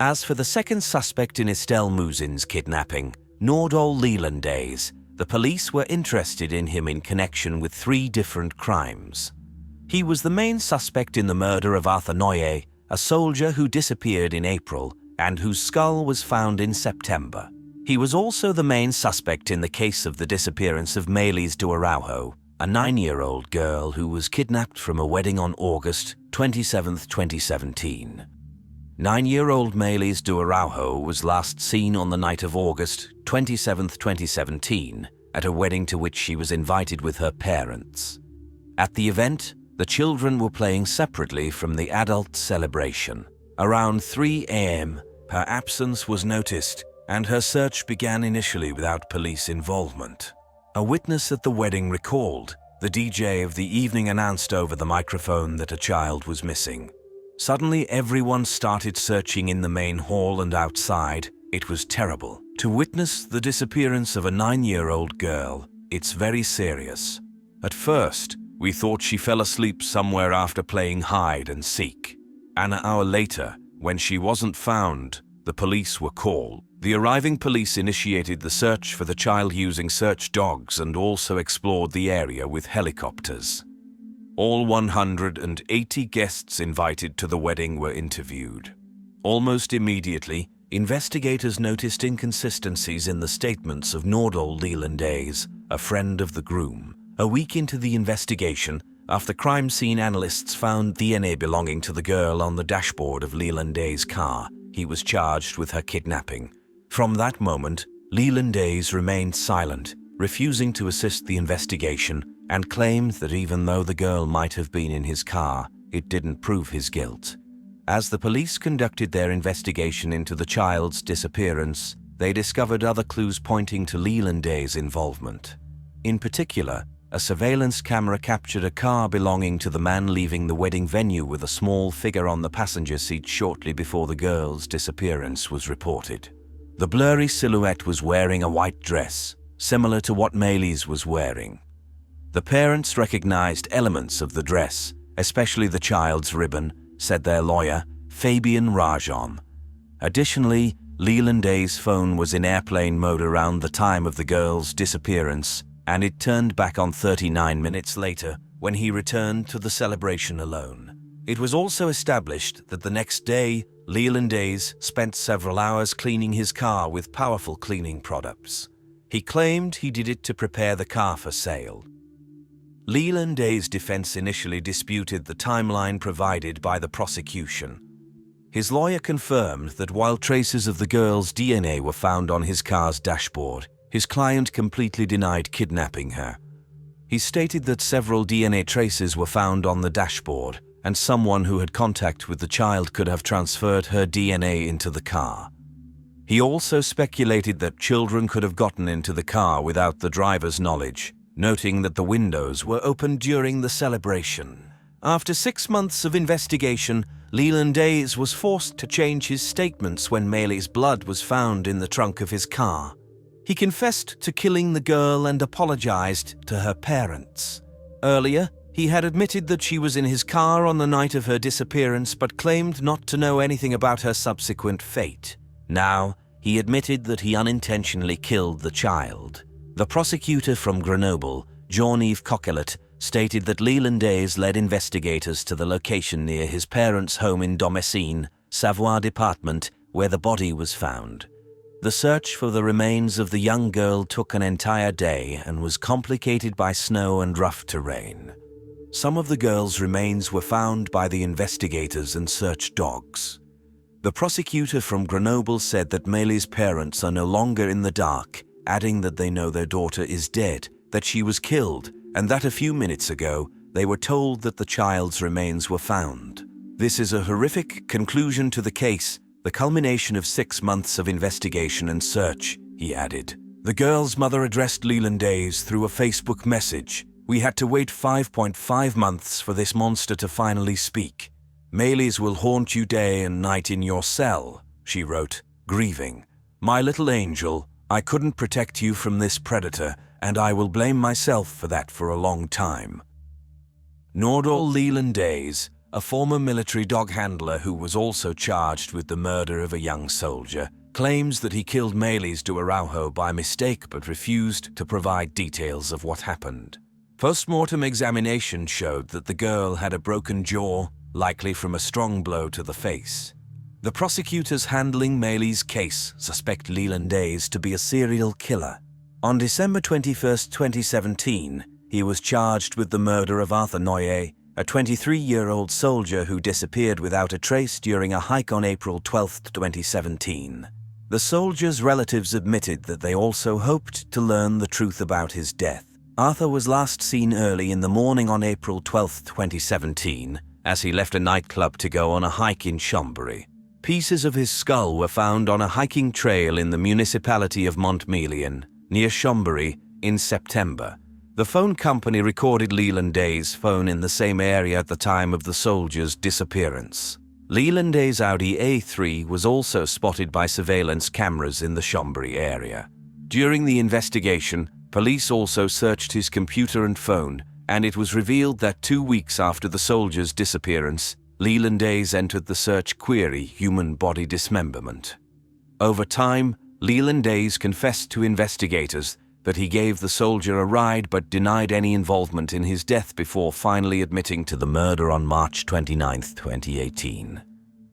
As for the second suspect in Estelle Mouzin's kidnapping, Nordal Lelandais, the police were interested in him in connection with 3 different crimes. He was the main suspect in the murder of Arthur Noyer, a soldier who disappeared in April and whose skull was found in September. He was also the main suspect in the case of the disappearance of Maëlys de Araujo, a 9-year-old girl who was kidnapped from a wedding on August 27, 2017. 9-year-old Maëlys de Araujo was last seen on the night of August 27, 2017, at a wedding to which she was invited with her parents. At the event, the children were playing separately from the adult celebration. Around 3 a.m., her absence was noticed, and her search began initially without police involvement. A witness at the wedding recalled, the DJ of the evening announced over the microphone that a child was missing. Suddenly, everyone started searching in the main hall and outside. It was terrible. To witness the disappearance of a 9-year-old girl, it's very serious. At first, we thought she fell asleep somewhere after playing hide and seek. An hour later, when she wasn't found, the police were called. The arriving police initiated the search for the child using search dogs and also explored the area with helicopters. All 180 guests invited to the wedding were interviewed. Almost immediately, investigators noticed inconsistencies in the statements of Nordal Lelandais, a friend of the groom. A week into the investigation, after crime scene analysts found DNA belonging to the girl on the dashboard of Lelandais' car, he was charged with her kidnapping. From that moment, Lelandais remained silent, refusing to assist the investigation, and claimed that even though the girl might have been in his car, it didn't prove his guilt. As the police conducted their investigation into the child's disappearance, they discovered other clues pointing to Lelandais' involvement. In particular, a surveillance camera captured a car belonging to the man leaving the wedding venue with a small figure on the passenger seat shortly before the girl's disappearance was reported. The blurry silhouette was wearing a white dress, similar to what Maëlys was wearing. The parents recognized elements of the dress, especially the child's ribbon, said their lawyer, Fabien Rajon. Additionally, Lelandais' phone was in airplane mode around the time of the girl's disappearance, and it turned back on 39 minutes later when he returned to the celebration alone. It was also established that the next day, Lelandais spent several hours cleaning his car with powerful cleaning products. He claimed he did it to prepare the car for sale. Lelandais' defense initially disputed the timeline provided by the prosecution. His lawyer confirmed that while traces of the girl's DNA were found on his car's dashboard, his client completely denied kidnapping her. He stated that several DNA traces were found on the dashboard, and someone who had contact with the child could have transferred her DNA into the car. He also speculated that children could have gotten into the car without the driver's knowledge, noting that the windows were open during the celebration. After 6 months of investigation, Lelandais was forced to change his statements when Maëlys' blood was found in the trunk of his car. He confessed to killing the girl and apologized to her parents. Earlier, he had admitted that she was in his car on the night of her disappearance but claimed not to know anything about her subsequent fate. Now, he admitted that he unintentionally killed the child. The prosecutor from Grenoble, Jean-Yves Coquelet, stated that Lelandais led investigators to the location near his parents' home in Domessine, Savoie Department, where the body was found. The search for the remains of the young girl took an entire day and was complicated by snow and rough terrain. Some of the girl's remains were found by the investigators and search dogs. The prosecutor from Grenoble said that Maëlys' parents are no longer in the dark, adding that they know their daughter is dead, that she was killed, and that a few minutes ago they were told that the child's remains were found. This is a horrific conclusion to the case, the culmination of 6 months of investigation and search, he added. The girl's mother addressed Lelandais through a Facebook message. We had to wait 5.5 months for this monster to finally speak. Maëlys will haunt you day and night in your cell, she wrote, grieving. My little angel, I couldn't protect you from this predator, and I will blame myself for that for a long time. Nordal Lelandais, a former military dog handler who was also charged with the murder of a young soldier, claims that he killed Maëlys de Araujo by mistake but refused to provide details of what happened. Post-mortem examination showed that the girl had a broken jaw, likely from a strong blow to the face. The prosecutors handling Maëlys' case suspect Lelandais to be a serial killer. On December 21, 2017, he was charged with the murder of Arthur Noyer, a 23-year-old soldier who disappeared without a trace during a hike on April 12, 2017. The soldier's relatives admitted that they also hoped to learn the truth about his death. Arthur was last seen early in the morning on April 12, 2017, as he left a nightclub to go on a hike in Chambéry. Pieces of his skull were found on a hiking trail in the municipality of Montmélian, near Chambéry, in September. The phone company recorded Lelandais' phone in the same area at the time of the soldier's disappearance. Lelandais' Audi A3 was also spotted by surveillance cameras in the Chambéry area. During the investigation, police also searched his computer and phone, and it was revealed that 2 weeks after the soldier's disappearance, Lelandais entered the search query human body dismemberment. Over time, Lelandais confessed to investigators that he gave the soldier a ride but denied any involvement in his death before finally admitting to the murder on March 29, 2018.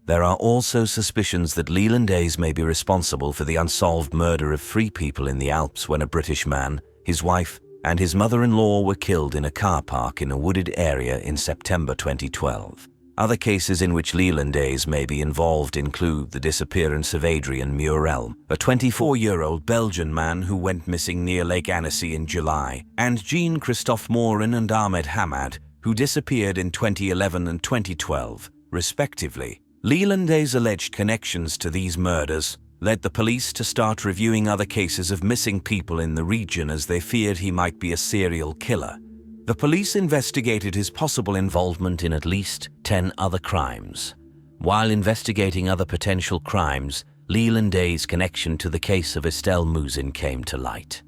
There are also suspicions that Lelandais may be responsible for the unsolved murder of 3 people in the Alps when a British man, his wife, and his mother-in-law were killed in a car park in a wooded area in September 2012. Other cases in which Lelandais may be involved include the disappearance of Adrien Jones, a 24-year-old Belgian man who went missing near Lake Annecy in July, and Jean-Christophe Morin and Ahmed Hamad, who disappeared in 2011 and 2012, respectively. Lelandais' alleged connections to these murders led the police to start reviewing other cases of missing people in the region as they feared he might be a serial killer. The police investigated his possible involvement in at least 10 other crimes. While investigating other potential crimes, Lelandais' connection to the case of Estelle Mouzin came to light.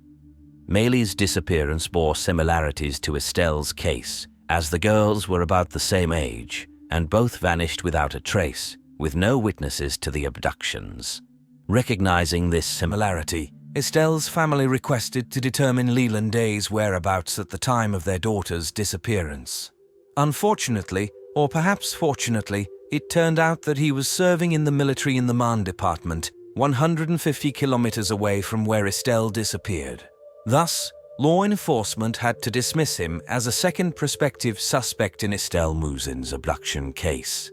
Maëlys' disappearance bore similarities to Estelle's case, as the girls were about the same age, and both vanished without a trace, with no witnesses to the abductions. Recognizing this similarity, Estelle's family requested to determine Lelandais' whereabouts at the time of their daughter's disappearance. Unfortunately, or perhaps fortunately, it turned out that he was serving in the military in the Marne department, 150 kilometers away from where Estelle disappeared. Thus, law enforcement had to dismiss him as a second prospective suspect in Estelle Mouzin's abduction case.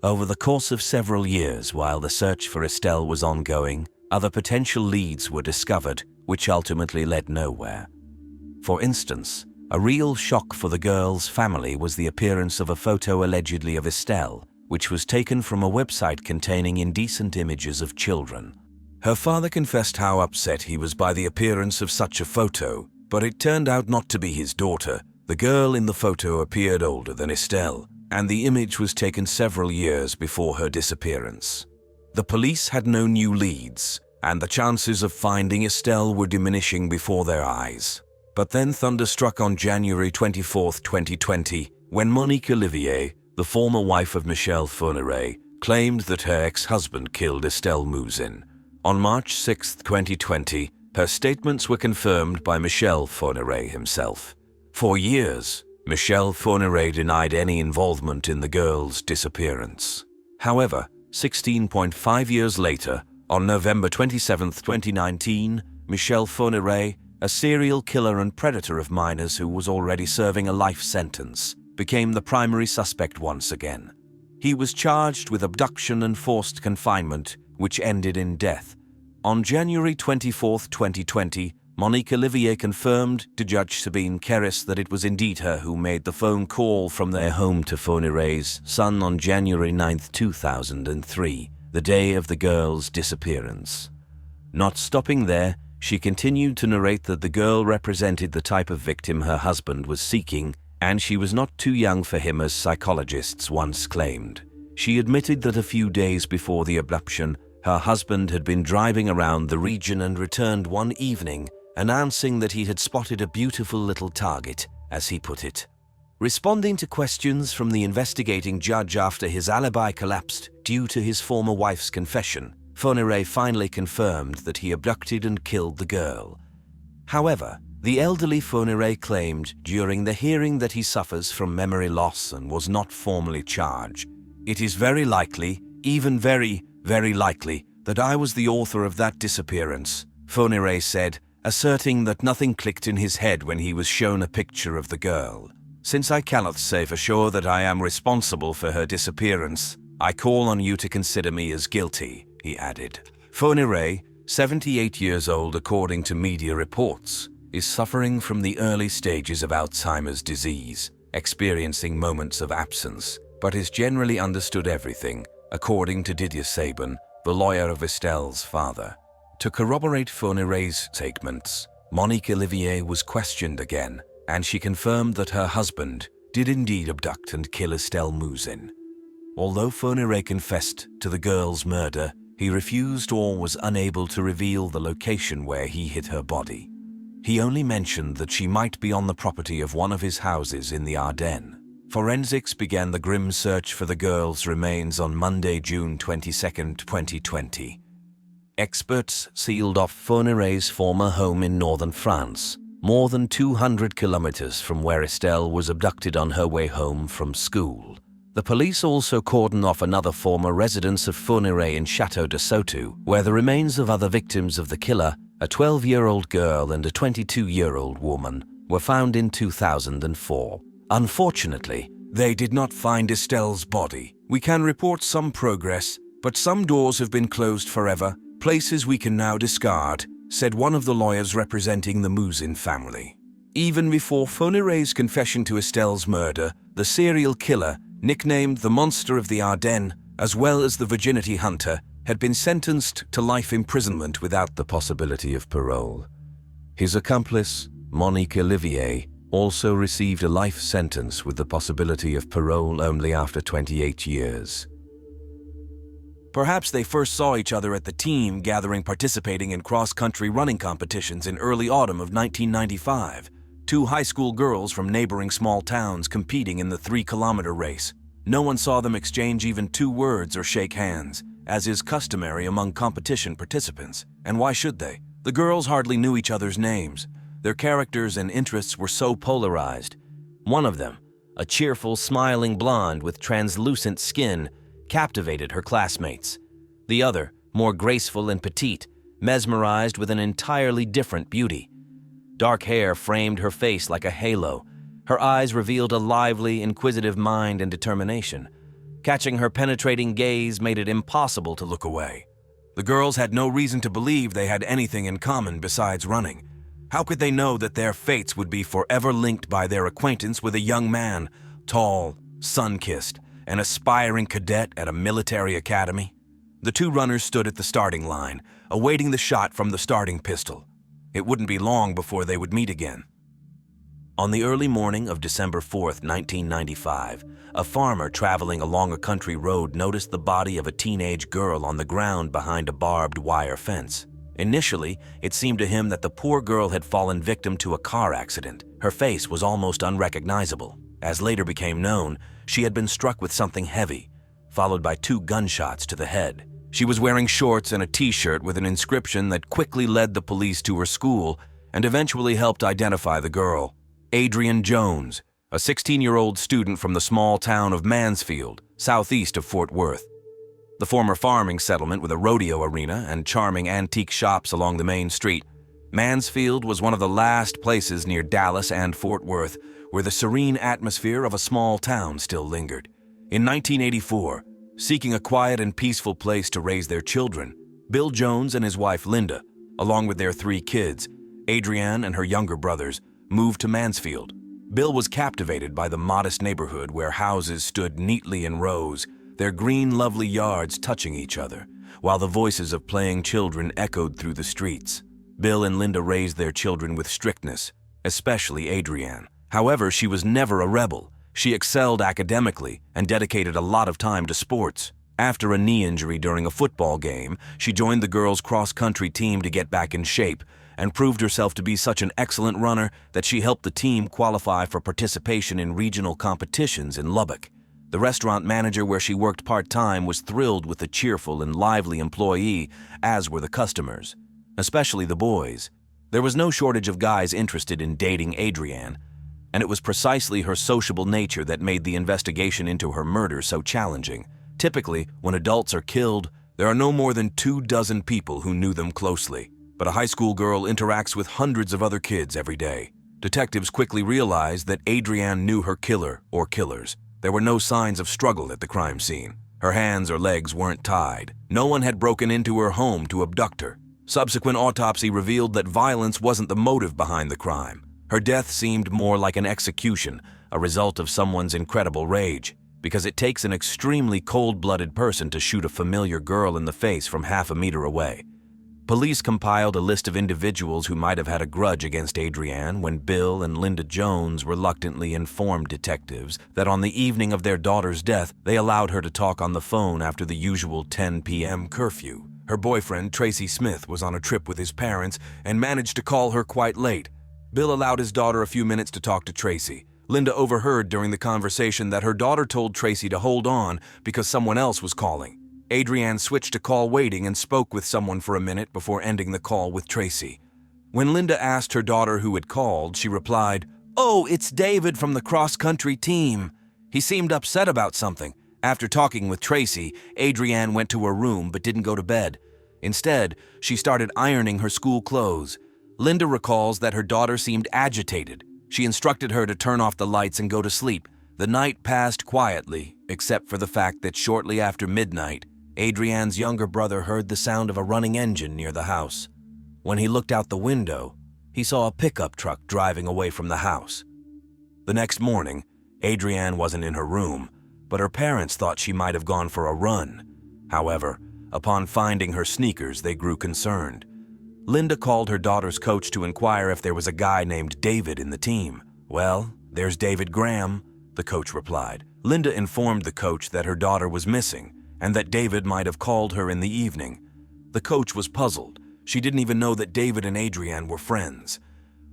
Over the course of several years while the search for Estelle was ongoing, other potential leads were discovered, which ultimately led nowhere. For instance, a real shock for the girl's family was the appearance of a photo allegedly of Estelle, which was taken from a website containing indecent images of children. Her father confessed how upset he was by the appearance of such a photo, but it turned out not to be his daughter. The girl in the photo appeared older than Estelle, and the image was taken several years before her disappearance. The police had no new leads, and the chances of finding Estelle were diminishing before their eyes. But then thunder struck on January 24, 2020, when Monique Olivier, the former wife of Michelle Fourniret, claimed that her ex-husband killed Estelle Mouzin. On March 6, 2020, her statements were confirmed by Michelle Fourniret himself. For years, Michelle Fourniret denied any involvement in the girl's disappearance. However, 16.5 years later, on November 27, 2019, Michelle Fourniret, a serial killer and predator of minors who was already serving a life sentence, became the primary suspect once again. He was charged with abduction and forced confinement, which ended in death. On January 24, 2020, Monique Olivier confirmed to Judge Sabine Keris that it was indeed her who made the phone call from their home to Fourniret's son on January 9, 2003, the day of the girl's disappearance. Not stopping there, she continued to narrate that the girl represented the type of victim her husband was seeking, and she was not too young for him as psychologists once claimed. She admitted that a few days before the abduction, her husband had been driving around the region and returned one evening, announcing that he had spotted a beautiful little target, as he put it. Responding to questions from the investigating judge after his alibi collapsed due to his former wife's confession, Fourniret finally confirmed that he abducted and killed the girl. However, the elderly Fourniret claimed during the hearing that he suffers from memory loss and was not formally charged. "It is very likely, even very, very likely, that I was the author of that disappearance," Fourniret said, asserting that nothing clicked in his head when he was shown a picture of the girl. "Since I cannot say for sure that I am responsible for her disappearance, I call on you to consider me as guilty," he added. Fourniret, 78 years old according to media reports, is suffering from the early stages of Alzheimer's disease, experiencing moments of absence, but is generally understood everything, according to Didier Sabin, the lawyer of Estelle's father. To corroborate Fourniret's statements, Monique Olivier was questioned again, and she confirmed that her husband did indeed abduct and kill Estelle Mouzin. Although Fourniret confessed to the girl's murder, he refused or was unable to reveal the location where he hid her body. He only mentioned that she might be on the property of one of his houses in the Ardennes. Forensics began the grim search for the girl's remains on Monday, June 22, 2020. Experts sealed off Fourniret's former home in northern France, more than 200 kilometers from where Estelle was abducted on her way home from school. The police also cordoned off another former residence of Fourniret in Château de Sautou, where the remains of other victims of the killer, a 12-year-old girl and a 22-year-old woman, were found in 2004. Unfortunately, they did not find Estelle's body. "We can report some progress, but some doors have been closed forever, places we can now discard," said one of the lawyers representing the Mouzin family. Even before Fourniret's confession to Estelle's murder, the serial killer, nicknamed the Monster of the Ardennes, as well as the Virginity Hunter, had been sentenced to life imprisonment without the possibility of parole. His accomplice, Monique Olivier, also received a life sentence with the possibility of parole only after 28 years. Perhaps they first saw each other at the team gathering participating in cross-country running competitions in early autumn of 1995. Two high school girls from neighboring small towns competing in the 3-kilometer race. No one saw them exchange even 2 words or shake hands, as is customary among competition participants. And why should they? The girls hardly knew each other's names. Their characters and interests were so polarized. One of them, a cheerful, smiling blonde with translucent skin, captivated her classmates. The other, more graceful and petite, mesmerized with an entirely different beauty. Dark hair framed her face like a halo. Her eyes revealed a lively, inquisitive mind and determination. Catching her penetrating gaze made it impossible to look away. The girls had no reason to believe they had anything in common besides running. How could they know that their fates would be forever linked by their acquaintance with a young man, tall, sun-kissed, an aspiring cadet at a military academy? The two runners stood at the starting line, awaiting the shot from the starting pistol. It wouldn't be long before they would meet again. On the early morning of December 4th, 1995, a farmer traveling along a country road noticed the body of a teenage girl on the ground behind a barbed wire fence. Initially, it seemed to him that the poor girl had fallen victim to a car accident. Her face was almost unrecognizable. As later became known, she had been struck with something heavy, followed by 2 gunshots to the head. She was wearing shorts and a t-shirt with an inscription that quickly led the police to her school and eventually helped identify the girl. Adrien Jones, a 16-year-old student from the small town of Mansfield, southeast of Fort Worth. The former farming settlement with a rodeo arena and charming antique shops along the main street, Mansfield was one of the last places near Dallas and Fort Worth where the serene atmosphere of a small town still lingered. In 1984, seeking a quiet and peaceful place to raise their children, Bill Jones and his wife Linda, along with their 3 kids, Adrien and her younger brothers, moved to Mansfield. Bill was captivated by the modest neighborhood where houses stood neatly in rows, their green, lovely yards touching each other, while the voices of playing children echoed through the streets. Bill and Linda raised their children with strictness, especially Adrien. However, she was never a rebel. She excelled academically and dedicated a lot of time to sports. After a knee injury during a football game, she joined the girls' cross-country team to get back in shape and proved herself to be such an excellent runner that she helped the team qualify for participation in regional competitions in Lubbock. The restaurant manager where she worked part-time was thrilled with the cheerful and lively employee, as were the customers, especially the boys. There was no shortage of guys interested in dating Adrien, and it was precisely her sociable nature that made the investigation into her murder so challenging. Typically, when adults are killed, there are no more than 24 people who knew them closely. But a high school girl interacts with hundreds of other kids every day. Detectives quickly realized that Adrien knew her killer or killers. There were no signs of struggle at the crime scene. Her hands or legs weren't tied. No one had broken into her home to abduct her. Subsequent autopsy revealed that violence wasn't the motive behind the crime. Her death seemed more like an execution, a result of someone's incredible rage, because it takes an extremely cold-blooded person to shoot a familiar girl in the face from half a meter away. Police compiled a list of individuals who might have had a grudge against Adrien when Bill and Linda Jones reluctantly informed detectives that on the evening of their daughter's death, they allowed her to talk on the phone after the usual 10 p.m. curfew. Her boyfriend, Tracy Smith, was on a trip with his parents and managed to call her quite late. Bill allowed his daughter a few minutes to talk to Tracy. Linda overheard during the conversation that her daughter told Tracy to hold on because someone else was calling. Adrien switched to call waiting and spoke with someone for a minute before ending the call with Tracy. When Linda asked her daughter who had called, she replied, "Oh, it's David from the cross-country team. He seemed upset about something." After talking with Tracy, Adrien went to her room but didn't go to bed. Instead, she started ironing her school clothes. Linda recalls that her daughter seemed agitated. She instructed her to turn off the lights and go to sleep. The night passed quietly, except for the fact that shortly after midnight, Adrien's younger brother heard the sound of a running engine near the house. When he looked out the window, he saw a pickup truck driving away from the house. The next morning, Adrien wasn't in her room, but her parents thought she might have gone for a run. However, upon finding her sneakers, they grew concerned. Linda called her daughter's coach to inquire if there was a guy named David in the team. "Well, there's David Graham," the coach replied. Linda informed the coach that her daughter was missing and that David might have called her in the evening. The coach was puzzled. She didn't even know that David and Adrien were friends.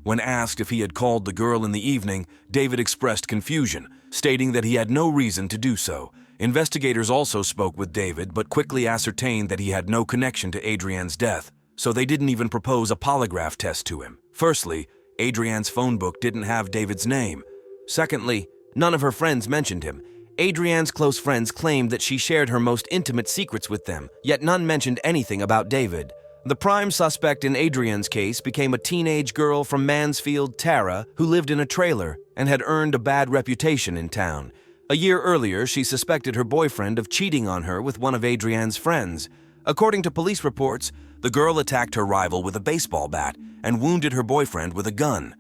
When asked if he had called the girl in the evening, David expressed confusion, stating that he had no reason to do so. Investigators also spoke with David, but quickly ascertained that he had no connection to Adrien's death, so they didn't even propose a polygraph test to him. Firstly, Adrien's phone book didn't have David's name. Secondly, none of her friends mentioned him. Adrien's close friends claimed that she shared her most intimate secrets with them, yet none mentioned anything about David. The prime suspect in Adrien's case became a teenage girl from Mansfield, Tara, who lived in a trailer and had earned a bad reputation in town. A year earlier, she suspected her boyfriend of cheating on her with one of Adrien's friends. According to police reports, the girl attacked her rival with a baseball bat and wounded her boyfriend with a gun.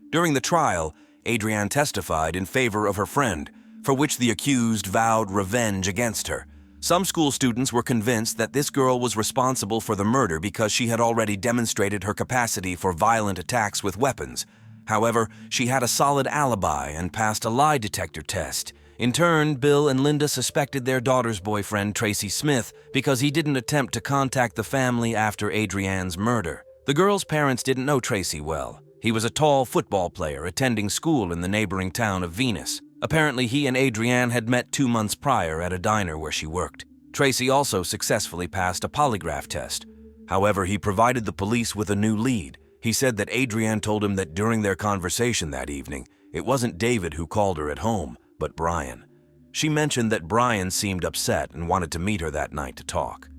During the trial, Adrien testified in favor of her friend, for which the accused vowed revenge against her. Some school students were convinced that this girl was responsible for the murder because she had already demonstrated her capacity for violent attacks with weapons. However, she had a solid alibi and passed a lie detector test. In turn, Bill and Linda suspected their daughter's boyfriend, Tracy Smith, because he didn't attempt to contact the family after Adrien's murder. The girl's parents didn't know Tracy well. He was a tall football player attending school in the neighboring town of Venus. Apparently, he and Adrien had met 2 months prior at a diner where she worked. Tracy also successfully passed a polygraph test. However, he provided the police with a new lead. He said that Adrien told him that during their conversation that evening, it wasn't David who called her at home, but Brian. She mentioned that Brian seemed upset and wanted to meet her that night to talk.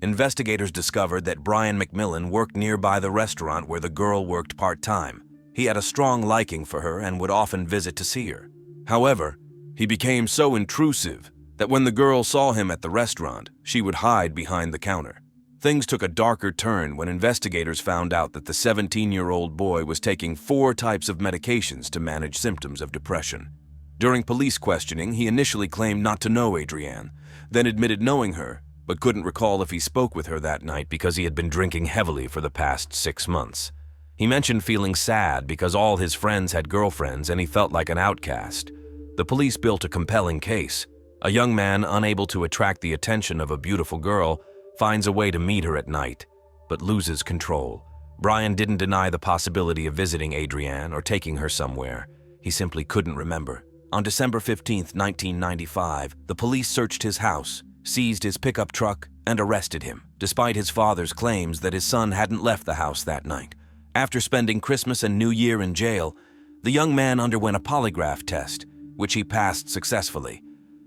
Investigators discovered that Brian McMillan worked nearby the restaurant where the girl worked part-time. He had a strong liking for her and would often visit to see her. However, He became so intrusive that when the girl saw him at the restaurant, she would hide behind the counter. Things took a darker turn when investigators found out that the 17-year-old boy was taking 4 types of medications to manage symptoms of depression. During police questioning, he initially claimed not to know Adrien, then admitted knowing her, but couldn't recall if he spoke with her that night because he had been drinking heavily for the past 6 months. He mentioned feeling sad because all his friends had girlfriends and he felt like an outcast. The police built a compelling case. A young man unable to attract the attention of a beautiful girl finds a way to meet her at night, but loses control. Brian didn't deny the possibility of visiting Adrien or taking her somewhere. He simply couldn't remember. On December 15, 1995, the police searched his house, seized his pickup truck, and arrested him, despite his father's claims that his son hadn't left the house that night. After spending Christmas and New Year in jail, the young man underwent a polygraph test, which he passed successfully.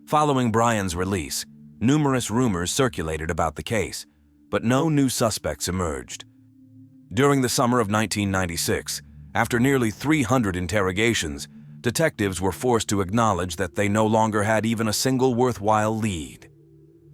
Following Brian's release, numerous rumors circulated about the case, but no new suspects emerged. During the summer of 1996, after nearly 300 interrogations, detectives were forced to acknowledge that they no longer had even a single worthwhile lead.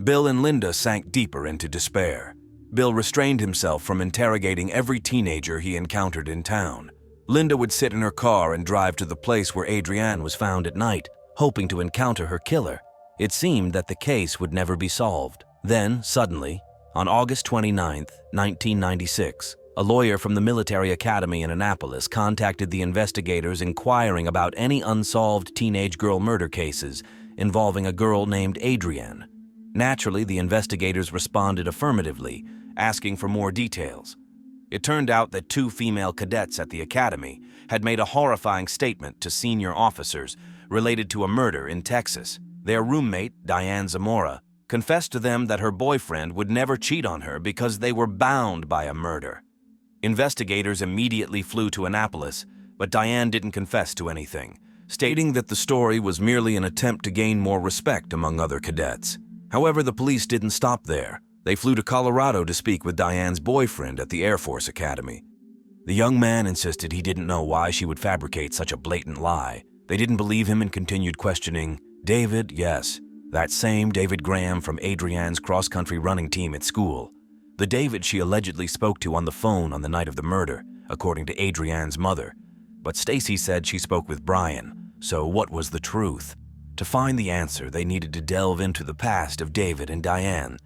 Bill and Linda sank deeper into despair. Bill restrained himself from interrogating every teenager he encountered in town. Linda would sit in her car and drive to the place where Adrien was found at night, hoping to encounter her killer. It seemed that the case would never be solved. Then, suddenly, on August 29, 1996, a lawyer from the military academy in Annapolis contacted the investigators inquiring about any unsolved teenage girl murder cases involving a girl named Adrien. Naturally, the investigators responded affirmatively, asking for more details. It turned out that 2 female cadets at the academy had made a horrifying statement to senior officers related to a murder in Texas. Their roommate, Diane Zamora, confessed to them that her boyfriend would never cheat on her because they were bound by a murder. Investigators immediately flew to Annapolis, but Diane didn't confess to anything, stating that the story was merely an attempt to gain more respect among other cadets. However, the police didn't stop there. They flew to Colorado to speak with Diane's boyfriend at the Air Force Academy. The young man insisted he didn't know why she would fabricate such a blatant lie. They didn't believe him and continued questioning. David, yes, that same David Graham from Adrienne's cross-country running team at school. The David she allegedly spoke to on the phone on the night of the murder, according to Adrienne's mother. But Stacy said she spoke with Brian, so what was the truth? To find the answer, they needed to delve into the past of David and Diane.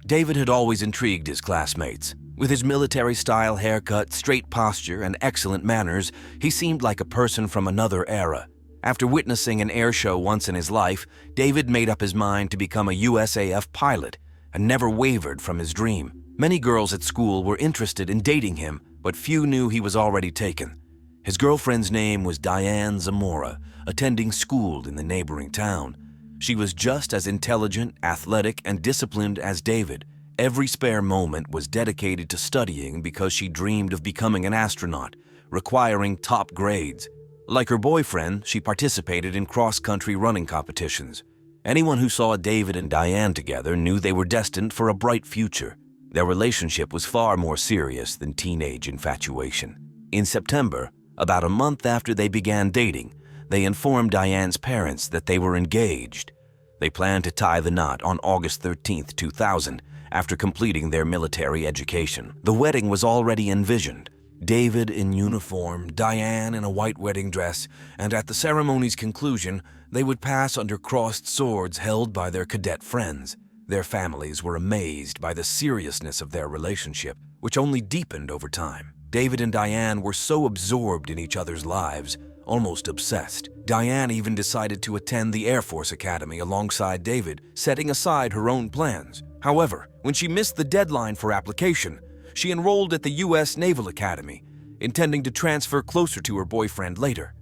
David had always intrigued his classmates. With his military-style haircut, straight posture, and excellent manners, he seemed like a person from another era. After witnessing an air show once in his life, David made up his mind to become a USAF pilot and never wavered from his dream. Many girls at school were interested in dating him, but few knew he was already taken. His girlfriend's name was Diane Zamora, attending school in the neighboring town. She was just as intelligent, athletic, and disciplined as David. Every spare moment was dedicated to studying because she dreamed of becoming an astronaut, requiring top grades. Like her boyfriend, she participated in cross-country running competitions. Anyone who saw David and Diane together knew they were destined for a bright future. Their relationship was far more serious than teenage infatuation. In September, about a month after they began dating, they informed Diane's parents that they were engaged. They planned to tie the knot on August 13, 2000, after completing their military education. The wedding was already envisioned. David in uniform, Diane in a white wedding dress, and at the ceremony's conclusion, they would pass under crossed swords held by their cadet friends. Their families were amazed by the seriousness of their relationship, which only deepened over time. David and Diane were so absorbed in each other's lives, almost obsessed. Diane even decided to attend the Air Force Academy alongside David, setting aside her own plans. However, when she missed the deadline for application, she enrolled at the U.S. Naval Academy, intending to transfer closer to her boyfriend later.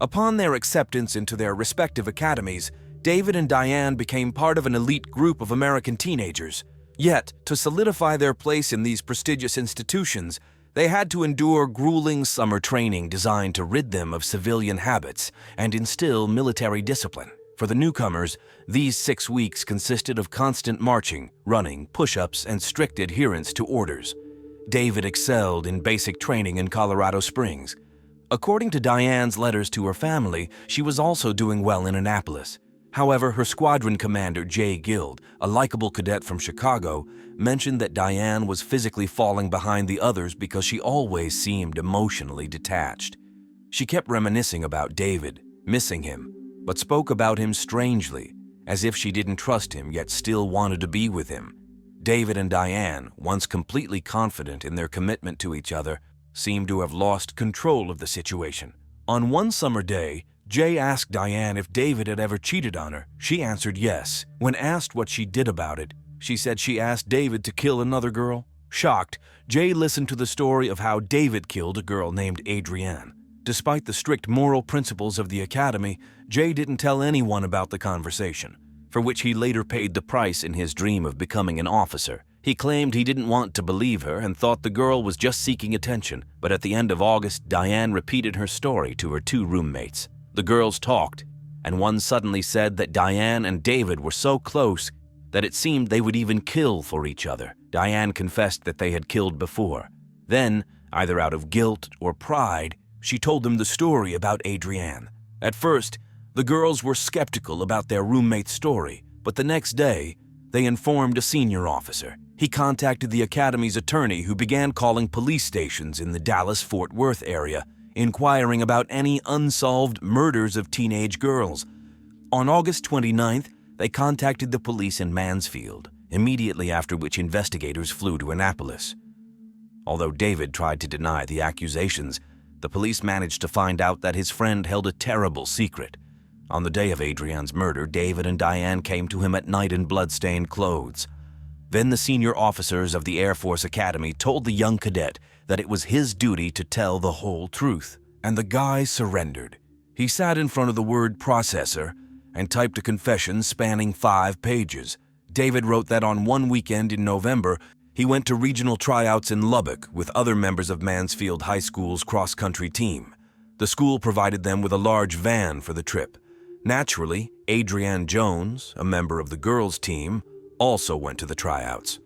Upon their acceptance into their respective academies, David and Diane became part of an elite group of American teenagers. Yet, to solidify their place in these prestigious institutions, they had to endure grueling summer training designed to rid them of civilian habits and instill military discipline. For the newcomers, these 6 weeks consisted of constant marching, running, push-ups, and strict adherence to orders. David excelled in basic training in Colorado Springs. According to Diane's letters to her family, she was also doing well in Annapolis. However, her squadron commander, Jay Guild, a likable cadet from Chicago, mentioned that Diane was physically falling behind the others because she always seemed emotionally detached. She kept reminiscing about David, missing him, but spoke about him strangely, as if she didn't trust him yet still wanted to be with him. David and Diane, once completely confident in their commitment to each other, seemed to have lost control of the situation. On one summer day, Jay asked Diane if David had ever cheated on her. She answered yes. When asked what she did about it, she said she asked David to kill another girl. Shocked, Jay listened to the story of how David killed a girl named Adrien. Despite the strict moral principles of the academy, Jay didn't tell anyone about the conversation, for which he later paid the price in his dream of becoming an officer. He claimed he didn't want to believe her and thought the girl was just seeking attention, but at the end of August, Diane repeated her story to her two roommates. The girls talked, and one suddenly said that Diane and David were so close that it seemed they would even kill for each other. Diane confessed that they had killed before. Then, either out of guilt or pride, she told them the story about Adrien. At first, the girls were skeptical about their roommate's story, but the next day, they informed a senior officer. He contacted the academy's attorney, who began calling police stations in the Dallas-Fort Worth area, inquiring about any unsolved murders of teenage girls. On August 29th, they contacted the police in Mansfield, immediately after which investigators flew to Annapolis. Although David tried to deny the accusations, the police managed to find out that his friend held a terrible secret. On the day of Adrien's murder, David and Diane came to him at night in blood-stained clothes. Then the senior officers of the Air Force Academy told the young cadet that it was his duty to tell the whole truth, and the guy surrendered. He sat in front of the word processor and typed a confession spanning 5 pages. David wrote that on one weekend in November, he went to regional tryouts in Lubbock with other members of Mansfield High School's cross-country team. The school provided them with a large van for the trip. Naturally, Adrien Jones, a member of the girls' team, also went to the tryouts.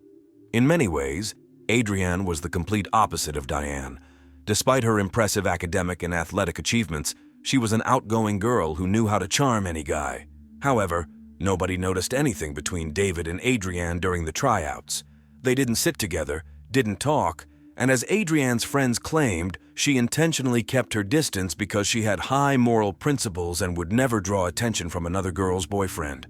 In many ways, Adrien was the complete opposite of Diane. Despite her impressive academic and athletic achievements, she was an outgoing girl who knew how to charm any guy. However, nobody noticed anything between David and Adrien during the tryouts. They didn't sit together, didn't talk, and as Adrien's friends claimed, she intentionally kept her distance because she had high moral principles and would never draw attention from another girl's boyfriend.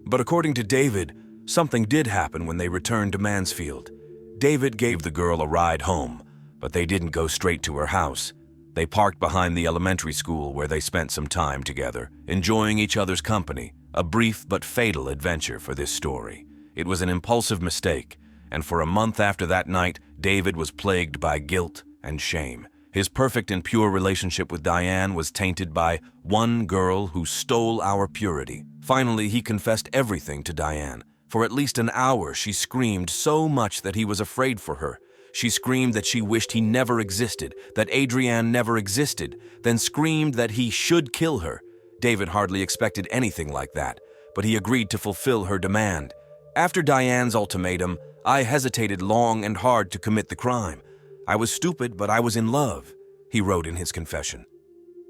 But according to David, something did happen when they returned to Mansfield. David gave the girl a ride home, but they didn't go straight to her house. They parked behind the elementary school where they spent some time together, enjoying each other's company, a brief but fatal adventure for this story. It was an impulsive mistake, and for a month after that night, David was plagued by guilt and shame. His perfect and pure relationship with Diane was tainted by one girl who stole our purity. Finally, he confessed everything to Diane. For at least an hour, she screamed so much that he was afraid for her. She screamed that she wished he never existed, that Adrien never existed, then screamed that he should kill her. David hardly expected anything like that, but he agreed to fulfill her demand. After Diane's ultimatum, I hesitated long and hard to commit the crime. I was stupid, but I was in love, he wrote in his confession.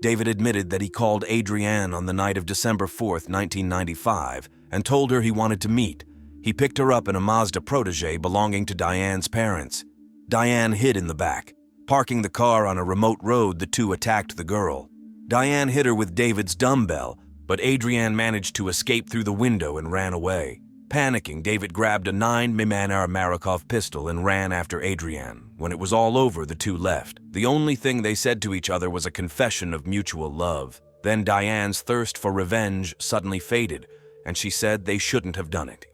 David admitted that he called Adrien on the night of December 4th, 1995, and told her he wanted to meet. He picked her up in a Mazda Protege belonging to Diane's parents. Diane hid in the back. Parking the car on a remote road, the two attacked the girl. Diane hit her with David's dumbbell, but Adrien managed to escape through the window and ran away. Panicking, David grabbed a 9mm Marikov pistol and ran after Adrien. When it was all over, the two left. The only thing they said to each other was a confession of mutual love. Then Diane's thirst for revenge suddenly faded, and she said they shouldn't have done it.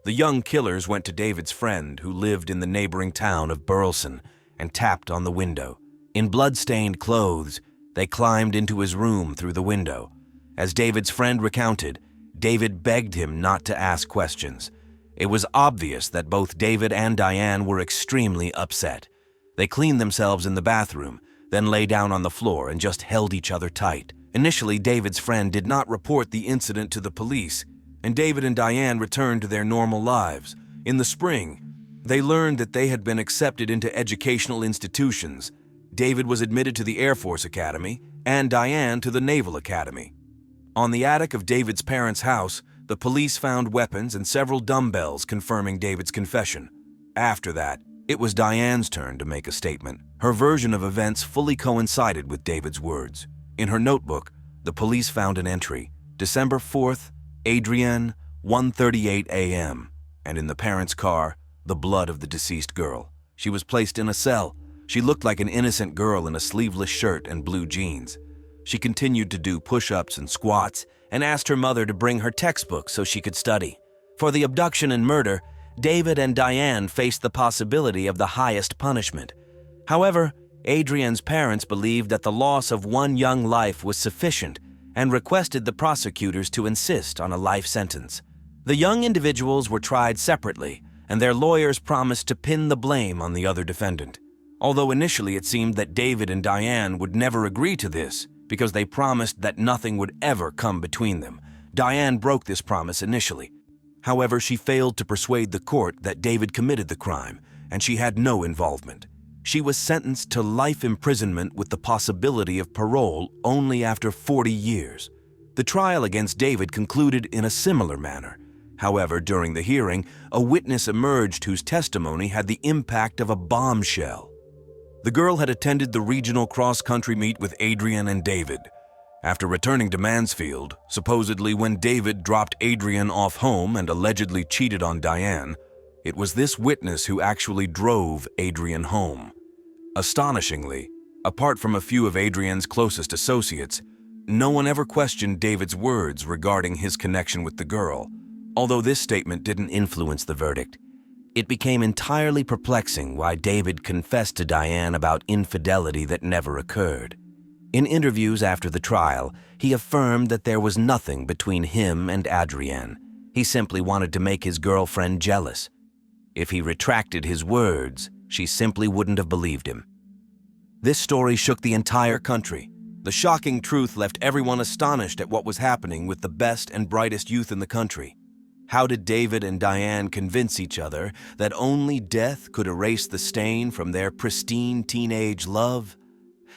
The young killers went to David's friend, who lived in the neighboring town of Burleson, and tapped on the window. In blood-stained clothes, they climbed into his room through the window. As David's friend recounted, David begged him not to ask questions. It was obvious that both David and Diane were extremely upset. They cleaned themselves in the bathroom, then lay down on the floor and just held each other tight. Initially, David's friend did not report the incident to the police, and David and Diane returned to their normal lives. In the spring, they learned that they had been accepted into educational institutions. David was admitted to the Air Force Academy, and Diane to the Naval Academy. On the attic of David's parents' house, the police found weapons and several dumbbells confirming David's confession. After that, it was Diane's turn to make a statement. Her version of events fully coincided with David's words. In her notebook, the police found an entry, December 4th, Adrien, 1:38 a.m., and in the parents' car, the blood of the deceased girl. She was placed in a cell. She looked like an innocent girl in a sleeveless shirt and blue jeans. She continued to do push-ups and squats and asked her mother to bring her textbook so she could study. For the abduction and murder, David and Diane faced the possibility of the highest punishment. However, Adrien's parents believed that the loss of one young life was sufficient and requested the prosecutors to insist on a life sentence. The young individuals were tried separately, and their lawyers promised to pin the blame on the other defendant. Although initially it seemed that David and Diane would never agree to this because they promised that nothing would ever come between them. Diane broke this promise initially. However, she failed to persuade the court that David committed the crime, and she had no involvement. She was sentenced to life imprisonment with the possibility of parole only after 40 years. The trial against David concluded in a similar manner. However, during the hearing, a witness emerged whose testimony had the impact of a bombshell. The girl had attended the regional cross-country meet with Adrien and David. After returning to Mansfield, supposedly when David dropped Adrien off home and allegedly cheated on Diane, it was this witness who actually drove Adrien home. Astonishingly, apart from a few of Adrien's closest associates, no one ever questioned David's words regarding his connection with the girl. Although this statement didn't influence the verdict, it became entirely perplexing why David confessed to Diane about infidelity that never occurred. In interviews after the trial, he affirmed that there was nothing between him and Adrien. He simply wanted to make his girlfriend jealous. If he retracted his words, she simply wouldn't have believed him. This story shook the entire country. The shocking truth left everyone astonished at what was happening with the best and brightest youth in the country. How did David and Diane convince each other that only death could erase the stain from their pristine teenage love?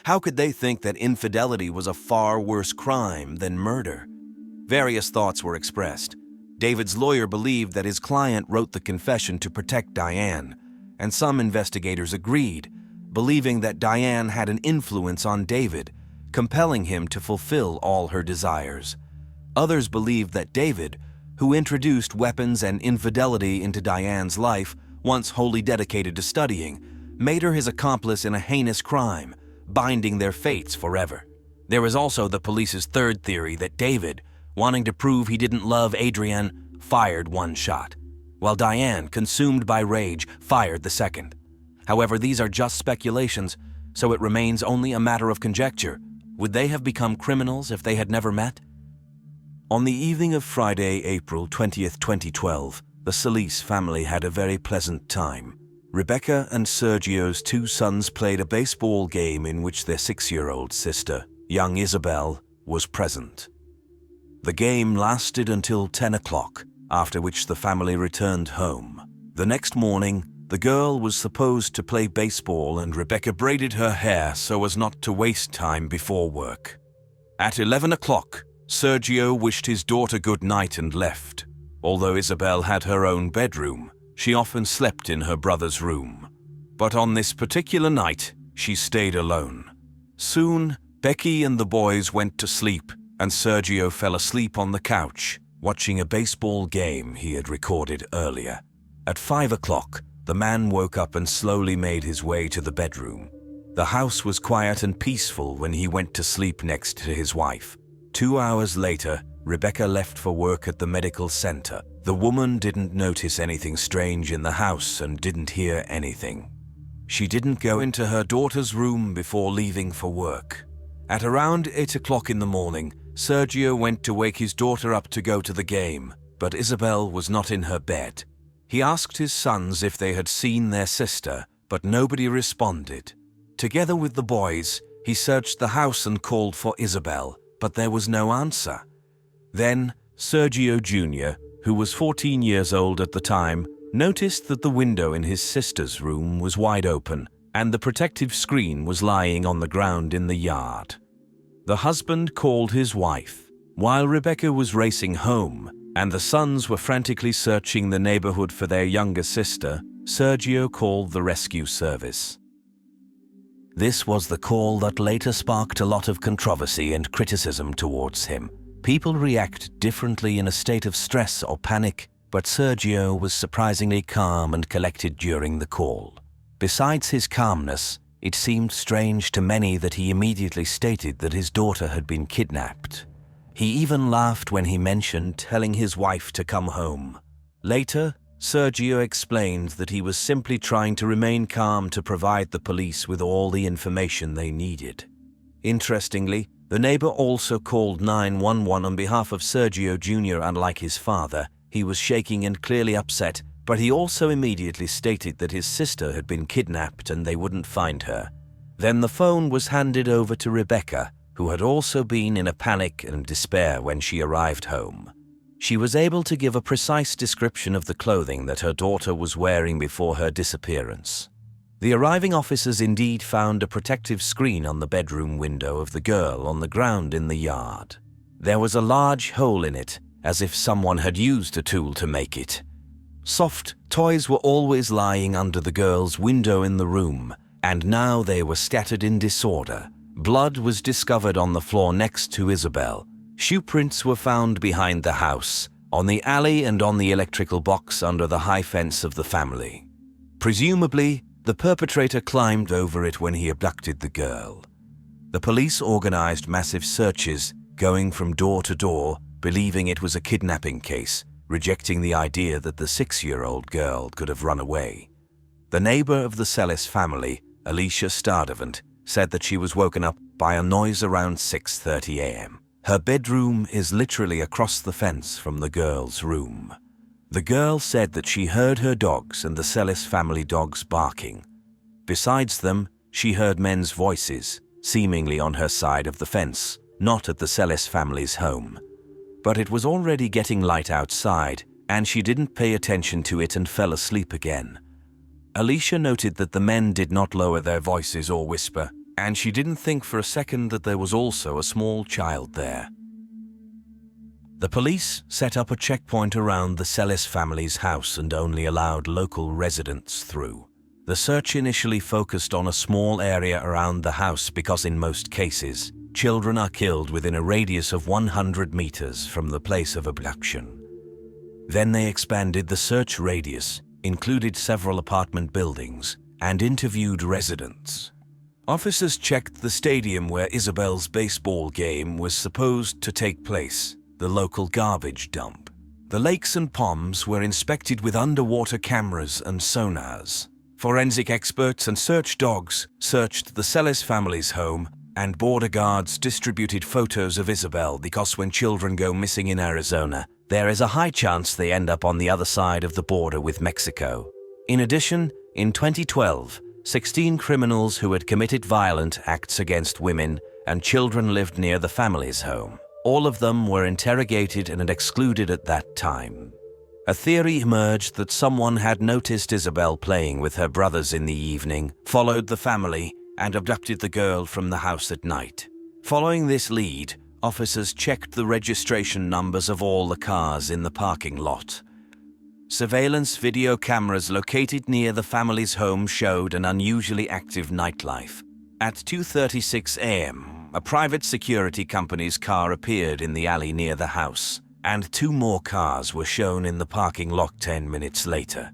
How could they think that infidelity was a far worse crime than murder? Various thoughts were expressed. David's lawyer believed that his client wrote the confession to protect Diane, and some investigators agreed, believing that Diane had an influence on David, compelling him to fulfill all her desires. Others believed that David, who introduced weapons and infidelity into Diane's life, once wholly dedicated to studying, made her his accomplice in a heinous crime, binding their fates forever. There was also the police's third theory that David, wanting to prove he didn't love Adrien, fired one shot, while Diane, consumed by rage, fired the second. However, these are just speculations, so it remains only a matter of conjecture. Would they have become criminals if they had never met? On the evening of Friday, April 20th, 2012, the Celis family had a very pleasant time. Rebecca and Sergio's two sons played a baseball game in which their 6-year-old sister, young Isabelle, was present. The game lasted until 10 o'clock, after which the family returned home. The next morning, the girl was supposed to play baseball and Rebecca braided her hair so as not to waste time before work. At 11 o'clock, Sergio wished his daughter good night and left. Although Isabelle had her own bedroom, she often slept in her brother's room. But on this particular night, she stayed alone. Soon, Becky and the boys went to sleep, and Sergio fell asleep on the couch, watching a baseball game he had recorded earlier. At 5 o'clock, the man woke up and slowly made his way to the bedroom. The house was quiet and peaceful when he went to sleep next to his wife. 2 hours later, Rebecca left for work at the medical center. The woman didn't notice anything strange in the house and didn't hear anything. She didn't go into her daughter's room before leaving for work. At around 8 o'clock in the morning, Sergio went to wake his daughter up to go to the game, but Isabelle was not in her bed. He asked his sons if they had seen their sister, but nobody responded. Together with the boys, he searched the house and called for Isabelle, but there was no answer. Then, Sergio Jr., who was 14 years old at the time, noticed that the window in his sister's room was wide open and the protective screen was lying on the ground in the yard. The husband called his wife, While Rebecca was racing home and the sons were frantically searching the neighborhood for their younger sister, Sergio called the rescue service. This was the call that later sparked a lot of controversy and criticism towards him. People react differently in a state of stress or panic, but Sergio was surprisingly calm and collected during the call. Besides his calmness, it seemed strange to many that he immediately stated that his daughter had been kidnapped. He even laughed when he mentioned telling his wife to come home. Later, Sergio explained that he was simply trying to remain calm to provide the police with all the information they needed. Interestingly, the neighbor also called 911 on behalf of Sergio Jr. Unlike his father, he was shaking and clearly upset, but he also immediately stated that his sister had been kidnapped and they wouldn't find her. Then the phone was handed over to Rebecca, who had also been in a panic and despair when she arrived home. She was able to give a precise description of the clothing that her daughter was wearing before her disappearance. The arriving officers indeed found a protective screen on the bedroom window of the girl on the ground in the yard. There was a large hole in it, as if someone had used a tool to make it. Soft toys were always lying under the girl's window in the room, and now they were scattered in disorder. Blood was discovered on the floor next to Isabelle. Shoe prints were found behind the house, on the alley and on the electrical box under the high fence of the family. Presumably, the perpetrator climbed over it when he abducted the girl. The police organized massive searches, going from door to door, believing it was a kidnapping case, rejecting the idea that the 6-year-old girl could have run away. The neighbor of the Celis family, Alicia Stardavant, said that she was woken up by a noise around 6:30 a.m. Her bedroom is literally across the fence from the girl's room. The girl said that she heard her dogs and the Celis family dogs barking. Besides them, she heard men's voices, seemingly on her side of the fence, not at the Celis family's home. But it was already getting light outside, and she didn't pay attention to it and fell asleep again. Alicia noted that the men did not lower their voices or whisper, and she didn't think for a second that there was also a small child there. The police set up a checkpoint around the Celis family's house and only allowed local residents through. The search initially focused on a small area around the house because in most cases, children are killed within a radius of 100 meters from the place of abduction. Then they expanded the search radius, included several apartment buildings, and interviewed residents. Officers checked the stadium where Isabelle's baseball game was supposed to take place, the local garbage dump. The lakes and ponds were inspected with underwater cameras and sonars. Forensic experts and search dogs searched the Celis family's home, and border guards distributed photos of Isabelle because when children go missing in Arizona, there is a high chance they end up on the other side of the border with Mexico. In addition, in 2012, 16 criminals who had committed violent acts against women and children lived near the family's home. All of them were interrogated and excluded at that time. A theory emerged that someone had noticed Isabelle playing with her brothers in the evening, followed the family, and abducted the girl from the house at night. Following this lead, officers checked the registration numbers of all the cars in the parking lot. Surveillance video cameras located near the family's home showed an unusually active nightlife. At 2:36 a.m., a private security company's car appeared in the alley near the house, and 2 more cars were shown in the parking lot 10 minutes later.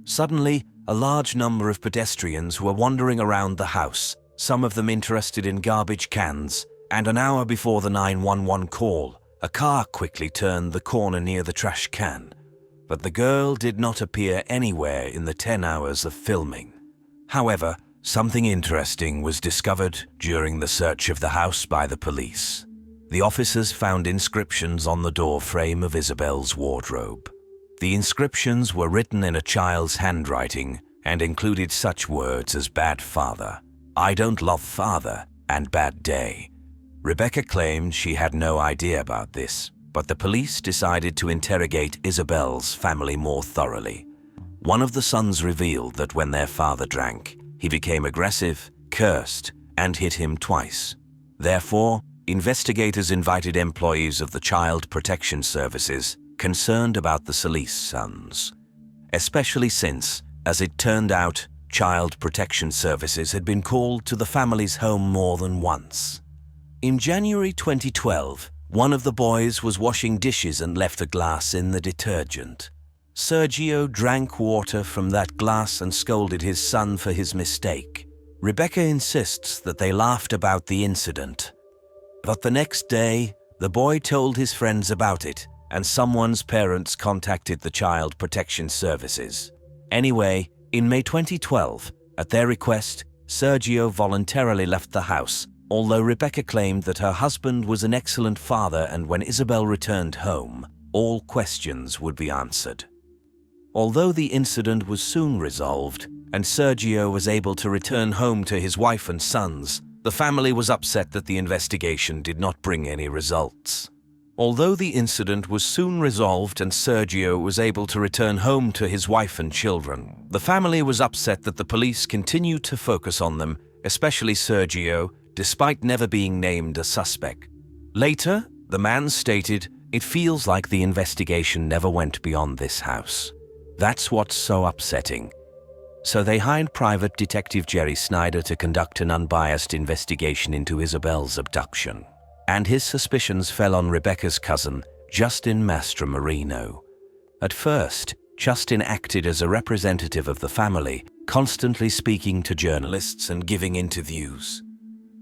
Suddenly, a large number of pedestrians were wandering around the house, some of them interested in garbage cans, and an hour before the 911 call, a car quickly turned the corner near the trash can. But the girl did not appear anywhere in the 10 hours of filming. However, something interesting was discovered during the search of the house by the police. The officers found inscriptions on the door frame of Isabelle's wardrobe. The inscriptions were written in a child's handwriting and included such words as bad father, I don't love father, and bad day. Rebecca claimed she had no idea about this, but the police decided to interrogate Isabelle's family more thoroughly. One of the sons revealed that when their father drank, he became aggressive, cursed, and hit him twice. Therefore, investigators invited employees of the Child Protection Services concerned about the Celis sons, especially since, as it turned out, Child Protection Services had been called to the family's home more than once. In January 2012, one of the boys was washing dishes and left a glass in the detergent. Sergio drank water from that glass and scolded his son for his mistake. Rebecca insists that they laughed about the incident. But the next day, the boy told his friends about it, and someone's parents contacted the Child Protection Services. Anyway, in May 2012, at their request, Sergio voluntarily left the house, although Rebecca claimed that her husband was an excellent father and when Isabelle returned home, all questions would be answered. Although the incident was soon resolved, and Sergio was able to return home to his wife and sons, the family was upset that the investigation did not bring any results. Although the incident was soon resolved and Sergio was able to return home to his wife and children, the family was upset that the police continued to focus on them, especially Sergio, despite never being named a suspect. Later, the man stated, "It feels like the investigation never went beyond this house. That's what's so upsetting." So they hired private detective Jerry Snyder to conduct an unbiased investigation into Isabelle's abduction. And his suspicions fell on Rebecca's cousin, Justin Mastromarino. At first, Justin acted as a representative of the family, constantly speaking to journalists and giving interviews.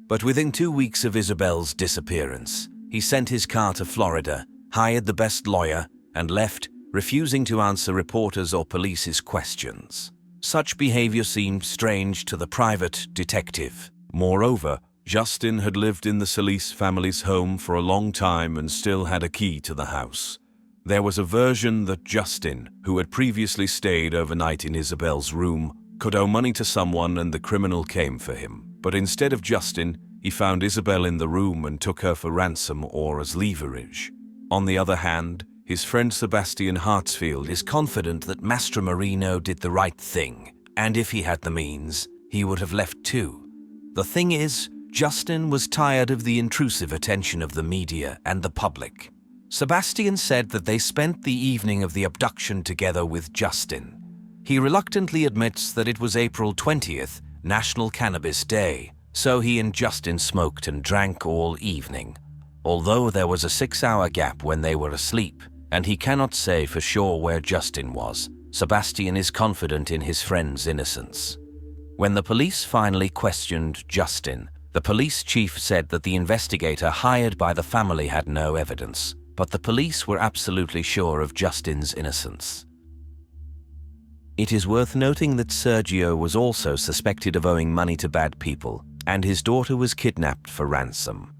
But within 2 weeks of Isabelle's disappearance, he sent his car to Florida, hired the best lawyer, and left, refusing to answer reporters or police's questions. Such behavior seemed strange to the private detective. Moreover, Justin had lived in the Celis family's home for a long time and still had a key to the house. There was a version that Justin, who had previously stayed overnight in Isabelle's room, could owe money to someone and the criminal came for him. But instead of Justin, he found Isabelle in the room and took her for ransom or as leverage. On the other hand, his friend Sebastian Hartsfield is confident that Mastromarino did the right thing, and if he had the means, he would have left too. The thing is, Justin was tired of the intrusive attention of the media and the public. Sebastian said that they spent the evening of the abduction together with Justin. He reluctantly admits that it was April 20th, National Cannabis Day, so he and Justin smoked and drank all evening. Although there was a 6-hour gap when they were asleep, and he cannot say for sure where Justin was, Sebastian is confident in his friend's innocence. When the police finally questioned Justin, the police chief said that the investigator hired by the family had no evidence, but the police were absolutely sure of Justin's innocence. It is worth noting that Sergio was also suspected of owing money to bad people, and his daughter was kidnapped for ransom.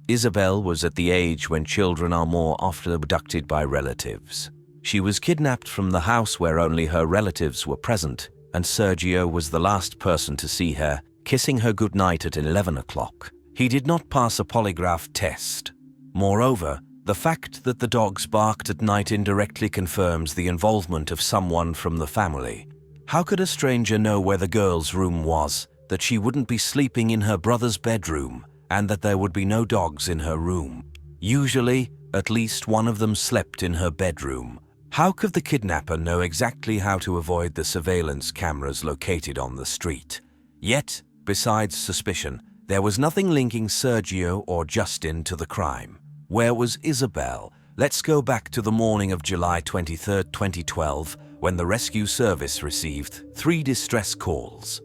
Isabelle was at the age when children are more often abducted by relatives. She was kidnapped from the house where only her relatives were present, and Sergio was the last person to see her, kissing her goodnight at 11 o'clock. He did not pass a polygraph test. Moreover, the fact that the dogs barked at night indirectly confirms the involvement of someone from the family. How could a stranger know where the girl's room was, that she wouldn't be sleeping in her brother's bedroom, and that there would be no dogs in her room? Usually, at least one of them slept in her bedroom. How could the kidnapper know exactly how to avoid the surveillance cameras located on the street? Yet, besides suspicion, there was nothing linking Sergio or Justin to the crime. Where was Isabelle? Let's go back to the morning of July 23, 2012, when the rescue service received 3 distress calls.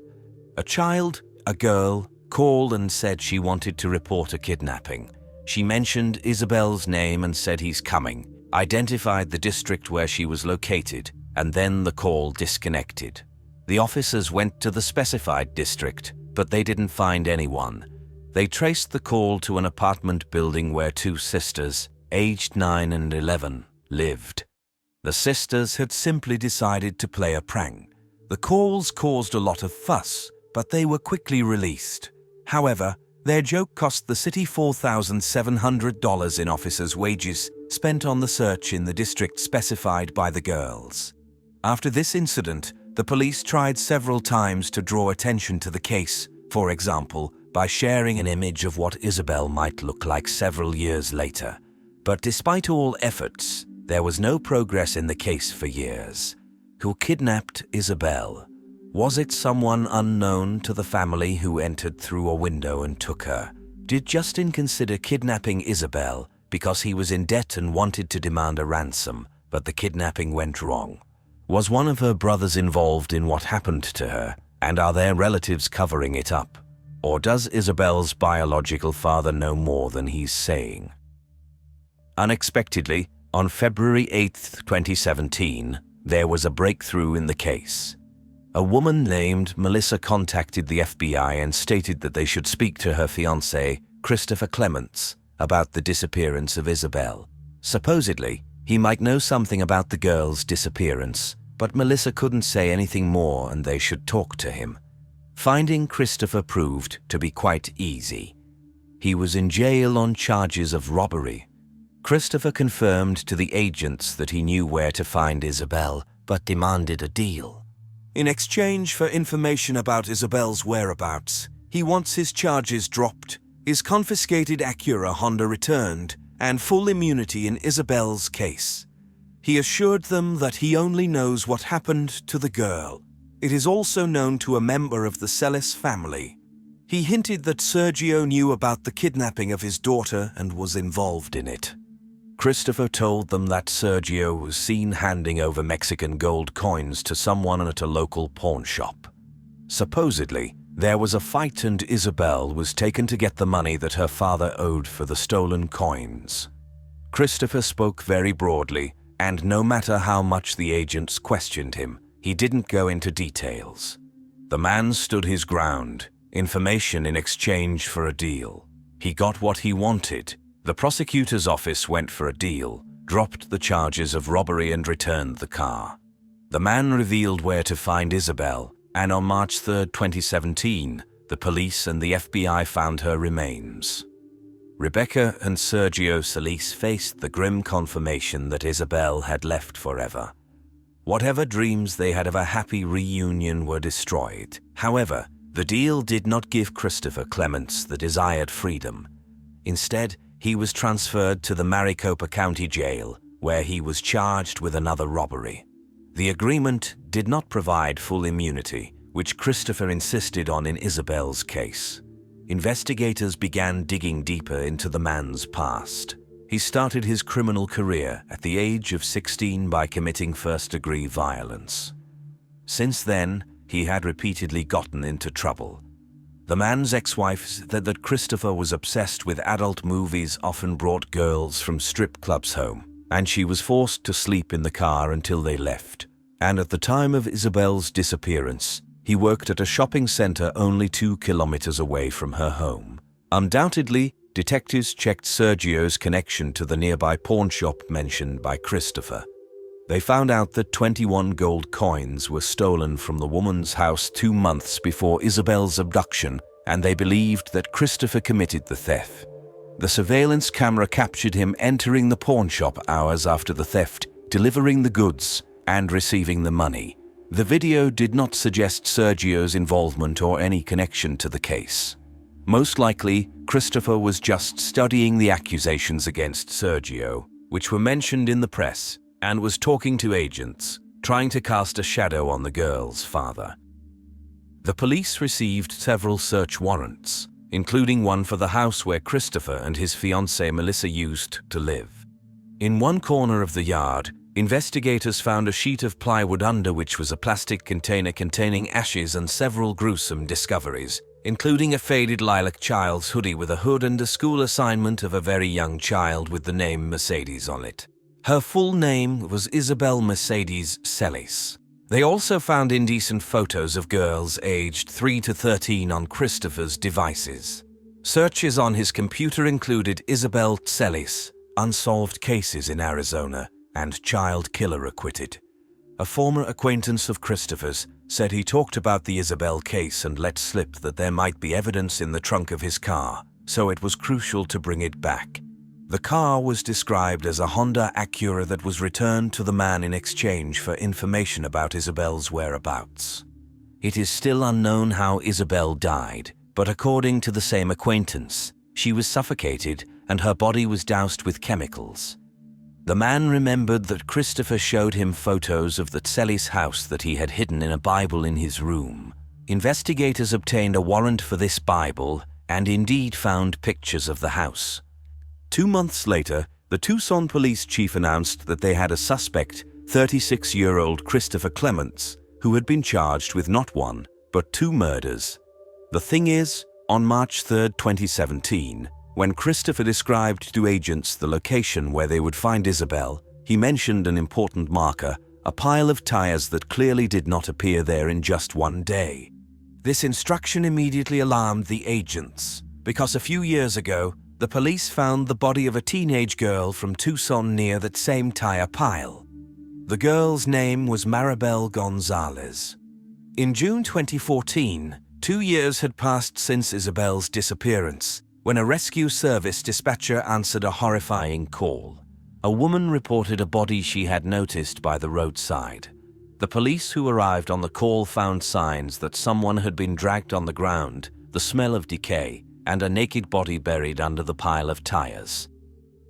A child, a girl, called and said she wanted to report a kidnapping. She mentioned Isabelle's name and said he's coming, identified the district where she was located, and then the call disconnected. The officers went to the specified district, but they didn't find anyone. They traced the call to an apartment building where 2 sisters, aged 9 and 11, lived. The sisters had simply decided to play a prank. The calls caused a lot of fuss, but they were quickly released. However, their joke cost the city $4,700 in officers' wages spent on the search in the district specified by the girls. After this incident, the police tried several times to draw attention to the case, for example, by sharing an image of what Isabelle might look like several years later. But despite all efforts, there was no progress in the case for years. Who kidnapped Isabelle? Was it someone unknown to the family who entered through a window and took her? Did Justin consider kidnapping Isabelle because he was in debt and wanted to demand a ransom, but the kidnapping went wrong? Was one of her brothers involved in what happened to her, and are their relatives covering it up? Or does Isabelle's biological father know more than he's saying? Unexpectedly, on February 8, 2017, there was a breakthrough in the case. A woman named Melissa contacted the FBI and stated that they should speak to her fiancé, Christopher Clements, about the disappearance of Isabelle. Supposedly, he might know something about the girl's disappearance, but Melissa couldn't say anything more and they should talk to him. Finding Christopher proved to be quite easy. He was in jail on charges of robbery. Christopher confirmed to the agents that he knew where to find Isabelle, but demanded a deal. In exchange for information about Isabelle's whereabouts, he wants his charges dropped, his confiscated Acura Honda returned, and full immunity in Isabelle's case. He assured them that he only knows what happened to the girl. It is also known to a member of the Celis family. He hinted that Sergio knew about the kidnapping of his daughter and was involved in it. Christopher told them that Sergio was seen handing over Mexican gold coins to someone at a local pawn shop. Supposedly, there was a fight and Isabelle was taken to get the money that her father owed for the stolen coins. Christopher spoke very broadly, and no matter how much the agents questioned him, he didn't go into details. The man stood his ground, information in exchange for a deal. He got what he wanted. The prosecutor's office went for a deal, dropped the charges of robbery and returned the car. The man revealed where to find Isabelle, and on March 3, 2017, the police and the FBI found her remains. Rebecca and Sergio Celis faced the grim confirmation that Isabelle had left forever. Whatever dreams they had of a happy reunion were destroyed. However, the deal did not give Christopher Clements the desired freedom. Instead, he was transferred to the Maricopa County Jail, where he was charged with another robbery. The agreement did not provide full immunity, which Christopher insisted on in Isabelle's case. Investigators began digging deeper into the man's past. He started his criminal career at the age of 16 by committing first-degree violence. Since then, he had repeatedly gotten into trouble. The man's ex-wife said that Christopher was obsessed with adult movies, often brought girls from strip clubs home, and she was forced to sleep in the car until they left. And at the time of Isabelle's disappearance, he worked at a shopping center only 2 kilometers away from her home. Undoubtedly, detectives checked Sergio's connection to the nearby pawn shop mentioned by Christopher. They found out that 21 gold coins were stolen from the woman's house 2 months before Isabelle's abduction, and they believed that Christopher committed the theft. The surveillance camera captured him entering the pawn shop hours after the theft, delivering the goods, and receiving the money. The video did not suggest Sergio's involvement or any connection to the case. Most likely, Christopher was just studying the accusations against Sergio, which were mentioned in the press, and was talking to agents, trying to cast a shadow on the girl's father. The police received several search warrants, including one for the house where Christopher and his fiancée Melissa used to live. In one corner of the yard, investigators found a sheet of plywood under which was a plastic container containing ashes and several gruesome discoveries, including a faded lilac child's hoodie with a hood and a school assignment of a very young child with the name Mercedes on it. Her full name was Isabelle Mercedes Celis. They also found indecent photos of girls aged 3 to 13 on Christopher's devices. Searches on his computer included Isabelle Celis, unsolved cases in Arizona, and child killer acquitted. A former acquaintance of Christopher's said he talked about the Isabelle case and let slip that there might be evidence in the trunk of his car, so it was crucial to bring it back. The car was described as a Honda Acura that was returned to the man in exchange for information about Isabelle's whereabouts. It is still unknown how Isabelle died, but according to the same acquaintance, she was suffocated and her body was doused with chemicals. The man remembered that Christopher showed him photos of the Celis house that he had hidden in a Bible in his room. Investigators obtained a warrant for this Bible and indeed found pictures of the house. 2 months later, the Tucson police chief announced that they had a suspect, 36-year-old Christopher Clements, who had been charged with not 1, but 2 murders. The thing is, on March 3, 2017, when Christopher described to agents the location where they would find Isabelle, he mentioned an important marker, a pile of tires that clearly did not appear there in just 1 day. This instruction immediately alarmed the agents, because a few years ago, the police found the body of a teenage girl from Tucson near that same tire pile. The girl's name was Maribel Gonzalez. In June 2014, 2 years had passed since Isabelle's disappearance, when a rescue service dispatcher answered a horrifying call. A woman reported a body she had noticed by the roadside. The police who arrived on the call found signs that someone had been dragged on the ground, the smell of decay, and a naked body buried under the pile of tires.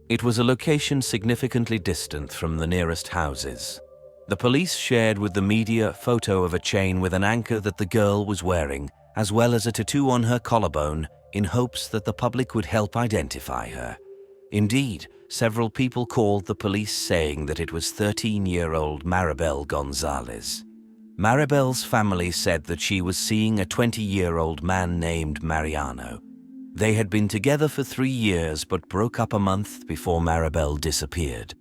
It was a location significantly distant from the nearest houses. The police shared with the media a photo of a chain with an anchor that the girl was wearing, as well as a tattoo on her collarbone, in hopes that the public would help identify her. Indeed, several people called the police saying that it was 13-year-old Maribel Gonzalez. Maribel's family said that she was seeing a 20-year-old man named Mariano. They had been together for 3 years but broke up a month before Maribel disappeared.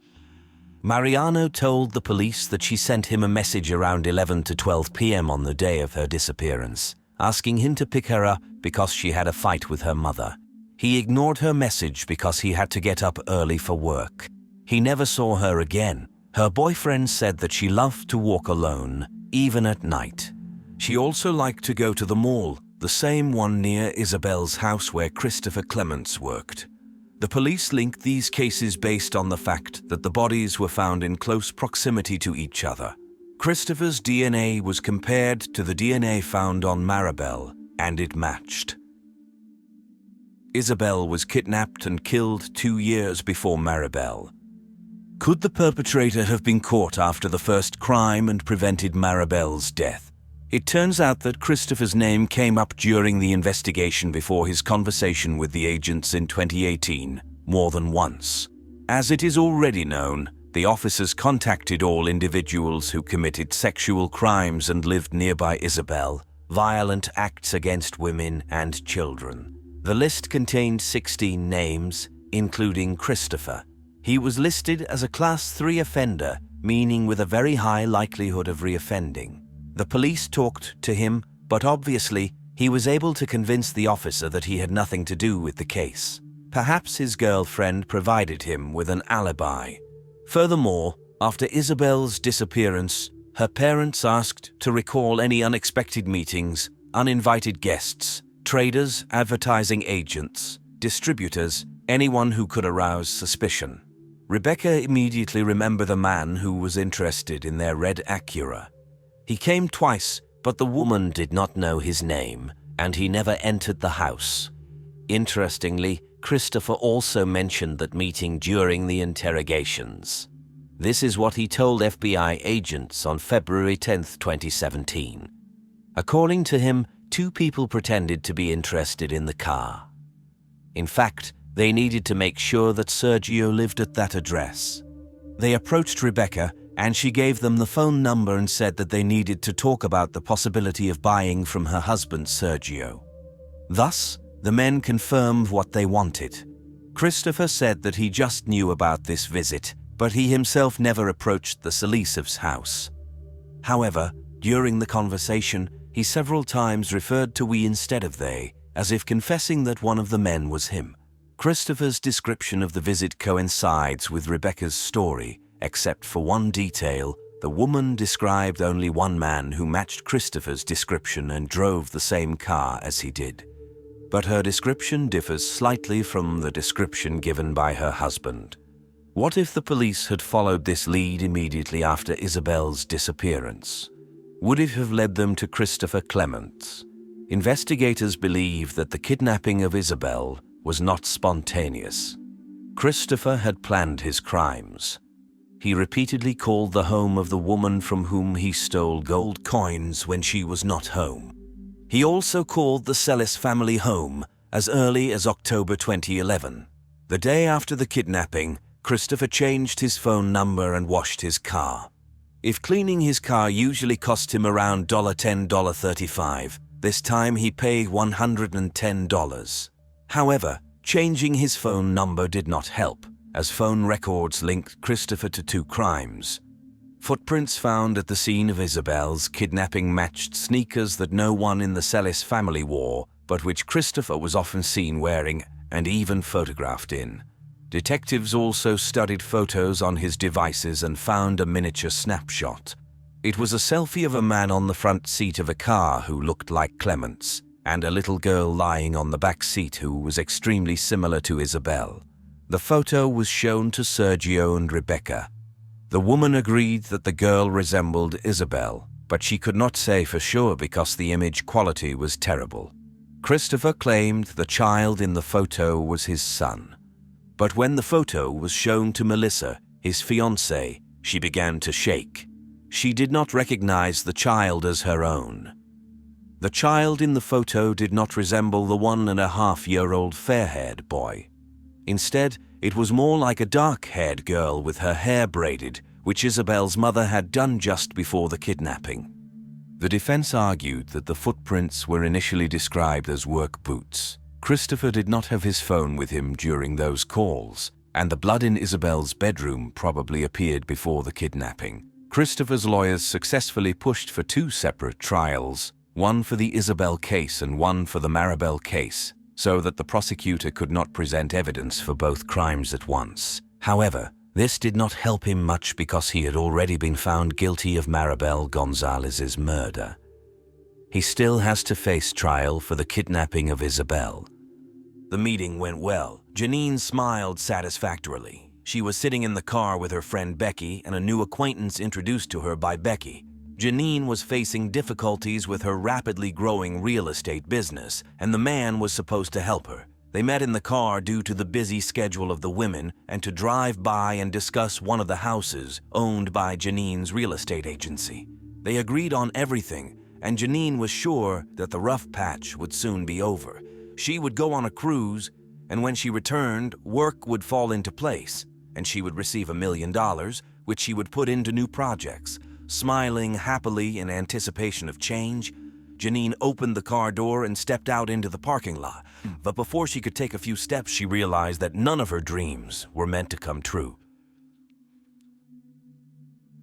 Mariano told the police that she sent him a message around 11 to 12 p.m. on the day of her disappearance, asking him to pick her up because she had a fight with her mother. He ignored her message because he had to get up early for work. He never saw her again. Her boyfriend said that she loved to walk alone, even at night. She also liked to go to the mall, the same one near Isabelle's house where Christopher Clements worked. The police linked these cases based on the fact that the bodies were found in close proximity to each other. Christopher's DNA was compared to the DNA found on Maribel, and it matched. Isabelle was kidnapped and killed 2 years before Maribel. Could the perpetrator have been caught after the first crime and prevented Maribel's death? It turns out that Christopher's name came up during the investigation before his conversation with the agents in 2018, more than once. As it is already known, the officers contacted all individuals who committed sexual crimes and lived nearby Isabelle, violent acts against women and children. The list contained 16 names, including Christopher. He was listed as a Class 3 offender, meaning with a very high likelihood of reoffending. The police talked to him, but obviously he was able to convince the officer that he had nothing to do with the case. Perhaps his girlfriend provided him with an alibi. Furthermore, after Isabelle's disappearance, her parents asked to recall any unexpected meetings, uninvited guests, traders, advertising agents, distributors, anyone who could arouse suspicion. Rebecca immediately remembered a man who was interested in their red Acura. He came twice, but the woman did not know his name, and he never entered the house. Interestingly, Christopher also mentioned that meeting during the interrogations. This is what he told FBI agents on February 10, 2017. According to him, 2 people pretended to be interested in the car. In fact, they needed to make sure that Sergio lived at that address. They approached Rebecca, and she gave them the phone number and said that they needed to talk about the possibility of buying from her husband Sergio. Thus, the men confirmed what they wanted. Christopher said that he just knew about this visit, but he himself never approached the Celis's house. However, during the conversation, he several times referred to we instead of they, as if confessing that one of the men was him. Christopher's description of the visit coincides with Rebecca's story, except for one detail. The woman described only one man who matched Christopher's description and drove the same car as he did. But her description differs slightly from the description given by her husband. What if the police had followed this lead immediately after Isabelle's disappearance? Would it have led them to Christopher Clements? Investigators believe that the kidnapping of Isabelle was not spontaneous. Christopher had planned his crimes. He repeatedly called the home of the woman from whom he stole gold coins when she was not home. He also called the Celis family home as early as October 2011. The day after the kidnapping, Christopher changed his phone number and washed his car. If cleaning his car usually cost him around $10, $35, this time he paid $110. However, changing his phone number did not help, as phone records linked Christopher to 2 crimes. Footprints found at the scene of Isabelle's kidnapping matched sneakers that no one in the Celis family wore, but which Christopher was often seen wearing and even photographed in. Detectives also studied photos on his devices and found a miniature snapshot. It was a selfie of a man on the front seat of a car who looked like Clements, and a little girl lying on the back seat who was extremely similar to Isabelle. The photo was shown to Sergio and Rebecca. The woman agreed that the girl resembled Isabelle, but she could not say for sure because the image quality was terrible. Christopher claimed the child in the photo was his son. But when the photo was shown to Melissa, his fiancée, she began to shake. She did not recognize the child as her own. The child in the photo did not resemble the 1.5-year-old fair-haired boy. Instead, it was more like a dark-haired girl with her hair braided, which Isabelle's mother had done just before the kidnapping. The defense argued that the footprints were initially described as work boots. Christopher did not have his phone with him during those calls, and the blood in Isabelle's bedroom probably appeared before the kidnapping. Christopher's lawyers successfully pushed for 2 separate trials, one for the Isabelle case and one for the Maribel case, so that the prosecutor could not present evidence for both crimes at once. However, this did not help him much because he had already been found guilty of Maribel Gonzalez's murder. He still has to face trial for the kidnapping of Isabelle. The meeting went well. Janine smiled satisfactorily. She was sitting in the car with her friend Becky and a new acquaintance introduced to her by Becky. Janine was facing difficulties with her rapidly growing real estate business, and the man was supposed to help her. They met in the car due to the busy schedule of the women and to drive by and discuss one of the houses owned by Janine's real estate agency. They agreed on everything, and Janine was sure that the rough patch would soon be over. She would go on a cruise, and when she returned, work would fall into place, and she would receive $1 million, which she would put into new projects. Smiling happily in anticipation of change, Janine opened the car door and stepped out into the parking lot. But before she could take a few steps, she realized that none of her dreams were meant to come true.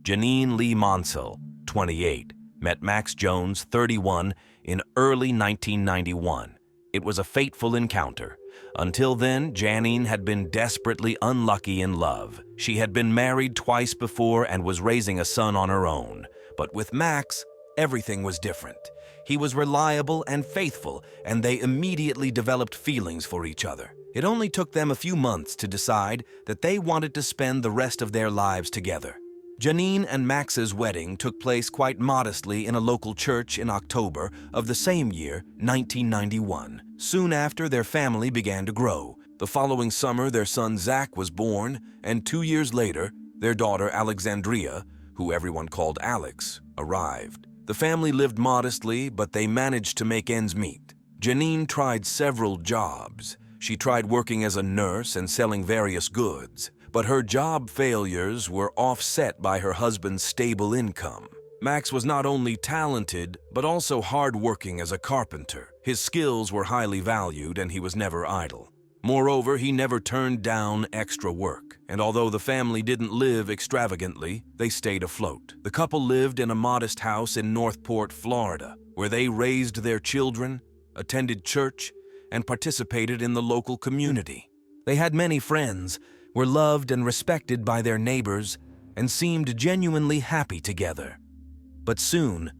Janine Lee Monel, 28, met Max Jones, 31, in early 1991. It was a fateful encounter. Until then, Janine had been desperately unlucky in love. She had been married twice before and was raising a son on her own. But with Max, everything was different. He was reliable and faithful, and they immediately developed feelings for each other. It only took them a few months to decide that they wanted to spend the rest of their lives together. Janine and Max's wedding took place quite modestly in a local church in October of the same year, 1991. Soon after, their family began to grow. The following summer, their son Zach was born, and 2 years later, their daughter Alexandria, who everyone called Alex, arrived. The family lived modestly, but they managed to make ends meet. Janine tried several jobs. She tried working as a nurse and selling various goods, but her job failures were offset by her husband's stable income. Max was not only talented, but also hardworking as a carpenter. His skills were highly valued, and he was never idle. Moreover, he never turned down extra work, and although the family didn't live extravagantly, they stayed afloat. The couple lived in a modest house in Northport, Florida, where they raised their children, attended church, and participated in the local community. They had many friends, were loved and respected by their neighbors, and seemed genuinely happy together. But soon,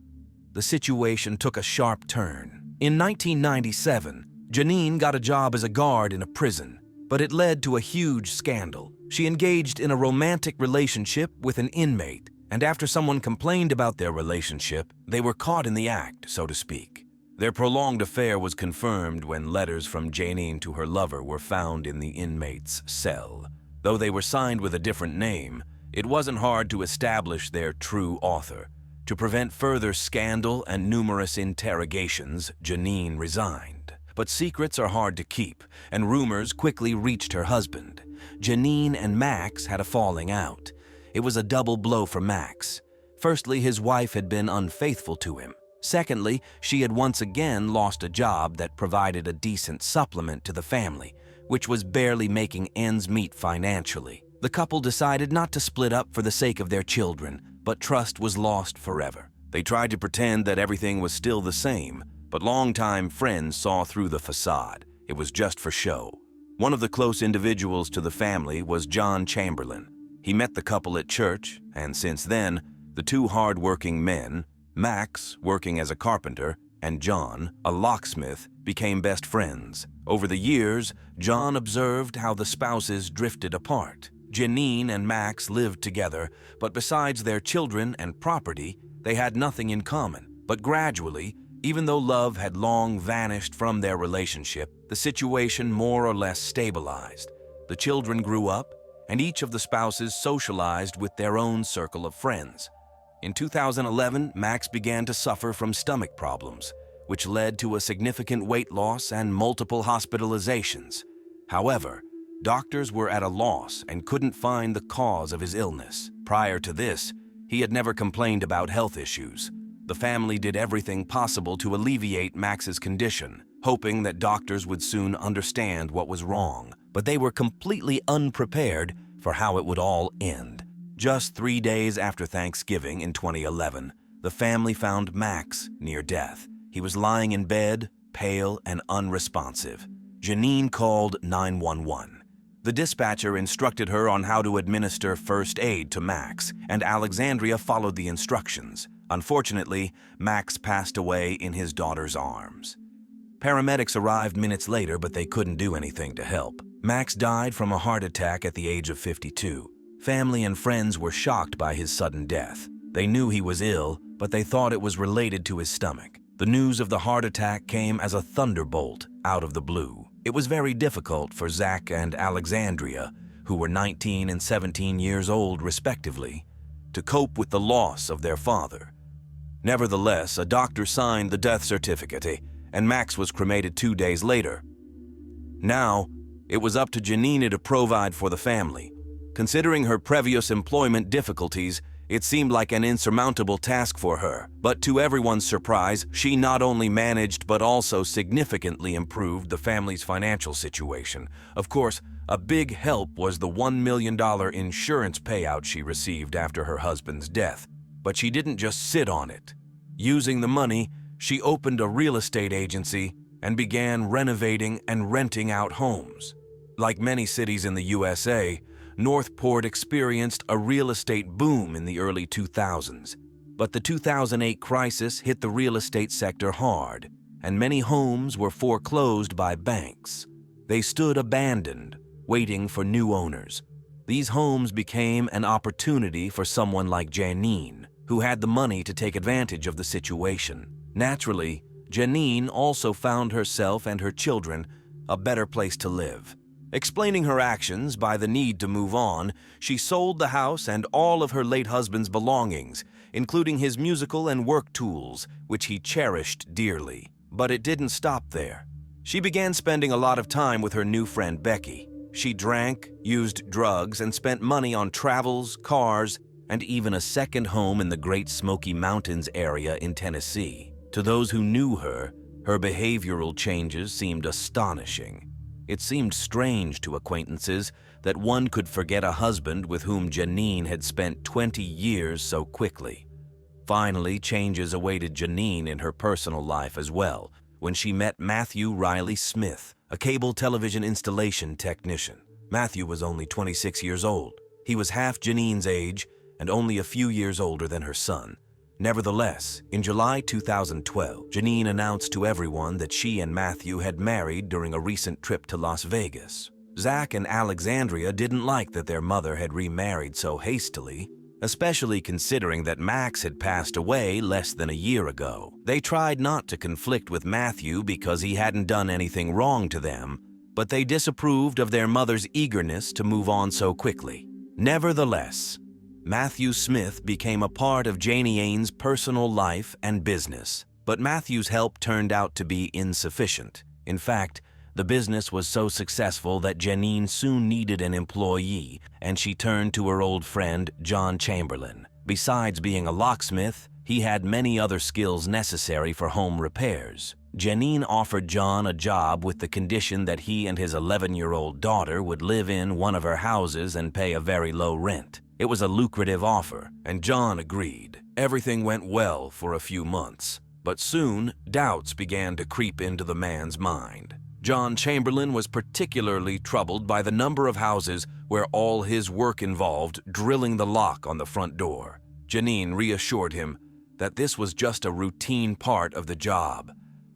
the situation took a sharp turn. In 1997, Janine got a job as a guard in a prison, but it led to a huge scandal. She engaged in a romantic relationship with an inmate, and after someone complained about their relationship, they were caught in the act, so to speak. Their prolonged affair was confirmed when letters from Janine to her lover were found in the inmate's cell. Though they were signed with a different name, it wasn't hard to establish their true author. To prevent further scandal and numerous interrogations, Janine resigned. But secrets are hard to keep, and rumors quickly reached her husband. Janine and Max had a falling out. It was a double blow for Max. Firstly, his wife had been unfaithful to him. Secondly, she had once again lost a job that provided a decent supplement to the family, which was barely making ends meet financially. The couple decided not to split up for the sake of their children, but trust was lost forever. They tried to pretend that everything was still the same, but longtime friends saw through the facade. It was just for show. One of the close individuals to the family was John Chamberlain. He met the couple at church, and since then, the two hard-working men, Max, working as a carpenter, and John, a locksmith, became best friends. Over the years, John observed how the spouses drifted apart. Janine and Max lived together, but besides their children and property, they had nothing in common. But gradually, even though love had long vanished from their relationship, the situation more or less stabilized. The children grew up, and each of the spouses socialized with their own circle of friends. In 2011, Max began to suffer from stomach problems, which led to a significant weight loss and multiple hospitalizations. However, doctors were at a loss and couldn't find the cause of his illness. Prior to this, he had never complained about health issues. The family did everything possible to alleviate Max's condition, hoping that doctors would soon understand what was wrong, but they were completely unprepared for how it would all end. Just 3 days after Thanksgiving in 2011, the family found Max near death. He was lying in bed, pale and unresponsive. Janine called 911. The dispatcher instructed her on how to administer first aid to Max, and Alexandria followed the instructions. Unfortunately, Max passed away in his daughter's arms. Paramedics arrived minutes later, but they couldn't do anything to help. Max died from a heart attack at the age of 52. Family and friends were shocked by his sudden death. They knew he was ill, but they thought it was related to his stomach. The news of the heart attack came as a thunderbolt out of the blue. It was very difficult for Zach and Alexandria, who were 19 and 17 years old respectively, to cope with the loss of their father. Nevertheless, a doctor signed the death certificate, and Max was cremated 2 days later. Now, it was up to Janine to provide for the family. Considering her previous employment difficulties, it seemed like an insurmountable task for her. But to everyone's surprise, she not only managed but also significantly improved the family's financial situation. Of course, a big help was the $1 million insurance payout she received after her husband's death. But she didn't just sit on it. Using the money, she opened a real estate agency and began renovating and renting out homes. Like many cities in the USA, Northport experienced a real estate boom in the early 2000s. But the 2008 crisis hit the real estate sector hard, and many homes were foreclosed by banks. They stood abandoned, waiting for new owners. These homes became an opportunity for someone like Janine, who had the money to take advantage of the situation. Naturally, Janine also found herself and her children a better place to live. Explaining her actions by the need to move on, she sold the house and all of her late husband's belongings, including his musical and work tools, which he cherished dearly. But it didn't stop there. She began spending a lot of time with her new friend Becky. She drank, used drugs, and spent money on travels, cars, and even a second home in the Great Smoky Mountains area in Tennessee. To those who knew her behavioral changes seemed astonishing. It seemed strange to acquaintances that one could forget a husband with whom Janine had spent 20 years so quickly. Finally, changes awaited Janine in her personal life as well, when she met Matthew Riley Smith, a cable television installation technician. Matthew was only 26 years old. He was half Janine's age and only a few years older than her son. Nevertheless, in July 2012, Janine announced to everyone that she and Matthew had married during a recent trip to Las Vegas. Zach and Alexandria didn't like that their mother had remarried so hastily. especially considering that Max had passed away less than a year ago. They tried not to conflict with Matthew because he hadn't done anything wrong to them, but they disapproved of their mother's eagerness to move on so quickly. Nevertheless, Matthew Smith became a part of Janie Ain's personal life and business, but Matthew's help turned out to be insufficient. In fact, the business was so successful that Janine soon needed an employee, and she turned to her old friend, John Chamberlain. Besides being a locksmith, he had many other skills necessary for home repairs. Janine offered John a job with the condition that he and his 11-year-old daughter would live in one of her houses and pay a very low rent. It was a lucrative offer, and John agreed. Everything went well for a few months, but soon doubts began to creep into the man's mind. John Chamberlain was particularly troubled by the number of houses where all his work involved drilling the lock on the front door. Janine reassured him that this was just a routine part of the job.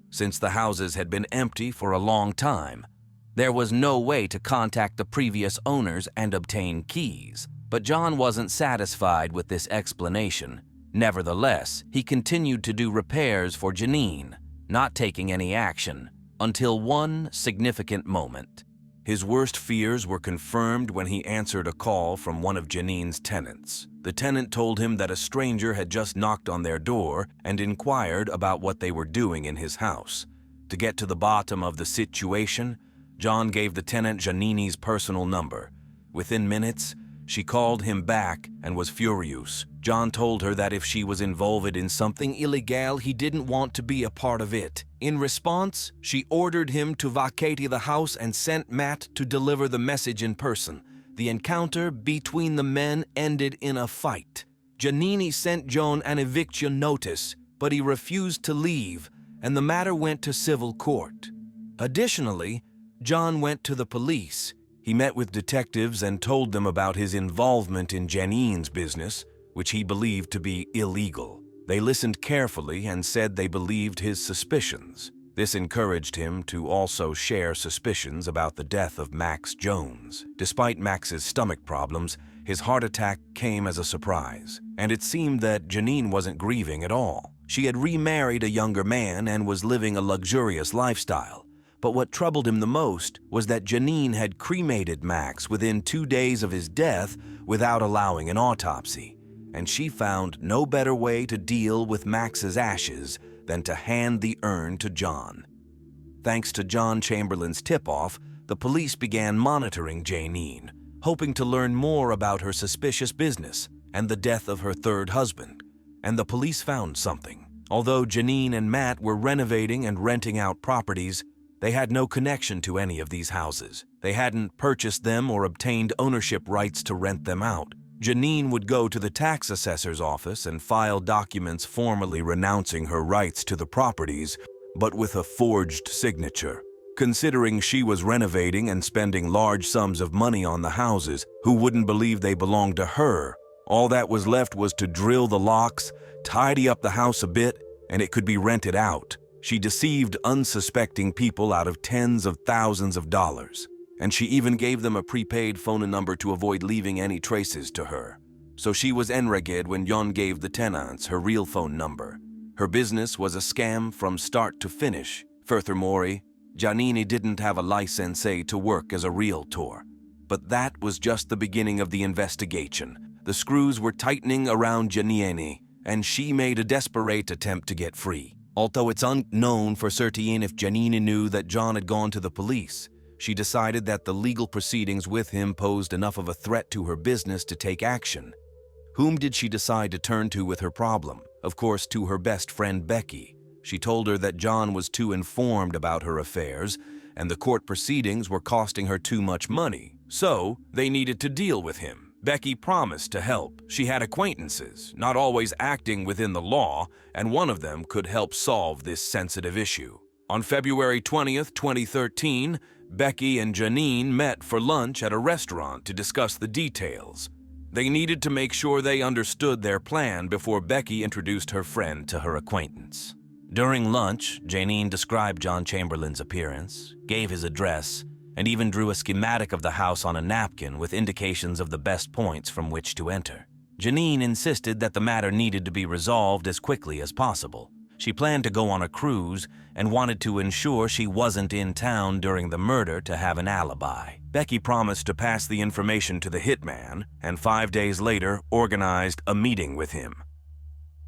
Since the houses had been empty for a long time, there was no way to contact the previous owners and obtain keys. But John wasn't satisfied with this explanation. Nevertheless, he continued to do repairs for Janine, not taking any action, until one significant moment. His worst fears were confirmed when he answered a call from one of Janine's tenants. The tenant told him that a stranger had just knocked on their door and inquired about what they were doing in his house. To get to the bottom of the situation, John gave the tenant Janine's personal number. Within minutes, she called him back and was furious. John told her that if she was involved in something illegal, he didn't want to be a part of it. In response, she ordered him to vacate the house and sent Matt to deliver the message in person. The encounter between the men ended in a fight. Janine sent John an eviction notice, but he refused to leave, and the matter went to civil court. Additionally, John went to the police. He met with detectives and told them about his involvement in Janine's business, which he believed to be illegal. They listened carefully and said they believed his suspicions. This encouraged him to also share suspicions about the death of Max Jones. Despite Max's stomach problems, his heart attack came as a surprise, and it seemed that Janine wasn't grieving at all. She had remarried a younger man and was living a luxurious lifestyle. But what troubled him the most was that Janine had cremated Max within 2 days of his death without allowing an autopsy, and she found no better way to deal with Max's ashes than to hand the urn to John. Thanks to John Chamberlain's tip-off, the police began monitoring Janine, hoping to learn more about her suspicious business and the death of her third husband. And the police found something. Although Janine and Matt were renovating and renting out properties, they had no connection to any of these houses. They hadn't purchased them or obtained ownership rights to rent them out. Janine would go to the tax assessor's office and file documents formally renouncing her rights to the properties, but with a forged signature. Considering she was renovating and spending large sums of money on the houses, who wouldn't believe they belonged to her? All that was left was to drill the locks, tidy up the house a bit, and it could be rented out. She deceived unsuspecting people out of tens of thousands of dollars, and she even gave them a prepaid phone number to avoid leaving any traces to her. So she was enraged when Jon gave the tenants her real phone number. Her business was a scam from start to finish. Furthermore, Janine didn't have a license to work as a realtor. But that was just the beginning of the investigation. The screws were tightening around Janine, and she made a desperate attempt to get free. Although it's unknown for certain if Janine knew that John had gone to the police, she decided that the legal proceedings with him posed enough of a threat to her business to take action. Whom did she decide to turn to with her problem? Of course, to her best friend Becky. She told her that John was too informed about her affairs, and the court proceedings were costing her too much money. So, they needed to deal with him. Becky promised to help. She had acquaintances, not always acting within the law, and one of them could help solve this sensitive issue. On February 20th, 2013, Becky and Janine met for lunch at a restaurant to discuss the details. They needed to make sure they understood their plan before Becky introduced her friend to her acquaintance. During lunch, Janine described John Chamberlain's appearance, gave his address, and even drew a schematic of the house on a napkin with indications of the best points from which to enter. Janine insisted that the matter needed to be resolved as quickly as possible. She planned to go on a cruise and wanted to ensure she wasn't in town during the murder to have an alibi. Becky promised to pass the information to the hitman and 5 days later organized a meeting with him.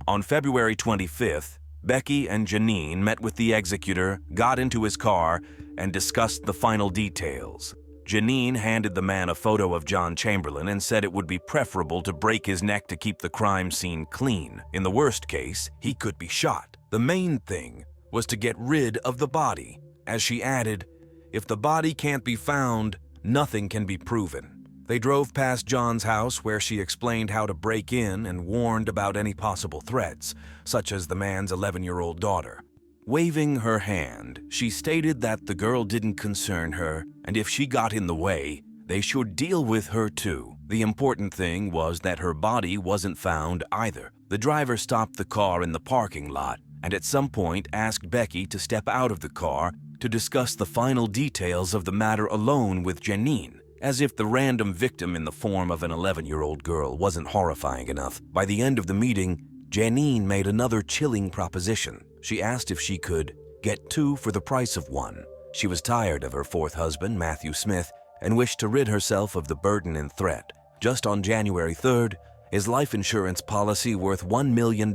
On February 25th, Becky and Janine met with the executor, got into his car, and discussed the final details. Janine handed the man a photo of John Chamberlain and said it would be preferable to break his neck to keep the crime scene clean. In the worst case, he could be shot. The main thing was to get rid of the body. As she added, if the body can't be found, nothing can be proven. They drove past John's house where she explained how to break in and warned about any possible threats, such as the man's 11-year-old daughter. Waving her hand, she stated that the girl didn't concern her, and if she got in the way, they should deal with her too. The important thing was that her body wasn't found either. The driver stopped the car in the parking lot and at some point asked Becky to step out of the car to discuss the final details of the matter alone with Janine. As if the random victim in the form of an 11-year-old girl wasn't horrifying enough, by the end of the meeting, Janine made another chilling proposition. She asked if she could get 2 for the price of 1. She was tired of her 4th husband, Matthew Smith, and wished to rid herself of the burden and threat. Just on January 3rd, his life insurance policy worth $1 million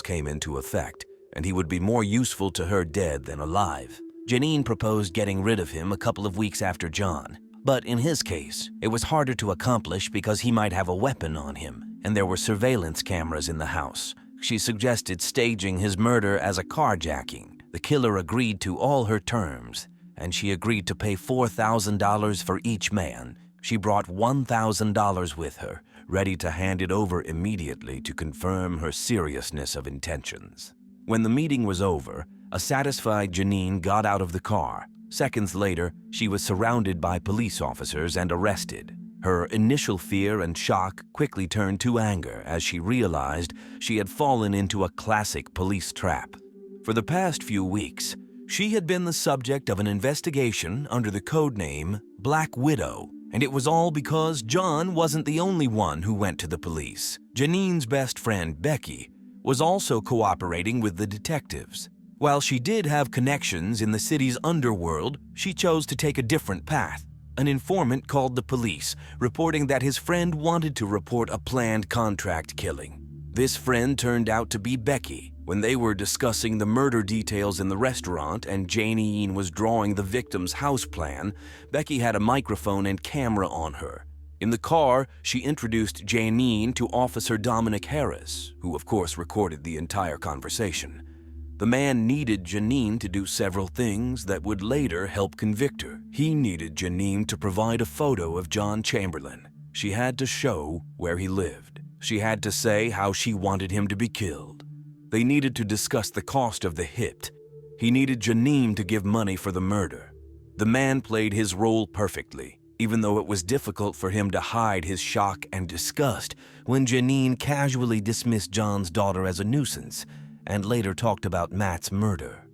came into effect, and he would be more useful to her dead than alive. Janine proposed getting rid of him a couple of weeks after John. But in his case, it was harder to accomplish because he might have a weapon on him, and there were surveillance cameras in the house. She suggested staging his murder as a carjacking. The killer agreed to all her terms, and she agreed to pay $4,000 for each man. She brought $1,000 with her, ready to hand it over immediately to confirm her seriousness of intentions. When the meeting was over, a satisfied Janine got out of the car. Seconds later, she was surrounded by police officers and arrested. Her initial fear and shock quickly turned to anger as she realized she had fallen into a classic police trap. For the past few weeks, she had been the subject of an investigation under the codename Black Widow, and it was all because John wasn't the only one who went to the police. Janine's best friend, Becky, was also cooperating with the detectives. While she did have connections in the city's underworld, she chose to take a different path. An informant called the police, reporting that his friend wanted to report a planned contract killing. This friend turned out to be Becky. When they were discussing the murder details in the restaurant and Janine was drawing the victim's house plan, Becky had a microphone and camera on her. In the car, she introduced Janine to Officer Dominic Harris, who of course recorded the entire conversation. The man needed Janine to do several things that would later help convict her. He needed Janine to provide a photo of John Chamberlain. She had to show where he lived. She had to say how she wanted him to be killed. They needed to discuss the cost of the hit. He needed Janine to give money for the murder. The man played his role perfectly, even though it was difficult for him to hide his shock and disgust when Janine casually dismissed John's daughter as a nuisance and later talked about Matt's murder.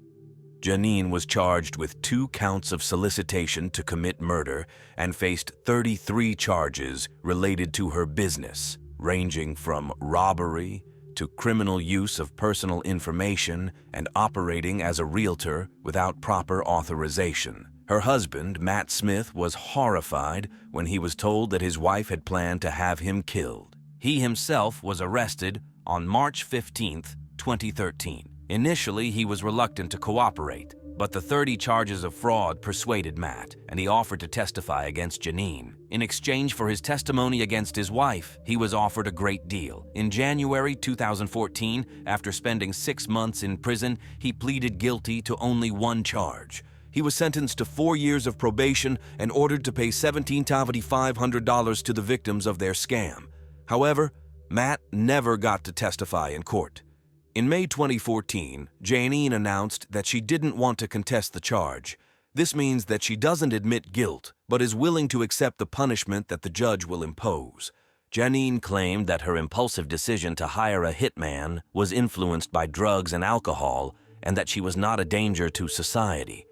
Janine was charged with 2 counts of solicitation to commit murder and faced 33 charges related to her business, ranging from robbery to criminal use of personal information and operating as a realtor without proper authorization. Her husband, Matt Smith, was horrified when he was told that his wife had planned to have him killed. He himself was arrested on March 15, 2013. Initially, he was reluctant to cooperate, but the 30 charges of fraud persuaded Matt, and he offered to testify against Janine. In exchange for his testimony against his wife, he was offered a great deal. In January 2014, after spending 6 months in prison, he pleaded guilty to only 1 charge. He was sentenced to 4 years of probation and ordered to pay $17,500 to the victims of their scam. However, Matt never got to testify in court. In May 2014, Janine announced that she didn't want to contest the charge. This means that she doesn't admit guilt, but is willing to accept the punishment that the judge will impose. Janine claimed that her impulsive decision to hire a hitman was influenced by drugs and alcohol, and that she was not a danger to society.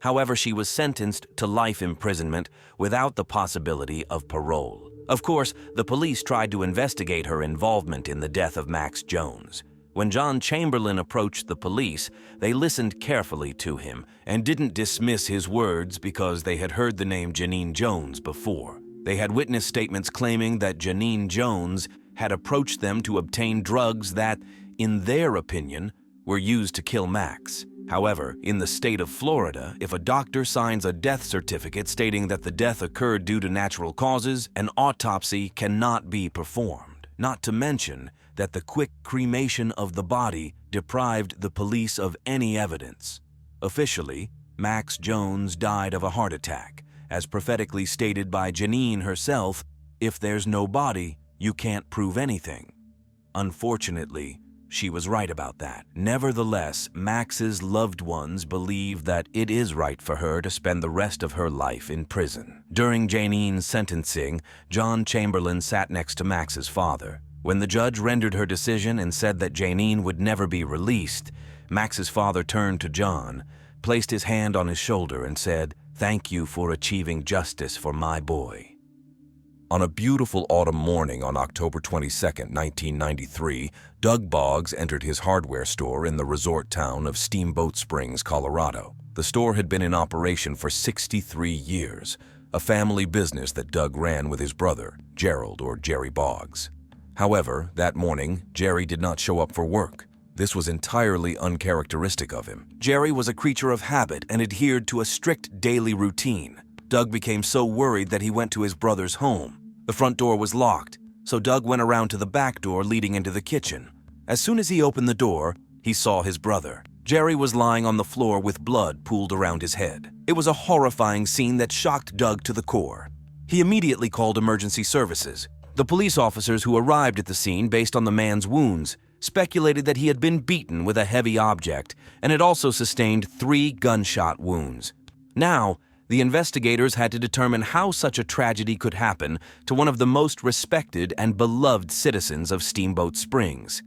However, she was sentenced to life imprisonment without the possibility of parole. Of course, the police tried to investigate her involvement in the death of Max Jones. When John Chamberlain approached the police, they listened carefully to him and didn't dismiss his words because they had heard the name Janine Jones before. They had witness statements claiming that Janine Jones had approached them to obtain drugs that, in their opinion, were used to kill Max. However, in the state of Florida, if a doctor signs a death certificate stating that the death occurred due to natural causes, an autopsy cannot be performed. Not to mention that the quick cremation of the body deprived the police of any evidence. Officially, Max Jones died of a heart attack. As prophetically stated by Janine herself, if there's no body, you can't prove anything. Unfortunately, she was right about that. Nevertheless, Max's loved ones believe that it is right for her to spend the rest of her life in prison. During Janine's sentencing, John Chamberlain sat next to Max's father. When the judge rendered her decision and said that Janine would never be released, Max's father turned to John, placed his hand on his shoulder and said, "Thank you for achieving justice for my boy." On a beautiful autumn morning on October 22, 1993, Doug Boggs entered his hardware store in the resort town of Steamboat Springs, Colorado. The store had been in operation for 63 years, a family business that Doug ran with his brother, Gerald or Jerry Boggs. However, that morning, Jerry did not show up for work. This was entirely uncharacteristic of him. Jerry was a creature of habit and adhered to a strict daily routine. Doug became so worried that he went to his brother's home. The front door was locked, so Doug went around to the back door leading into the kitchen. As soon as he opened the door, he saw his brother. Jerry was lying on the floor with blood pooled around his head. It was a horrifying scene that shocked Doug to the core. He immediately called emergency services. The police officers who arrived at the scene based on the man's wounds speculated that he had been beaten with a heavy object and had also sustained 3 gunshot wounds. Now, the investigators had to determine how such a tragedy could happen to one of the most respected and beloved citizens of Steamboat Springs.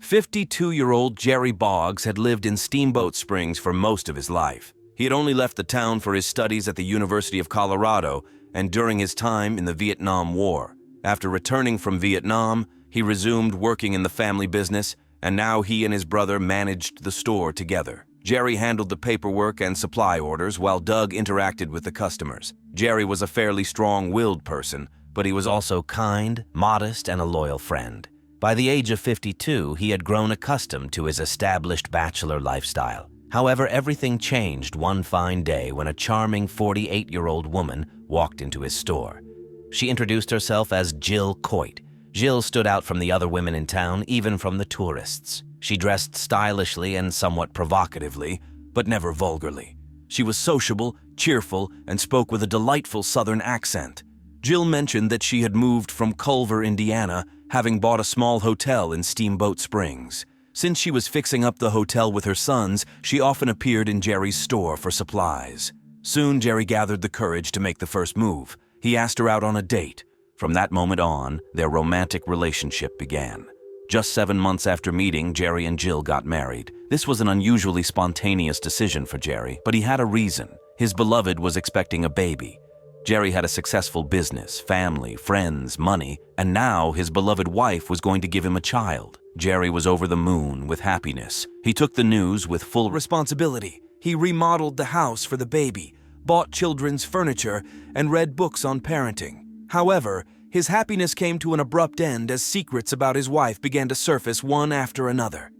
52-year-old Jerry Boggs had lived in Steamboat Springs for most of his life. He had only left the town for his studies at the University of Colorado and during his time in the Vietnam War. After returning from Vietnam, he resumed working in the family business, and now he and his brother managed the store together. Jerry handled the paperwork and supply orders while Doug interacted with the customers. Jerry was a fairly strong-willed person, but he was also kind, modest, and a loyal friend. By the age of 52, he had grown accustomed to his established bachelor lifestyle. However, everything changed one fine day when a charming 48-year-old woman walked into his store. She introduced herself as Jill Coit. Jill stood out from the other women in town, even from the tourists. She dressed stylishly and somewhat provocatively, but never vulgarly. She was sociable, cheerful, and spoke with a delightful southern accent. Jill mentioned that she had moved from Culver, Indiana, having bought a small hotel in Steamboat Springs. Since she was fixing up the hotel with her sons, she often appeared in Jerry's store for supplies. Soon, Jerry gathered the courage to make the first move. He asked her out on a date. From that moment on, their romantic relationship began. Just 7 months after meeting, Jerry and Jill got married. This was an unusually spontaneous decision for Jerry, but he had a reason. His beloved was expecting a baby. Jerry had a successful business, family, friends, money, and now his beloved wife was going to give him a child. Jerry was over the moon with happiness. He took the news with full responsibility. He remodeled the house for the baby, bought children's furniture, and read books on parenting. However, his happiness came to an abrupt end as secrets about his wife began to surface one after another.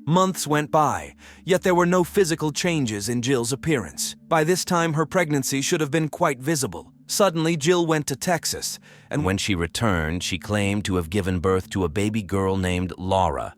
Months went by, yet there were no physical changes in Jill's appearance. By this time, her pregnancy should have been quite visible. Suddenly, Jill went to Texas, and when she returned, she claimed to have given birth to a baby girl named Laura.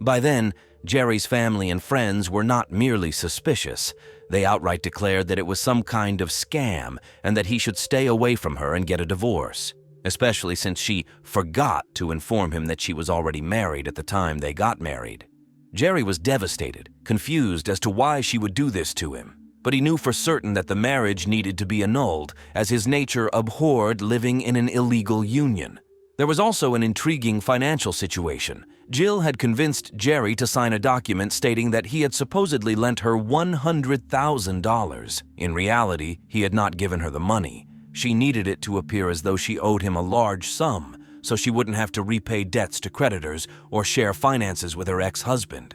By then, Jerry's family and friends were not merely suspicious. They outright declared that it was some kind of scam and that he should stay away from her and get a divorce, especially since she forgot to inform him that she was already married at the time they got married. Jerry was devastated, confused as to why she would do this to him, but he knew for certain that the marriage needed to be annulled, as his nature abhorred living in an illegal union. There was also an intriguing financial situation. Jill had convinced Jerry to sign a document stating that he had supposedly lent her $100,000. In reality, he had not given her the money. She needed it to appear as though she owed him a large sum, so she wouldn't have to repay debts to creditors or share finances with her ex-husband.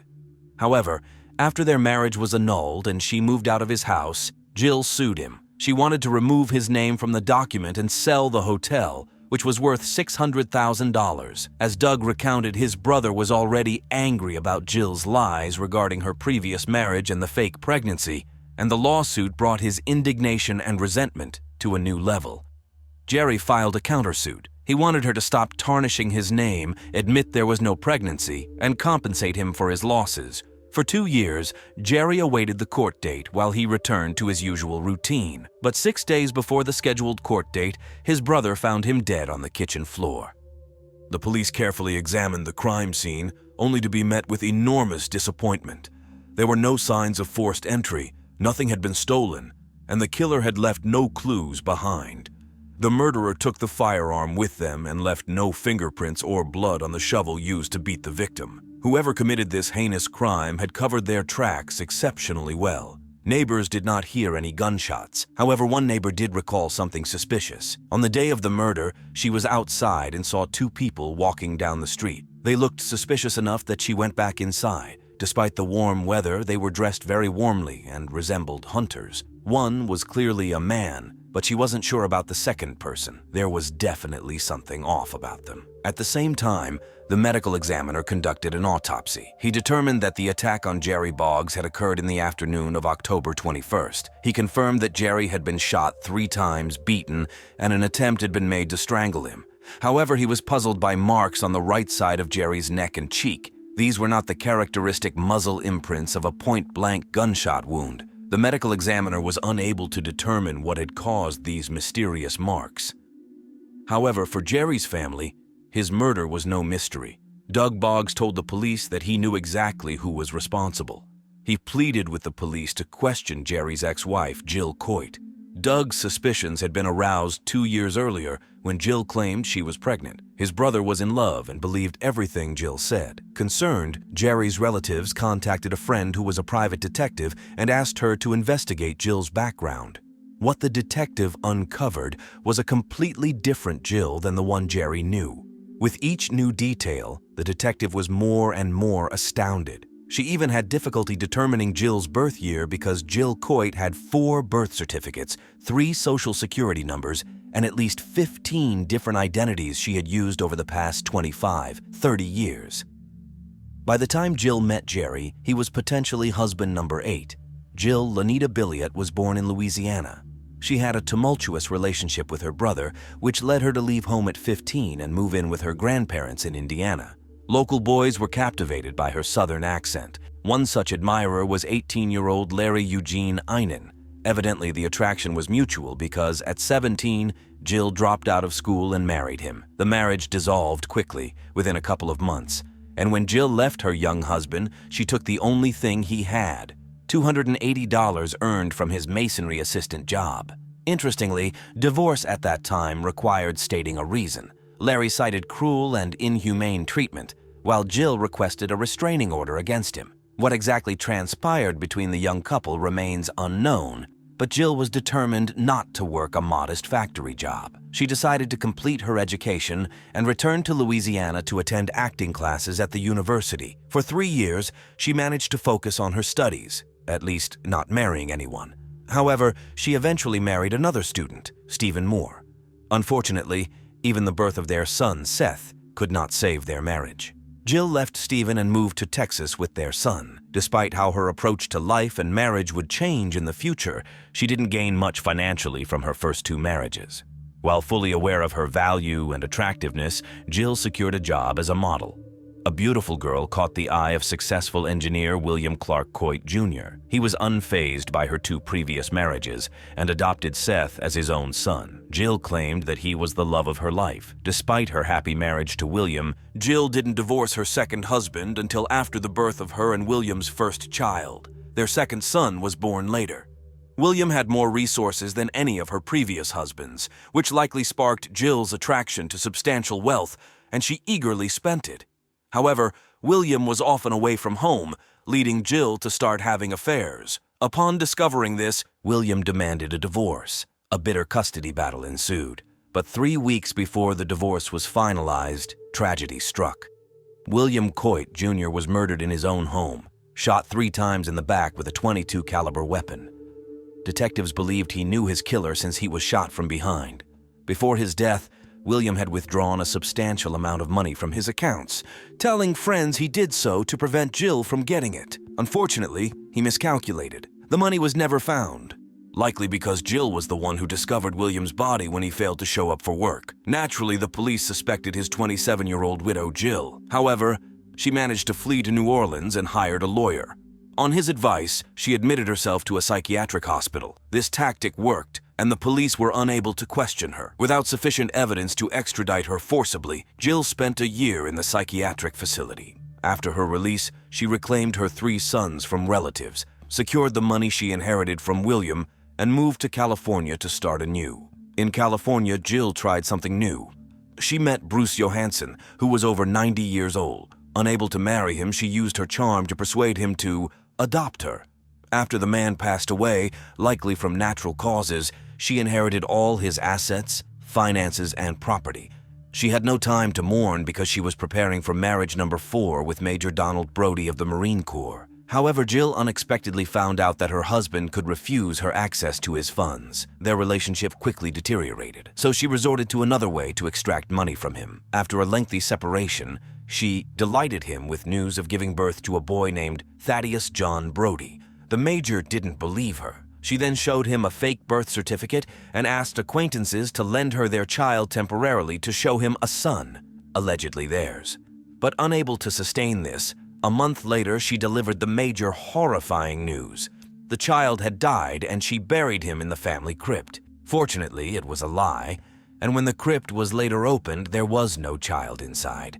However, after their marriage was annulled and she moved out of his house, Jill sued him. She wanted to remove his name from the document and sell the hotel, which was worth $600,000. As Doug recounted, his brother was already angry about Jill's lies regarding her previous marriage and the fake pregnancy, and the lawsuit brought his indignation and resentment to a new level. Jerry filed a countersuit. He wanted her to stop tarnishing his name, admit there was no pregnancy, and compensate him for his losses. For 2 years, Jerry awaited the court date while he returned to his usual routine. But 6 days before the scheduled court date, his brother found him dead on the kitchen floor. The police carefully examined the crime scene, only to be met with enormous disappointment. There were no signs of forced entry, nothing had been stolen, and the killer had left no clues behind. The murderer took the firearm with them and left no fingerprints or blood on the shovel used to beat the victim. Whoever committed this heinous crime had covered their tracks exceptionally well. Neighbors did not hear any gunshots. However, one neighbor did recall something suspicious. On the day of the murder, she was outside and saw 2 people walking down the street. They looked suspicious enough that she went back inside. Despite the warm weather, they were dressed very warmly and resembled hunters. One was clearly a man, but she wasn't sure about the second person. There was definitely something off about them. At the same time, the medical examiner conducted an autopsy. He determined that the attack on Jerry Boggs had occurred in the afternoon of October 21st. He confirmed that Jerry had been shot 3 times, beaten, and an attempt had been made to strangle him. However, he was puzzled by marks on the right side of Jerry's neck and cheek. These were not the characteristic muzzle imprints of a point-blank gunshot wound. The medical examiner was unable to determine what had caused these mysterious marks. However, for Jerry's family, his murder was no mystery. Doug Boggs told the police that he knew exactly who was responsible. He pleaded with the police to question Jerry's ex-wife, Jill Coit. Doug's suspicions had been aroused 2 years earlier when Jill claimed she was pregnant. His brother was in love and believed everything Jill said. Concerned, Jerry's relatives contacted a friend who was a private detective and asked her to investigate Jill's background. What the detective uncovered was a completely different Jill than the one Jerry knew. With each new detail, the detective was more and more astounded. She even had difficulty determining Jill's birth year because Jill Coit had 4 birth certificates, 3 social security numbers, and at least 15 different identities she had used over the past 25-30 years. By the time Jill met Jerry, he was potentially husband number 8. Jill Lanita Billiot was born in Louisiana. She had a tumultuous relationship with her brother, which led her to leave home at 15 and move in with her grandparents in Indiana. Local boys were captivated by her southern accent. One such admirer was 18-year-old Larry Eugene Einen. Evidently, the attraction was mutual because at 17, Jill dropped out of school and married him. The marriage dissolved quickly, within a couple of months. And when Jill left her young husband, she took the only thing he had, $280 earned from his masonry assistant job. Interestingly, divorce at that time required stating a reason. Larry cited cruel and inhumane treatment, while Jill requested a restraining order against him. What exactly transpired between the young couple remains unknown, but Jill was determined not to work a modest factory job. She decided to complete her education and returned to Louisiana to attend acting classes at the university. For 3 years, she managed to focus on her studies, at least not marrying anyone. However, she eventually married another student, Stephen Moore. Unfortunately, even the birth of their son, Seth, could not save their marriage. Jill left Stephen and moved to Texas with their son. Despite how her approach to life and marriage would change in the future, she didn't gain much financially from her first 2 marriages. While fully aware of her value and attractiveness, Jill secured a job as a model. A beautiful girl caught the eye of successful engineer William Clark Coit Jr. He was unfazed by her 2 previous marriages and adopted Seth as his own son. Jill claimed that he was the love of her life. Despite her happy marriage to William, Jill didn't divorce her second husband until after the birth of her and William's first child. Their second son was born later. William had more resources than any of her previous husbands, which likely sparked Jill's attraction to substantial wealth, and she eagerly spent it. However, William was often away from home, leading Jill to start having affairs. Upon discovering this, William demanded a divorce. A bitter custody battle ensued, but 3 weeks before the divorce was finalized, tragedy struck. William Coit Jr. was murdered in his own home, shot 3 times in the back with a .22 caliber weapon. Detectives believed he knew his killer since he was shot from behind. Before his death, William had withdrawn a substantial amount of money from his accounts, telling friends he did so to prevent Jill from getting it. Unfortunately, he miscalculated. The money was never found, likely because Jill was the one who discovered William's body when he failed to show up for work. Naturally, the police suspected his 27-year-old widow, Jill. However, she managed to flee to New Orleans and hired a lawyer. On his advice, she admitted herself to a psychiatric hospital. This tactic worked, and the police were unable to question her. Without sufficient evidence to extradite her forcibly, Jill spent a year in the psychiatric facility. After her release, she reclaimed her 3 sons from relatives, secured the money she inherited from William, and moved to California to start anew. In California, Jill tried something new. She met Bruce Johansson, who was over 90 years old. Unable to marry him, she used her charm to persuade him to adopt her. After the man passed away, likely from natural causes, she inherited all his assets, finances, and property. She had no time to mourn because she was preparing for marriage number 4 with Major Donald Brody of the Marine Corps. However, Jill unexpectedly found out that her husband could refuse her access to his funds. Their relationship quickly deteriorated, so she resorted to another way to extract money from him. After a lengthy separation, she delighted him with news of giving birth to a boy named Thaddeus John Brody. The Major didn't believe her. She then showed him a fake birth certificate and asked acquaintances to lend her their child temporarily to show him a son, allegedly theirs. But unable to sustain this, a month later she delivered the Major horrifying news. The child had died and she buried him in the family crypt. Fortunately, it was a lie, and when the crypt was later opened, there was no child inside.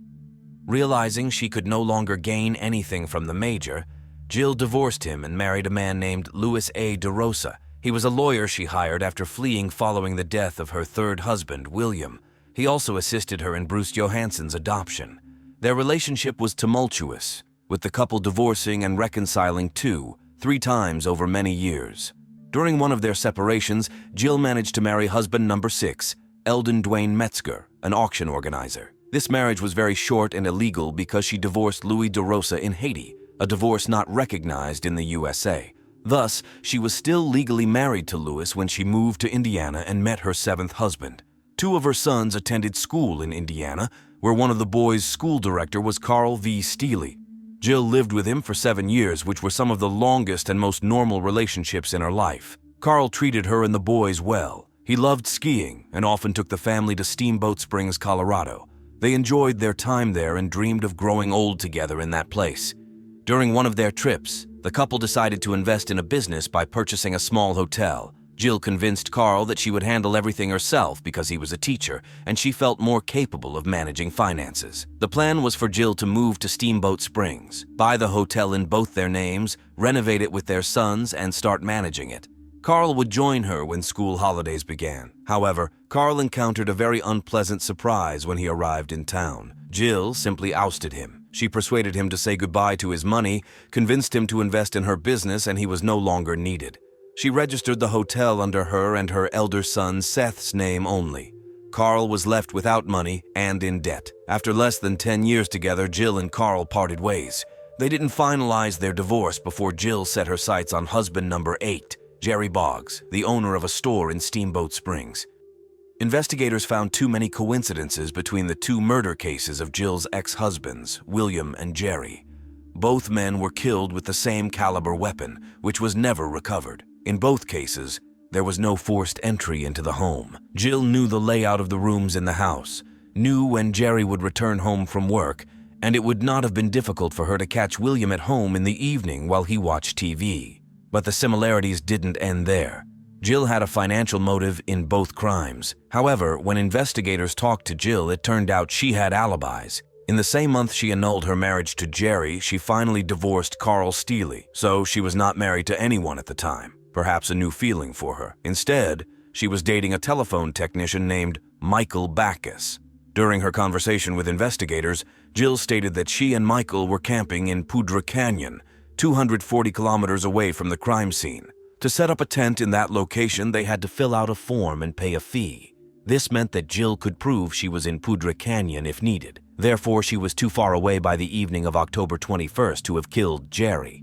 Realizing she could no longer gain anything from the Major, Jill divorced him and married a man named Louis A. DeRosa. He was a lawyer she hired after fleeing following the death of her 3rd husband, William. He also assisted her in Bruce Johansson's adoption. Their relationship was tumultuous, with the couple divorcing and reconciling 2-3 times over many years. During one of their separations, Jill managed to marry husband number 6, Eldon Dwayne Metzger, an auction organizer. This marriage was very short and illegal because she divorced Louis DeRosa in Haiti, a divorce not recognized in the USA. Thus, she was still legally married to Louis when she moved to Indiana and met her 7th husband. 2 of her sons attended school in Indiana, where one of the boys' school director was Carl V. Steele. Jill lived with him for 7 years, which were some of the longest and most normal relationships in her life. Carl treated her and the boys well. He loved skiing and often took the family to Steamboat Springs, Colorado. They enjoyed their time there and dreamed of growing old together in that place. During one of their trips, the couple decided to invest in a business by purchasing a small hotel. Jill convinced Carl that she would handle everything herself because he was a teacher, and she felt more capable of managing finances. The plan was for Jill to move to Steamboat Springs, buy the hotel in both their names, renovate it with their sons, and start managing it. Carl would join her when school holidays began. However, Carl encountered a very unpleasant surprise when he arrived in town. Jill simply ousted him. She persuaded him to say goodbye to his money, convinced him to invest in her business, and he was no longer needed. She registered the hotel under her and her elder son Seth's name only. Carl was left without money and in debt. After less than 10 years together, Jill and Carl parted ways. They didn't finalize their divorce before Jill set her sights on husband number 8, Jerry Boggs, the owner of a store in Steamboat Springs. Investigators found too many coincidences between the 2 murder cases of Jill's ex-husbands, William and Jerry. Both men were killed with the same caliber weapon, which was never recovered. In both cases, there was no forced entry into the home. Jill knew the layout of the rooms in the house, knew when Jerry would return home from work, and it would not have been difficult for her to catch William at home in the evening while he watched TV. But the similarities didn't end there. Jill had a financial motive in both crimes. However, when investigators talked to Jill, it turned out she had alibis. In the same month she annulled her marriage to Jerry, she finally divorced Carl Steele, so she was not married to anyone at the time. Perhaps a new feeling for her. Instead, she was dating a telephone technician named Michael Backus. During her conversation with investigators, Jill stated that she and Michael were camping in Poudre Canyon, 240 kilometers away from the crime scene. To set up a tent in that location, they had to fill out a form and pay a fee. This meant that Jill could prove she was in Poudre Canyon if needed. Therefore, she was too far away by the evening of October 21st to have killed Jerry.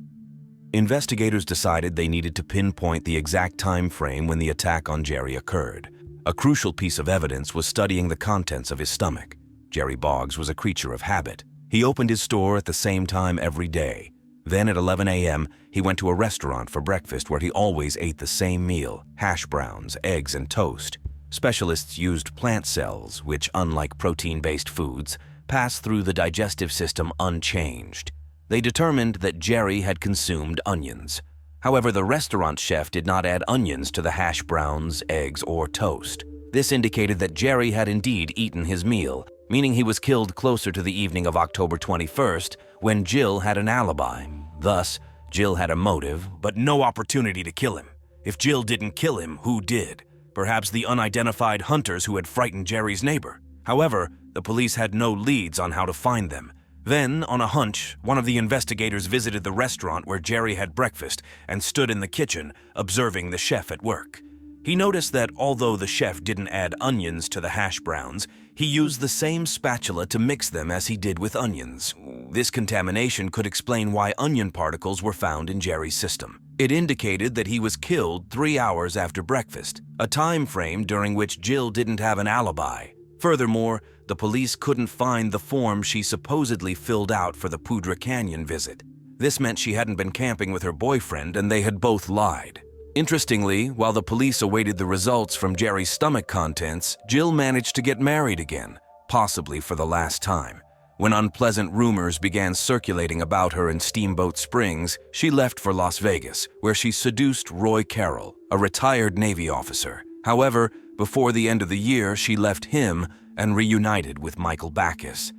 Investigators decided they needed to pinpoint the exact time frame when the attack on Jerry occurred. A crucial piece of evidence was studying the contents of his stomach. Jerry Boggs was a creature of habit. He opened his store at the same time every day. Then at 11 a.m., he went to a restaurant for breakfast where he always ate the same meal: hash browns, eggs, and toast. Specialists used plant cells, which, unlike protein-based foods, pass through the digestive system unchanged. They determined that Jerry had consumed onions. However, the restaurant chef did not add onions to the hash browns, eggs, or toast. This indicated that Jerry had indeed eaten his meal, meaning he was killed closer to the evening of October 21st, when Jill had an alibi. Thus, Jill had a motive, but no opportunity to kill him. If Jill didn't kill him, who did? Perhaps the unidentified hunters who had frightened Jerry's neighbor. However, the police had no leads on how to find them. Then, on a hunch, one of the investigators visited the restaurant where Jerry had breakfast and stood in the kitchen, observing the chef at work. He noticed that although the chef didn't add onions to the hash browns, he used the same spatula to mix them as he did with onions. This contamination could explain why onion particles were found in Jerry's system. It indicated that he was killed 3 hours after breakfast, a time frame during which Jill didn't have an alibi. Furthermore, the police couldn't find the form she supposedly filled out for the Poudre Canyon visit. This meant she hadn't been camping with her boyfriend and they had both lied. Interestingly, while the police awaited the results from Jerry's stomach contents, Jill managed to get married again, possibly for the last time. When unpleasant rumors began circulating about her in Steamboat Springs, she left for Las Vegas, where she seduced Roy Carroll, a retired Navy officer. However, before the end of the year, she left him and reunited with Michael Backus.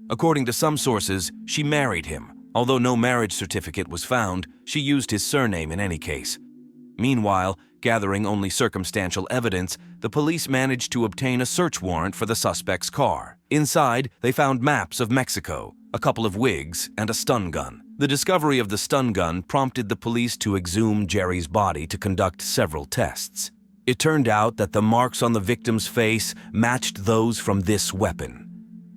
According to some sources, she married him. Although no marriage certificate was found, she used his surname in any case. Meanwhile, gathering only circumstantial evidence, the police managed to obtain a search warrant for the suspect's car. Inside, they found maps of Mexico, a couple of wigs, and a stun gun. The discovery of the stun gun prompted the police to exhume Jerry's body to conduct several tests. It turned out that the marks on the victim's face matched those from this weapon.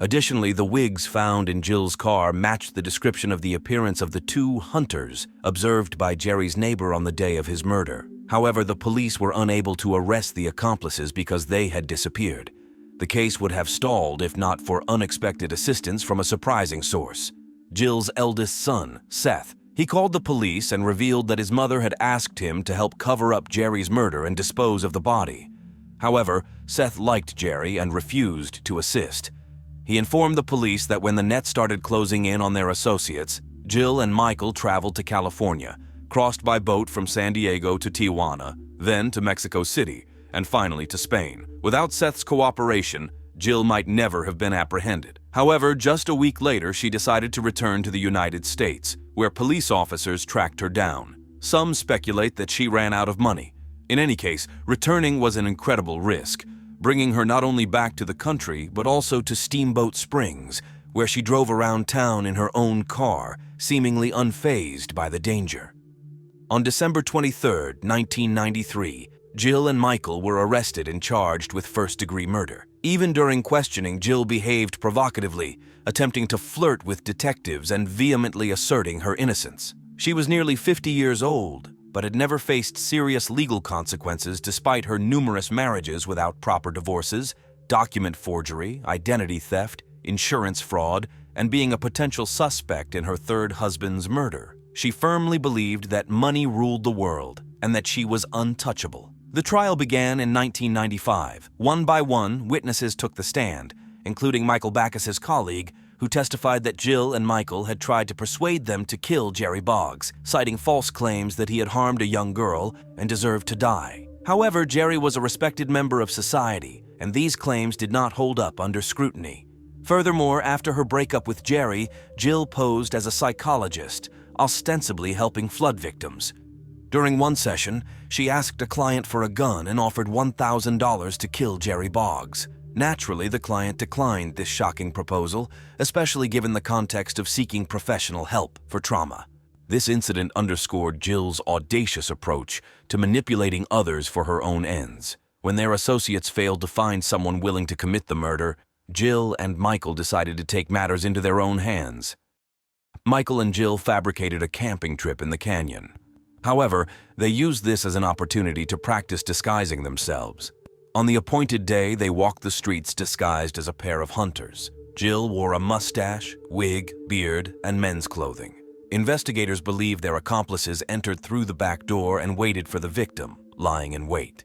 Additionally, the wigs found in Jill's car matched the description of the appearance of the two hunters observed by Jerry's neighbor on the day of his murder. However, the police were unable to arrest the accomplices because they had disappeared. The case would have stalled if not for unexpected assistance from a surprising source: Jill's eldest son, Seth. He called the police and revealed that his mother had asked him to help cover up Jerry's murder and dispose of the body. However, Seth liked Jerry and refused to assist. He informed the police that when the net started closing in on their associates, Jill and Michael traveled to California, crossed by boat from San Diego to Tijuana, then to Mexico City, and finally to Spain. Without Seth's cooperation, Jill might never have been apprehended. However, just a week later, she decided to return to the United States, where police officers tracked her down. Some speculate that she ran out of money. In any case, returning was an incredible risk, bringing her not only back to the country, but also to Steamboat Springs, where she drove around town in her own car, seemingly unfazed by the danger. On December 23, 1993, Jill and Michael were arrested and charged with first-degree murder. Even during questioning, Jill behaved provocatively, attempting to flirt with detectives and vehemently asserting her innocence. She was nearly 50 years old, but had never faced serious legal consequences despite her numerous marriages without proper divorces, document forgery, identity theft, insurance fraud, and being a potential suspect in her third husband's murder. She firmly believed that money ruled the world and that she was untouchable. The trial began in 1995. One by one, witnesses took the stand, including Michael Backus's colleague, who testified that Jill and Michael had tried to persuade them to kill Jerry Boggs, citing false claims that he had harmed a young girl and deserved to die. However, Jerry was a respected member of society, and these claims did not hold up under scrutiny. Furthermore, after her breakup with Jerry, Jill posed as a psychologist, ostensibly helping flood victims. During one session, she asked a client for a gun and offered $1,000 to kill Jerry Boggs. Naturally, the client declined this shocking proposal, especially given the context of seeking professional help for trauma. This incident underscored Jill's audacious approach to manipulating others for her own ends. When their associates failed to find someone willing to commit the murder, Jill and Michael decided to take matters into their own hands. Michael and Jill fabricated a camping trip in the canyon. However, they used this as an opportunity to practice disguising themselves. On the appointed day, they walked the streets disguised as a pair of hunters. Jill wore a mustache, wig, beard, and men's clothing. Investigators believe their accomplices entered through the back door and waited for the victim, lying in wait.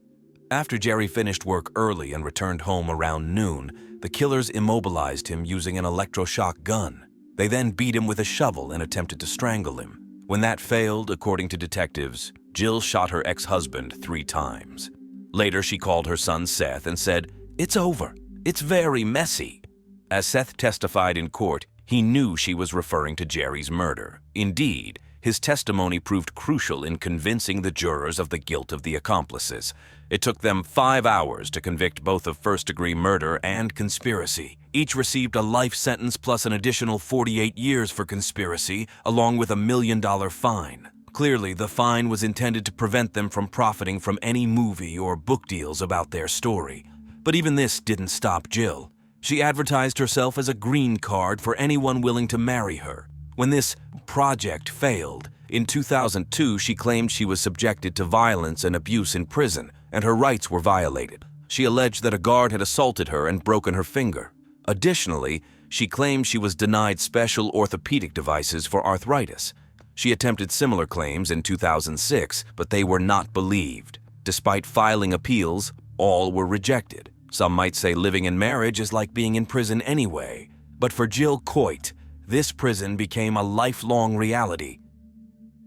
After Jerry finished work early and returned home around noon, the killers immobilized him using an electroshock gun. They then beat him with a shovel and attempted to strangle him. When that failed, according to detectives, Jill shot her ex-husband 3 times. Later, she called her son Seth and said, "It's over. It's very messy." As Seth testified in court, he knew she was referring to Jerry's murder. Indeed, his testimony proved crucial in convincing the jurors of the guilt of the accomplices. It took them 5 hours to convict both of first-degree murder and conspiracy. Each received a life sentence plus an additional 48 years for conspiracy, along with a $1 million fine. Clearly, the fine was intended to prevent them from profiting from any movie or book deals about their story. But even this didn't stop Jill. She advertised herself as a green card for anyone willing to marry her. When this project failed, in 2002 she claimed she was subjected to violence and abuse in prison, and her rights were violated. She alleged that a guard had assaulted her and broken her finger. Additionally, she claimed she was denied special orthopedic devices for arthritis. She attempted similar claims in 2006, but they were not believed. Despite filing appeals, all were rejected. Some might say living in marriage is like being in prison anyway. But for Jill Coit, this prison became a lifelong reality.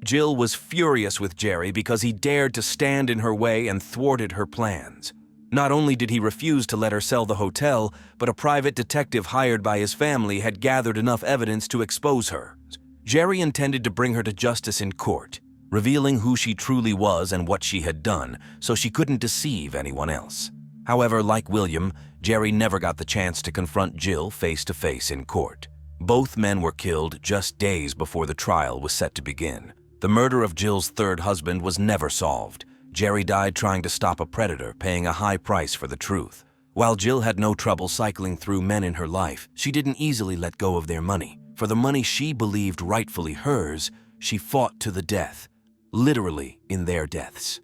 Jill was furious with Jerry because he dared to stand in her way and thwarted her plans. Not only did he refuse to let her sell the hotel, but a private detective hired by his family had gathered enough evidence to expose her. Jerry intended to bring her to justice in court, revealing who she truly was and what she had done, so she couldn't deceive anyone else. However, like William, Jerry never got the chance to confront Jill face-to-face in court. Both men were killed just days before the trial was set to begin. The murder of Jill's third husband was never solved. Jerry died trying to stop a predator, paying a high price for the truth. While Jill had no trouble cycling through men in her life, she didn't easily let go of their money. For the money she believed rightfully hers, she fought to the death, literally in their deaths.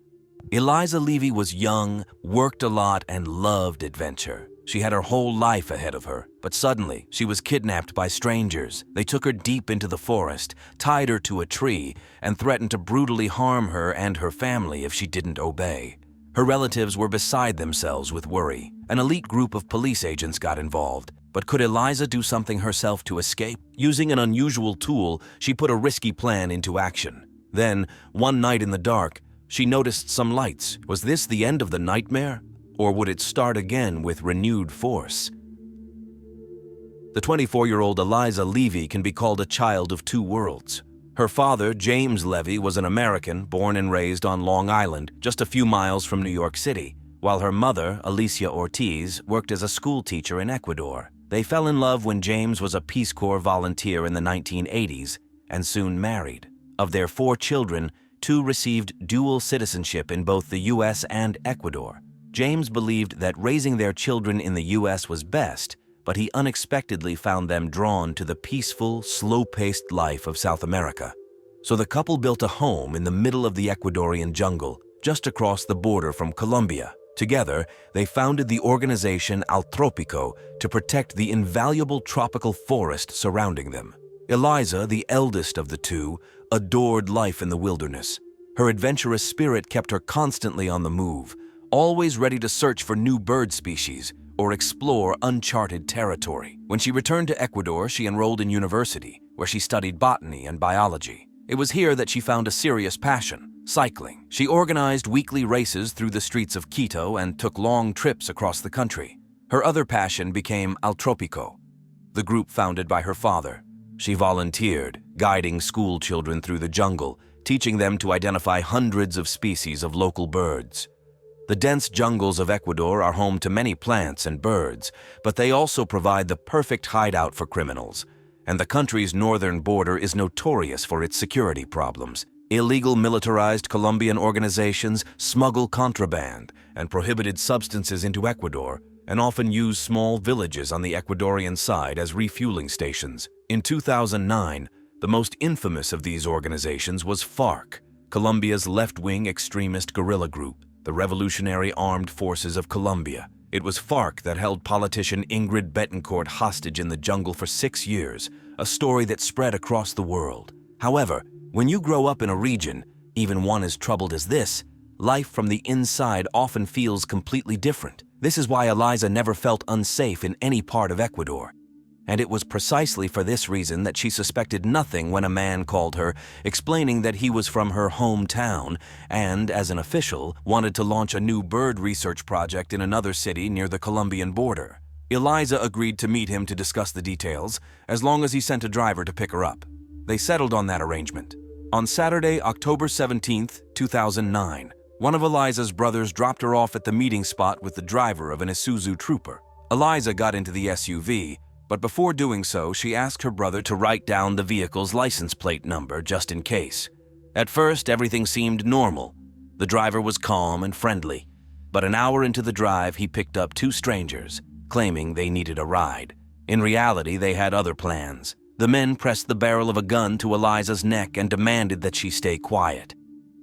Eliza Levy was young, worked a lot, and loved adventure. She had her whole life ahead of her, but suddenly she was kidnapped by strangers. They took her deep into the forest, tied her to a tree, and threatened to brutally harm her and her family if she didn't obey. Her relatives were beside themselves with worry. An elite group of police agents got involved. But could Eliza do something herself to escape? Using an unusual tool, she put a risky plan into action. Then, one night in the dark, she noticed some lights. Was this the end of the nightmare? Or would it start again with renewed force? The 24-year-old Eliza Levy can be called a child of two worlds. Her father, James Levy, was an American born and raised on Long Island, just a few miles from New York City, while her mother, Alicia Ortiz, worked as a school teacher in Ecuador. They fell in love when James was a Peace Corps volunteer in the 1980s and soon married. Of their 4 children, 2 received dual citizenship in both the U.S. and Ecuador. James believed that raising their children in the U.S. was best, but he unexpectedly found them drawn to the peaceful, slow-paced life of South America. So the couple built a home in the middle of the Ecuadorian jungle, just across the border from Colombia. Together, they founded the organization Al Tropico to protect the invaluable tropical forest surrounding them. Eliza, the eldest of the 2, adored life in the wilderness. Her adventurous spirit kept her constantly on the move, always ready to search for new bird species or explore uncharted territory. When she returned to Ecuador, she enrolled in university, where she studied botany and biology. It was here that she found a serious passion: cycling. She organized weekly races through the streets of Quito and took long trips across the country. Her other passion became Al Tropico, the group founded by her father. She volunteered, guiding school children through the jungle, teaching them to identify hundreds of species of local birds. The dense jungles of Ecuador are home to many plants and birds, but they also provide the perfect hideout for criminals. and the country's northern border is notorious for its security problems. Illegal militarized Colombian organizations smuggle contraband and prohibited substances into Ecuador and often use small villages on the Ecuadorian side as refueling stations. In 2009, the most infamous of these organizations was FARC, Colombia's left-wing extremist guerrilla group, the Revolutionary Armed Forces of Colombia. It was FARC that held politician Ingrid Betancourt hostage in the jungle for 6 years, a story that spread across the world. However, when you grow up in a region, even one as troubled as this, life from the inside often feels completely different. This is why Eliza never felt unsafe in any part of Ecuador. And it was precisely for this reason that she suspected nothing when a man called her, explaining that he was from her hometown and, as an official, wanted to launch a new bird research project in another city near the Colombian border. Eliza agreed to meet him to discuss the details, as long as he sent a driver to pick her up. They settled on that arrangement. On Saturday, October 17, 2009, one of Eliza's brothers dropped her off at the meeting spot with the driver of an Isuzu Trooper. Eliza got into the SUV, but before doing so, she asked her brother to write down the vehicle's license plate number just in case. At first, everything seemed normal. The driver was calm and friendly, but an hour into the drive, he picked up 2 strangers, claiming they needed a ride. In reality, they had other plans. The men pressed the barrel of a gun to Eliza's neck and demanded that she stay quiet.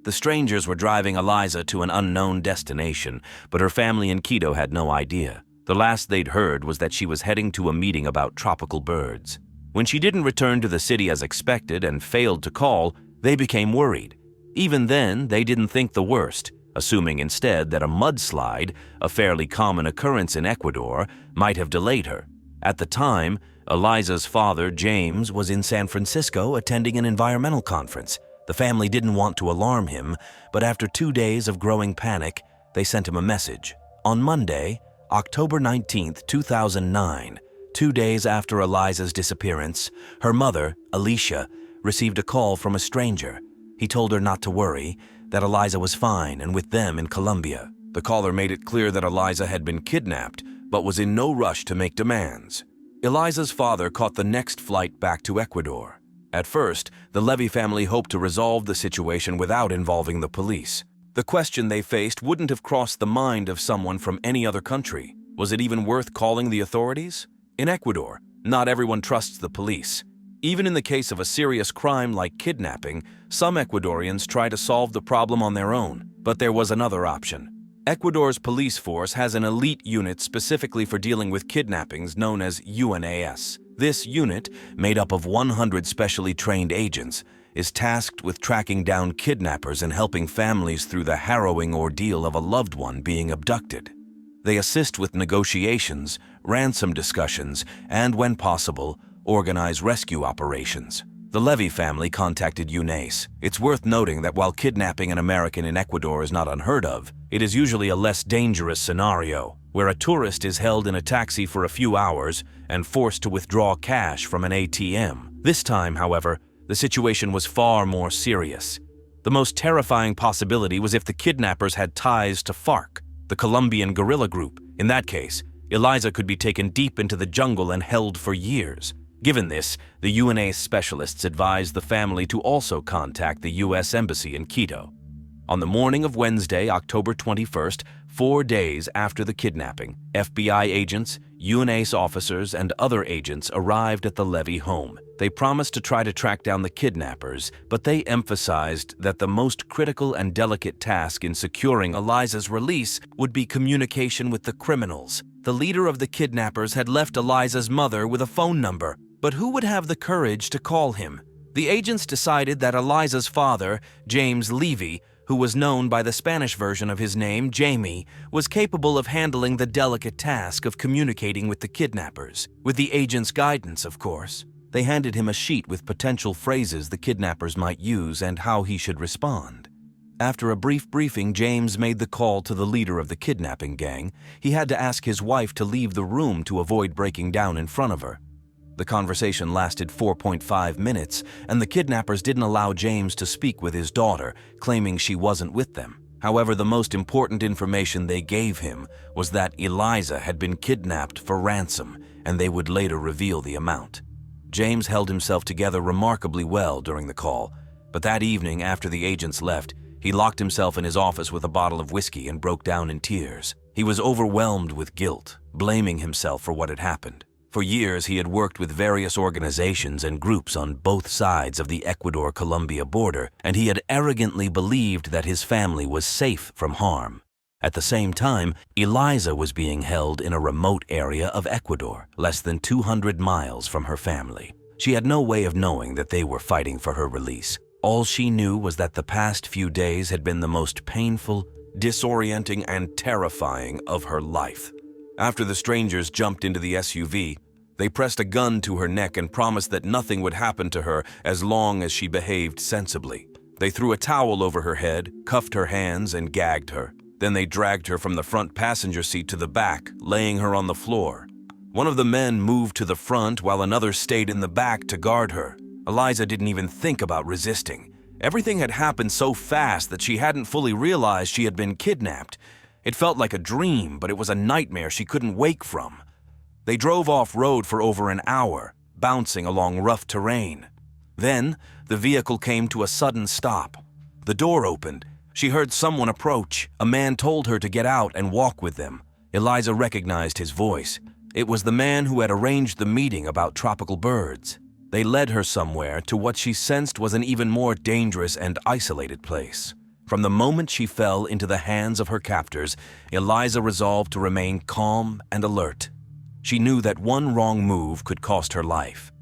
The strangers were driving Eliza to an unknown destination, but her family in Quito had no idea. The last they'd heard was that she was heading to a meeting about tropical birds. When she didn't return to the city as expected and failed to call, they became worried. Even then, they didn't think the worst, assuming instead that a mudslide, a fairly common occurrence in Ecuador, might have delayed her. At the time, Eliza's father, James, was in San Francisco attending an environmental conference. The family didn't want to alarm him, but after 2 days of growing panic, they sent him a message. On Monday, October 19, 2009, 2 days after Eliza's disappearance, her mother, Alicia, received a call from a stranger. He told her not to worry, that Eliza was fine and with them in Colombia. The caller made it clear that Eliza had been kidnapped, but was in no rush to make demands. Eliza's father caught the next flight back to Ecuador. At first, the Levy family hoped to resolve the situation without involving the police. The question they faced wouldn't have crossed the mind of someone from any other country. Was it even worth calling the authorities? In Ecuador, not everyone trusts the police. Even in the case of a serious crime like kidnapping, some Ecuadorians try to solve the problem on their own. But there was another option. Ecuador's police force has an elite unit specifically for dealing with kidnappings known as UNAS. This unit, made up of 100 specially trained agents, is tasked with tracking down kidnappers and helping families through the harrowing ordeal of a loved one being abducted. They assist with negotiations, ransom discussions, and, when possible, organize rescue operations. The Levy family contacted UNAS. It's worth noting that while kidnapping an American in Ecuador is not unheard of, it is usually a less dangerous scenario, where a tourist is held in a taxi for a few hours and forced to withdraw cash from an ATM. This time, however, the situation was far more serious. The most terrifying possibility was if the kidnappers had ties to FARC, the Colombian guerrilla group. In that case, Eliza could be taken deep into the jungle and held for years. Given this, the UNAS specialists advised the family to also contact the U.S. Embassy in Quito. On the morning of Wednesday, October 21st, 4 days after the kidnapping, FBI agents, UNAS officers, and other agents arrived at the Levy home. They promised to try to track down the kidnappers, but they emphasized that the most critical and delicate task in securing Eliza's release would be communication with the criminals. The leader of the kidnappers had left Eliza's mother with a phone number, but who would have the courage to call him? The agents decided that Eliza's father, James Levy, who was known by the Spanish version of his name, Jamie, was capable of handling the delicate task of communicating with the kidnappers. With the agent's guidance, of course. They handed him a sheet with potential phrases the kidnappers might use and how he should respond. After a brief briefing, James made the call to the leader of the kidnapping gang. He had to ask his wife to leave the room to avoid breaking down in front of her. The conversation lasted 4.5 minutes, and the kidnappers didn't allow James to speak with his daughter, claiming she wasn't with them. However, the most important information they gave him was that Eliza had been kidnapped for ransom, and they would later reveal the amount. James held himself together remarkably well during the call, but that evening after the agents left, he locked himself in his office with a bottle of whiskey and broke down in tears. He was overwhelmed with guilt, blaming himself for what had happened. For years, he had worked with various organizations and groups on both sides of the Ecuador-Colombia border, and he had arrogantly believed that his family was safe from harm. At the same time, Eliza was being held in a remote area of Ecuador, less than 200 miles from her family. She had no way of knowing that they were fighting for her release. All she knew was that the past few days had been the most painful, disorienting, and terrifying of her life. After the strangers jumped into the SUV, they pressed a gun to her neck and promised that nothing would happen to her as long as she behaved sensibly. They threw a towel over her head, cuffed her hands, and gagged her. Then they dragged her from the front passenger seat to the back, laying her on the floor. One of the men moved to the front while another stayed in the back to guard her. Eliza didn't even think about resisting. Everything had happened so fast that she hadn't fully realized she had been kidnapped. It felt like a dream, but it was a nightmare she couldn't wake from. They drove off-road for over an hour, bouncing along rough terrain. Then, the vehicle came to a sudden stop. The door opened. She heard someone approach. A man told her to get out and walk with them. Eliza recognized his voice. It was the man who had arranged the meeting about tropical birds. They led her somewhere to what she sensed was an even more dangerous and isolated place. From the moment she fell into the hands of her captors, Eliza resolved to remain calm and alert. She knew that one wrong move could cost her life.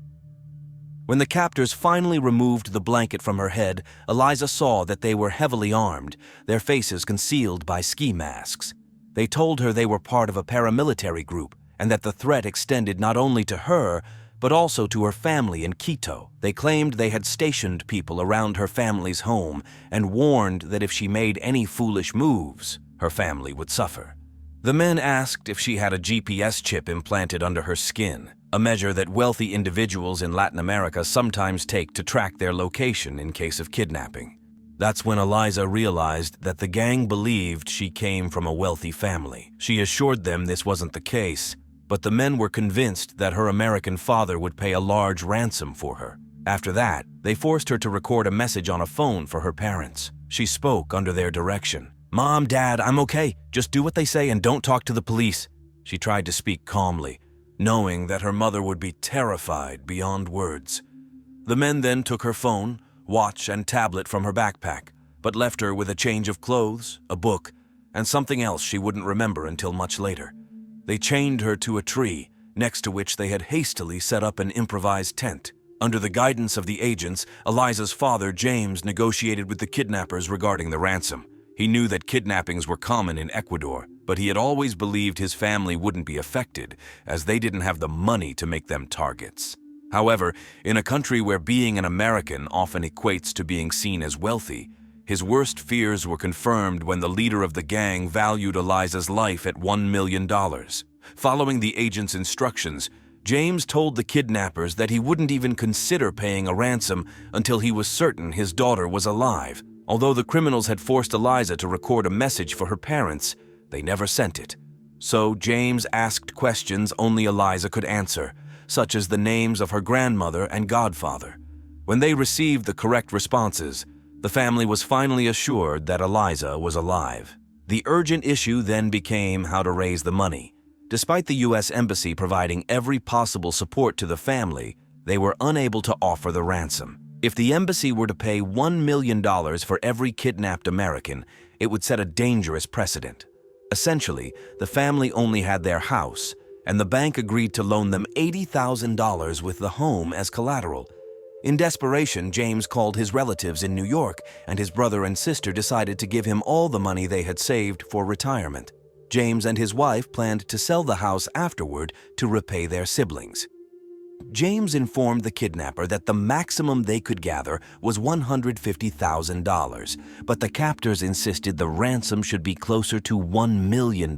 When the captors finally removed the blanket from her head, Eliza saw that they were heavily armed, their faces concealed by ski masks. They told her they were part of a paramilitary group and that the threat extended not only to her, but also to her family in Quito. They claimed they had stationed people around her family's home and warned that if she made any foolish moves, her family would suffer. The men asked if she had a GPS chip implanted under her skin, a measure that wealthy individuals in Latin America sometimes take to track their location in case of kidnapping. That's when Eliza realized that the gang believed she came from a wealthy family. She assured them this wasn't the case, but the men were convinced that her American father would pay a large ransom for her. After that, they forced her to record a message on a phone for her parents. She spoke under their direction. "Mom, Dad, I'm okay. Just do what they say and don't talk to the police." She tried to speak calmly, knowing that her mother would be terrified beyond words. The men then took her phone, watch, and tablet from her backpack, but left her with a change of clothes, a book, and something else she wouldn't remember until much later. They chained her to a tree, next to which they had hastily set up an improvised tent. Under the guidance of the agents, Eliza's father, James, negotiated with the kidnappers regarding the ransom. He knew that kidnappings were common in Ecuador, but he had always believed his family wouldn't be affected, as they didn't have the money to make them targets. However, in a country where being an American often equates to being seen as wealthy, his worst fears were confirmed when the leader of the gang valued Eliza's life at $1 million. Following the agent's instructions, James told the kidnappers that he wouldn't even consider paying a ransom until he was certain his daughter was alive. Although the criminals had forced Eliza to record a message for her parents, they never sent it. So James asked questions only Eliza could answer, such as the names of her grandmother and godfather. When they received the correct responses, the family was finally assured that Eliza was alive. The urgent issue then became how to raise the money. Despite the U.S. Embassy providing every possible support to the family, they were unable to offer the ransom. If the embassy were to pay $1 million for every kidnapped American, it would set a dangerous precedent. Essentially, the family only had their house, and the bank agreed to loan them $80,000 with the home as collateral. In desperation, James called his relatives in New York, and his brother and sister decided to give him all the money they had saved for retirement. James and his wife planned to sell the house afterward to repay their siblings. James informed the kidnapper that the maximum they could gather was $150,000, but the captors insisted the ransom should be closer to $1 million.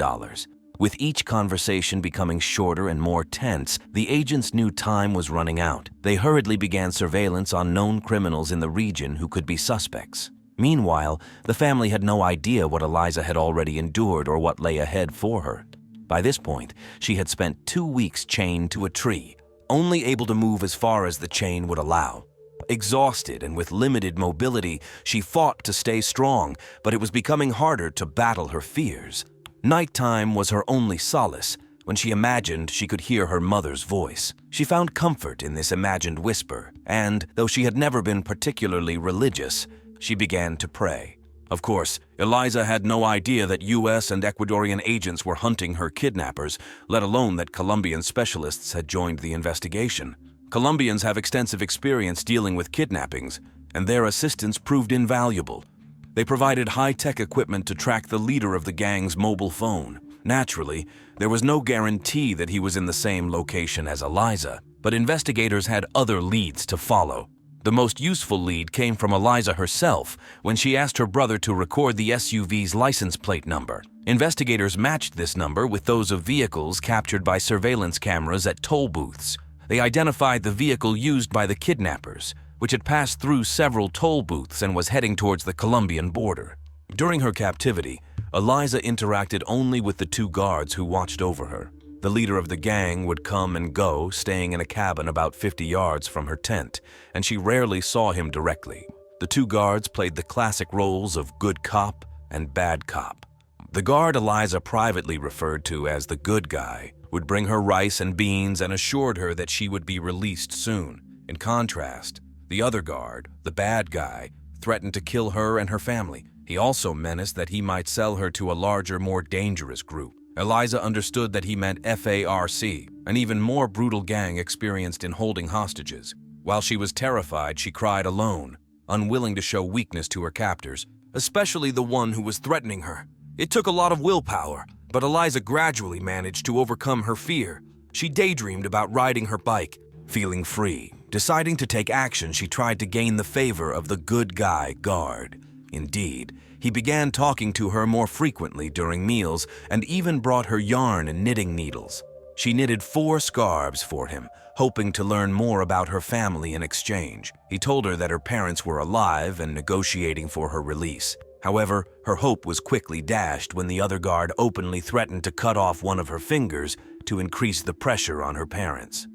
With each conversation becoming shorter and more tense, the agents knew time was running out. They hurriedly began surveillance on known criminals in the region who could be suspects. Meanwhile, the family had no idea what Eliza had already endured or what lay ahead for her. By this point, she had spent 2 weeks chained to a tree, only able to move as far as the chain would allow. Exhausted and with limited mobility, she fought to stay strong, but it was becoming harder to battle her fears. Nighttime was her only solace, when she imagined she could hear her mother's voice. She found comfort in this imagined whisper, and, though she had never been particularly religious, she began to pray. Of course, Eliza had no idea that U.S. and Ecuadorian agents were hunting her kidnappers, let alone that Colombian specialists had joined the investigation. Colombians have extensive experience dealing with kidnappings, and their assistance proved invaluable. They provided high-tech equipment to track the leader of the gang's mobile phone. Naturally, there was no guarantee that he was in the same location as Eliza, but investigators had other leads to follow. The most useful lead came from Eliza herself when she asked her brother to record the SUV's license plate number. Investigators matched this number with those of vehicles captured by surveillance cameras at toll booths. They identified the vehicle used by the kidnappers, which had passed through several toll booths and was heading towards the Colombian border. During her captivity, Eliza interacted only with the two guards who watched over her. The leader of the gang would come and go, staying in a cabin about 50 yards from her tent, and she rarely saw him directly. The two guards played the classic roles of good cop and bad cop. The guard Eliza privately referred to as the good guy would bring her rice and beans and assured her that she would be released soon. In contrast, the other guard, the bad guy, threatened to kill her and her family. He also menaced that he might sell her to a larger, more dangerous group. Eliza understood that he meant FARC, an even more brutal gang experienced in holding hostages. While she was terrified, she cried alone, unwilling to show weakness to her captors, especially the one who was threatening her. It took a lot of willpower, but Eliza gradually managed to overcome her fear. She daydreamed about riding her bike, feeling free. Deciding to take action, she tried to gain the favor of the good guy guard. Indeed, he began talking to her more frequently during meals and even brought her yarn and knitting needles. She knitted 4 scarves for him, hoping to learn more about her family in exchange. He told her that her parents were alive and negotiating for her release. However, her hope was quickly dashed when the other guard openly threatened to cut off one of her fingers to increase the pressure on her parents.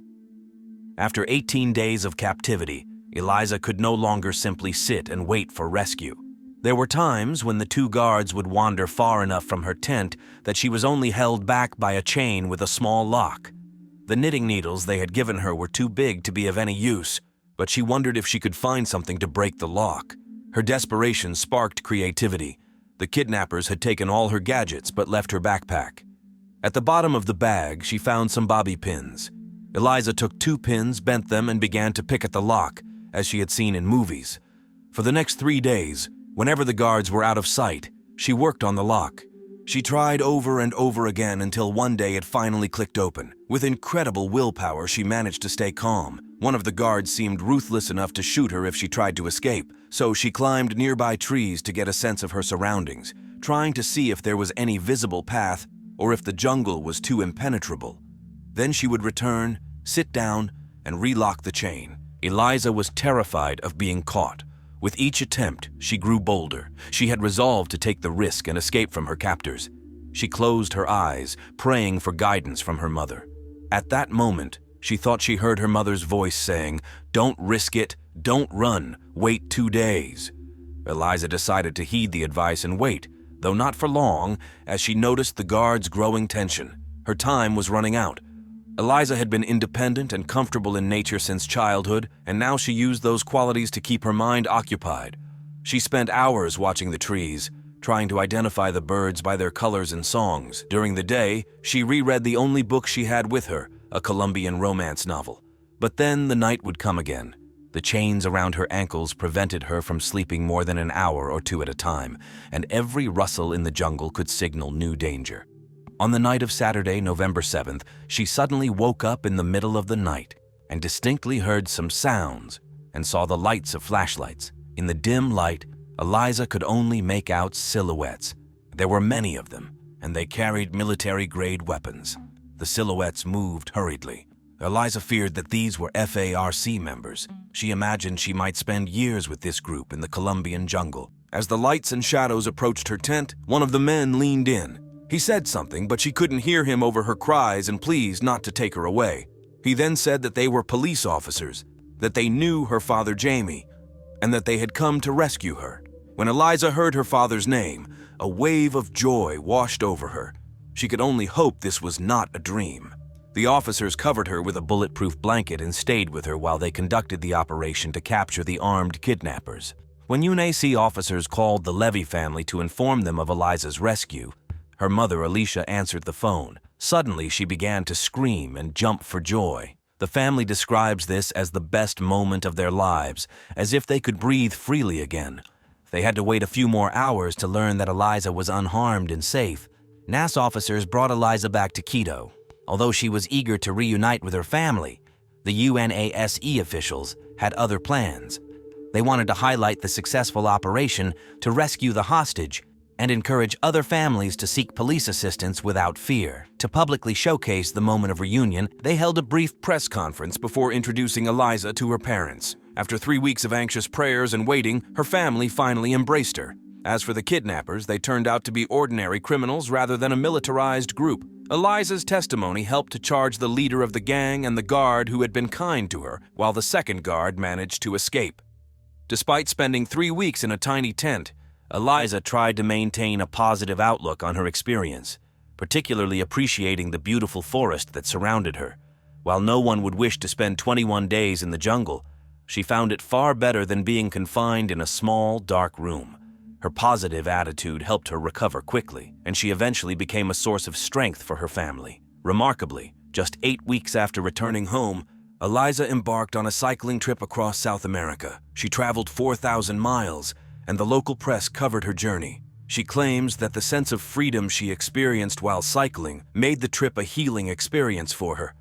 After 18 days of captivity, Eliza could no longer simply sit and wait for rescue. There were times when the two guards would wander far enough from her tent that she was only held back by a chain with a small lock. The knitting needles they had given her were too big to be of any use, but she wondered if she could find something to break the lock. Her desperation sparked creativity. The kidnappers had taken all her gadgets but left her backpack. At the bottom of the bag, she found some bobby pins. Eliza took 2 pins, bent them, and began to pick at the lock, as she had seen in movies. For the next 3 days, whenever the guards were out of sight, she worked on the lock. She tried over and over again until one day it finally clicked open. With incredible willpower, she managed to stay calm. One of the guards seemed ruthless enough to shoot her if she tried to escape, so she climbed nearby trees to get a sense of her surroundings, trying to see if there was any visible path or if the jungle was too impenetrable. Then she would return, sit down, and relock the chain. Eliza was terrified of being caught. With each attempt, she grew bolder. She had resolved to take the risk and escape from her captors. She closed her eyes, praying for guidance from her mother. At that moment, she thought she heard her mother's voice saying, "Don't risk it, don't run, wait 2 days." Eliza decided to heed the advice and wait, though not for long, as she noticed the guards' growing tension. Her time was running out. Eliza had been independent and comfortable in nature since childhood, and now she used those qualities to keep her mind occupied. She spent hours watching the trees, trying to identify the birds by their colors and songs. During the day, she reread the only book she had with her, a Colombian romance novel. But then the night would come again. The chains around her ankles prevented her from sleeping more than an hour or 2 at a time, and every rustle in the jungle could signal new danger. On the night of Saturday, November 7th, she suddenly woke up in the middle of the night and distinctly heard some sounds and saw the lights of flashlights. In the dim light, Eliza could only make out silhouettes. There were many of them, and they carried military-grade weapons. The silhouettes moved hurriedly. Eliza feared that these were FARC members. She imagined she might spend years with this group in the Colombian jungle. As the lights and shadows approached her tent, one of the men leaned in. He said something, but she couldn't hear him over her cries and pleas not to take her away. He then said that they were police officers, that they knew her father Jamie, and that they had come to rescue her. When Eliza heard her father's name, a wave of joy washed over her. She could only hope this was not a dream. The officers covered her with a bulletproof blanket and stayed with her while they conducted the operation to capture the armed kidnappers. When UNAC officers called the Levy family to inform them of Eliza's rescue, her mother Alicia answered the phone. Suddenly, she began to scream and jump for joy. The family describes this as the best moment of their lives, as if they could breathe freely again. They had to wait a few more hours to learn that Eliza was unharmed and safe. NAS officers brought Eliza back to Quito. Although she was eager to reunite with her family, the UNASE officials had other plans. They wanted to highlight the successful operation to rescue the hostage and encourage other families to seek police assistance without fear. To publicly showcase the moment of reunion, they held a brief press conference before introducing Eliza to her parents. After 3 weeks of anxious prayers and waiting, her family finally embraced her. As for the kidnappers, they turned out to be ordinary criminals rather than a militarized group. Eliza's testimony helped to charge the leader of the gang and the guard who had been kind to her, while the second guard managed to escape. Despite spending 3 weeks in a tiny tent, Eliza tried to maintain a positive outlook on her experience, particularly appreciating the beautiful forest that surrounded her. While no one would wish to spend 21 days in the jungle, she found it far better than being confined in a small, dark room. Her positive attitude helped her recover quickly, and she eventually became a source of strength for her family. Remarkably, just 8 weeks after returning home, Eliza embarked on a cycling trip across South America. She traveled 4,000 miles, and the local press covered her journey. She claims that the sense of freedom she experienced while cycling made the trip a healing experience for her.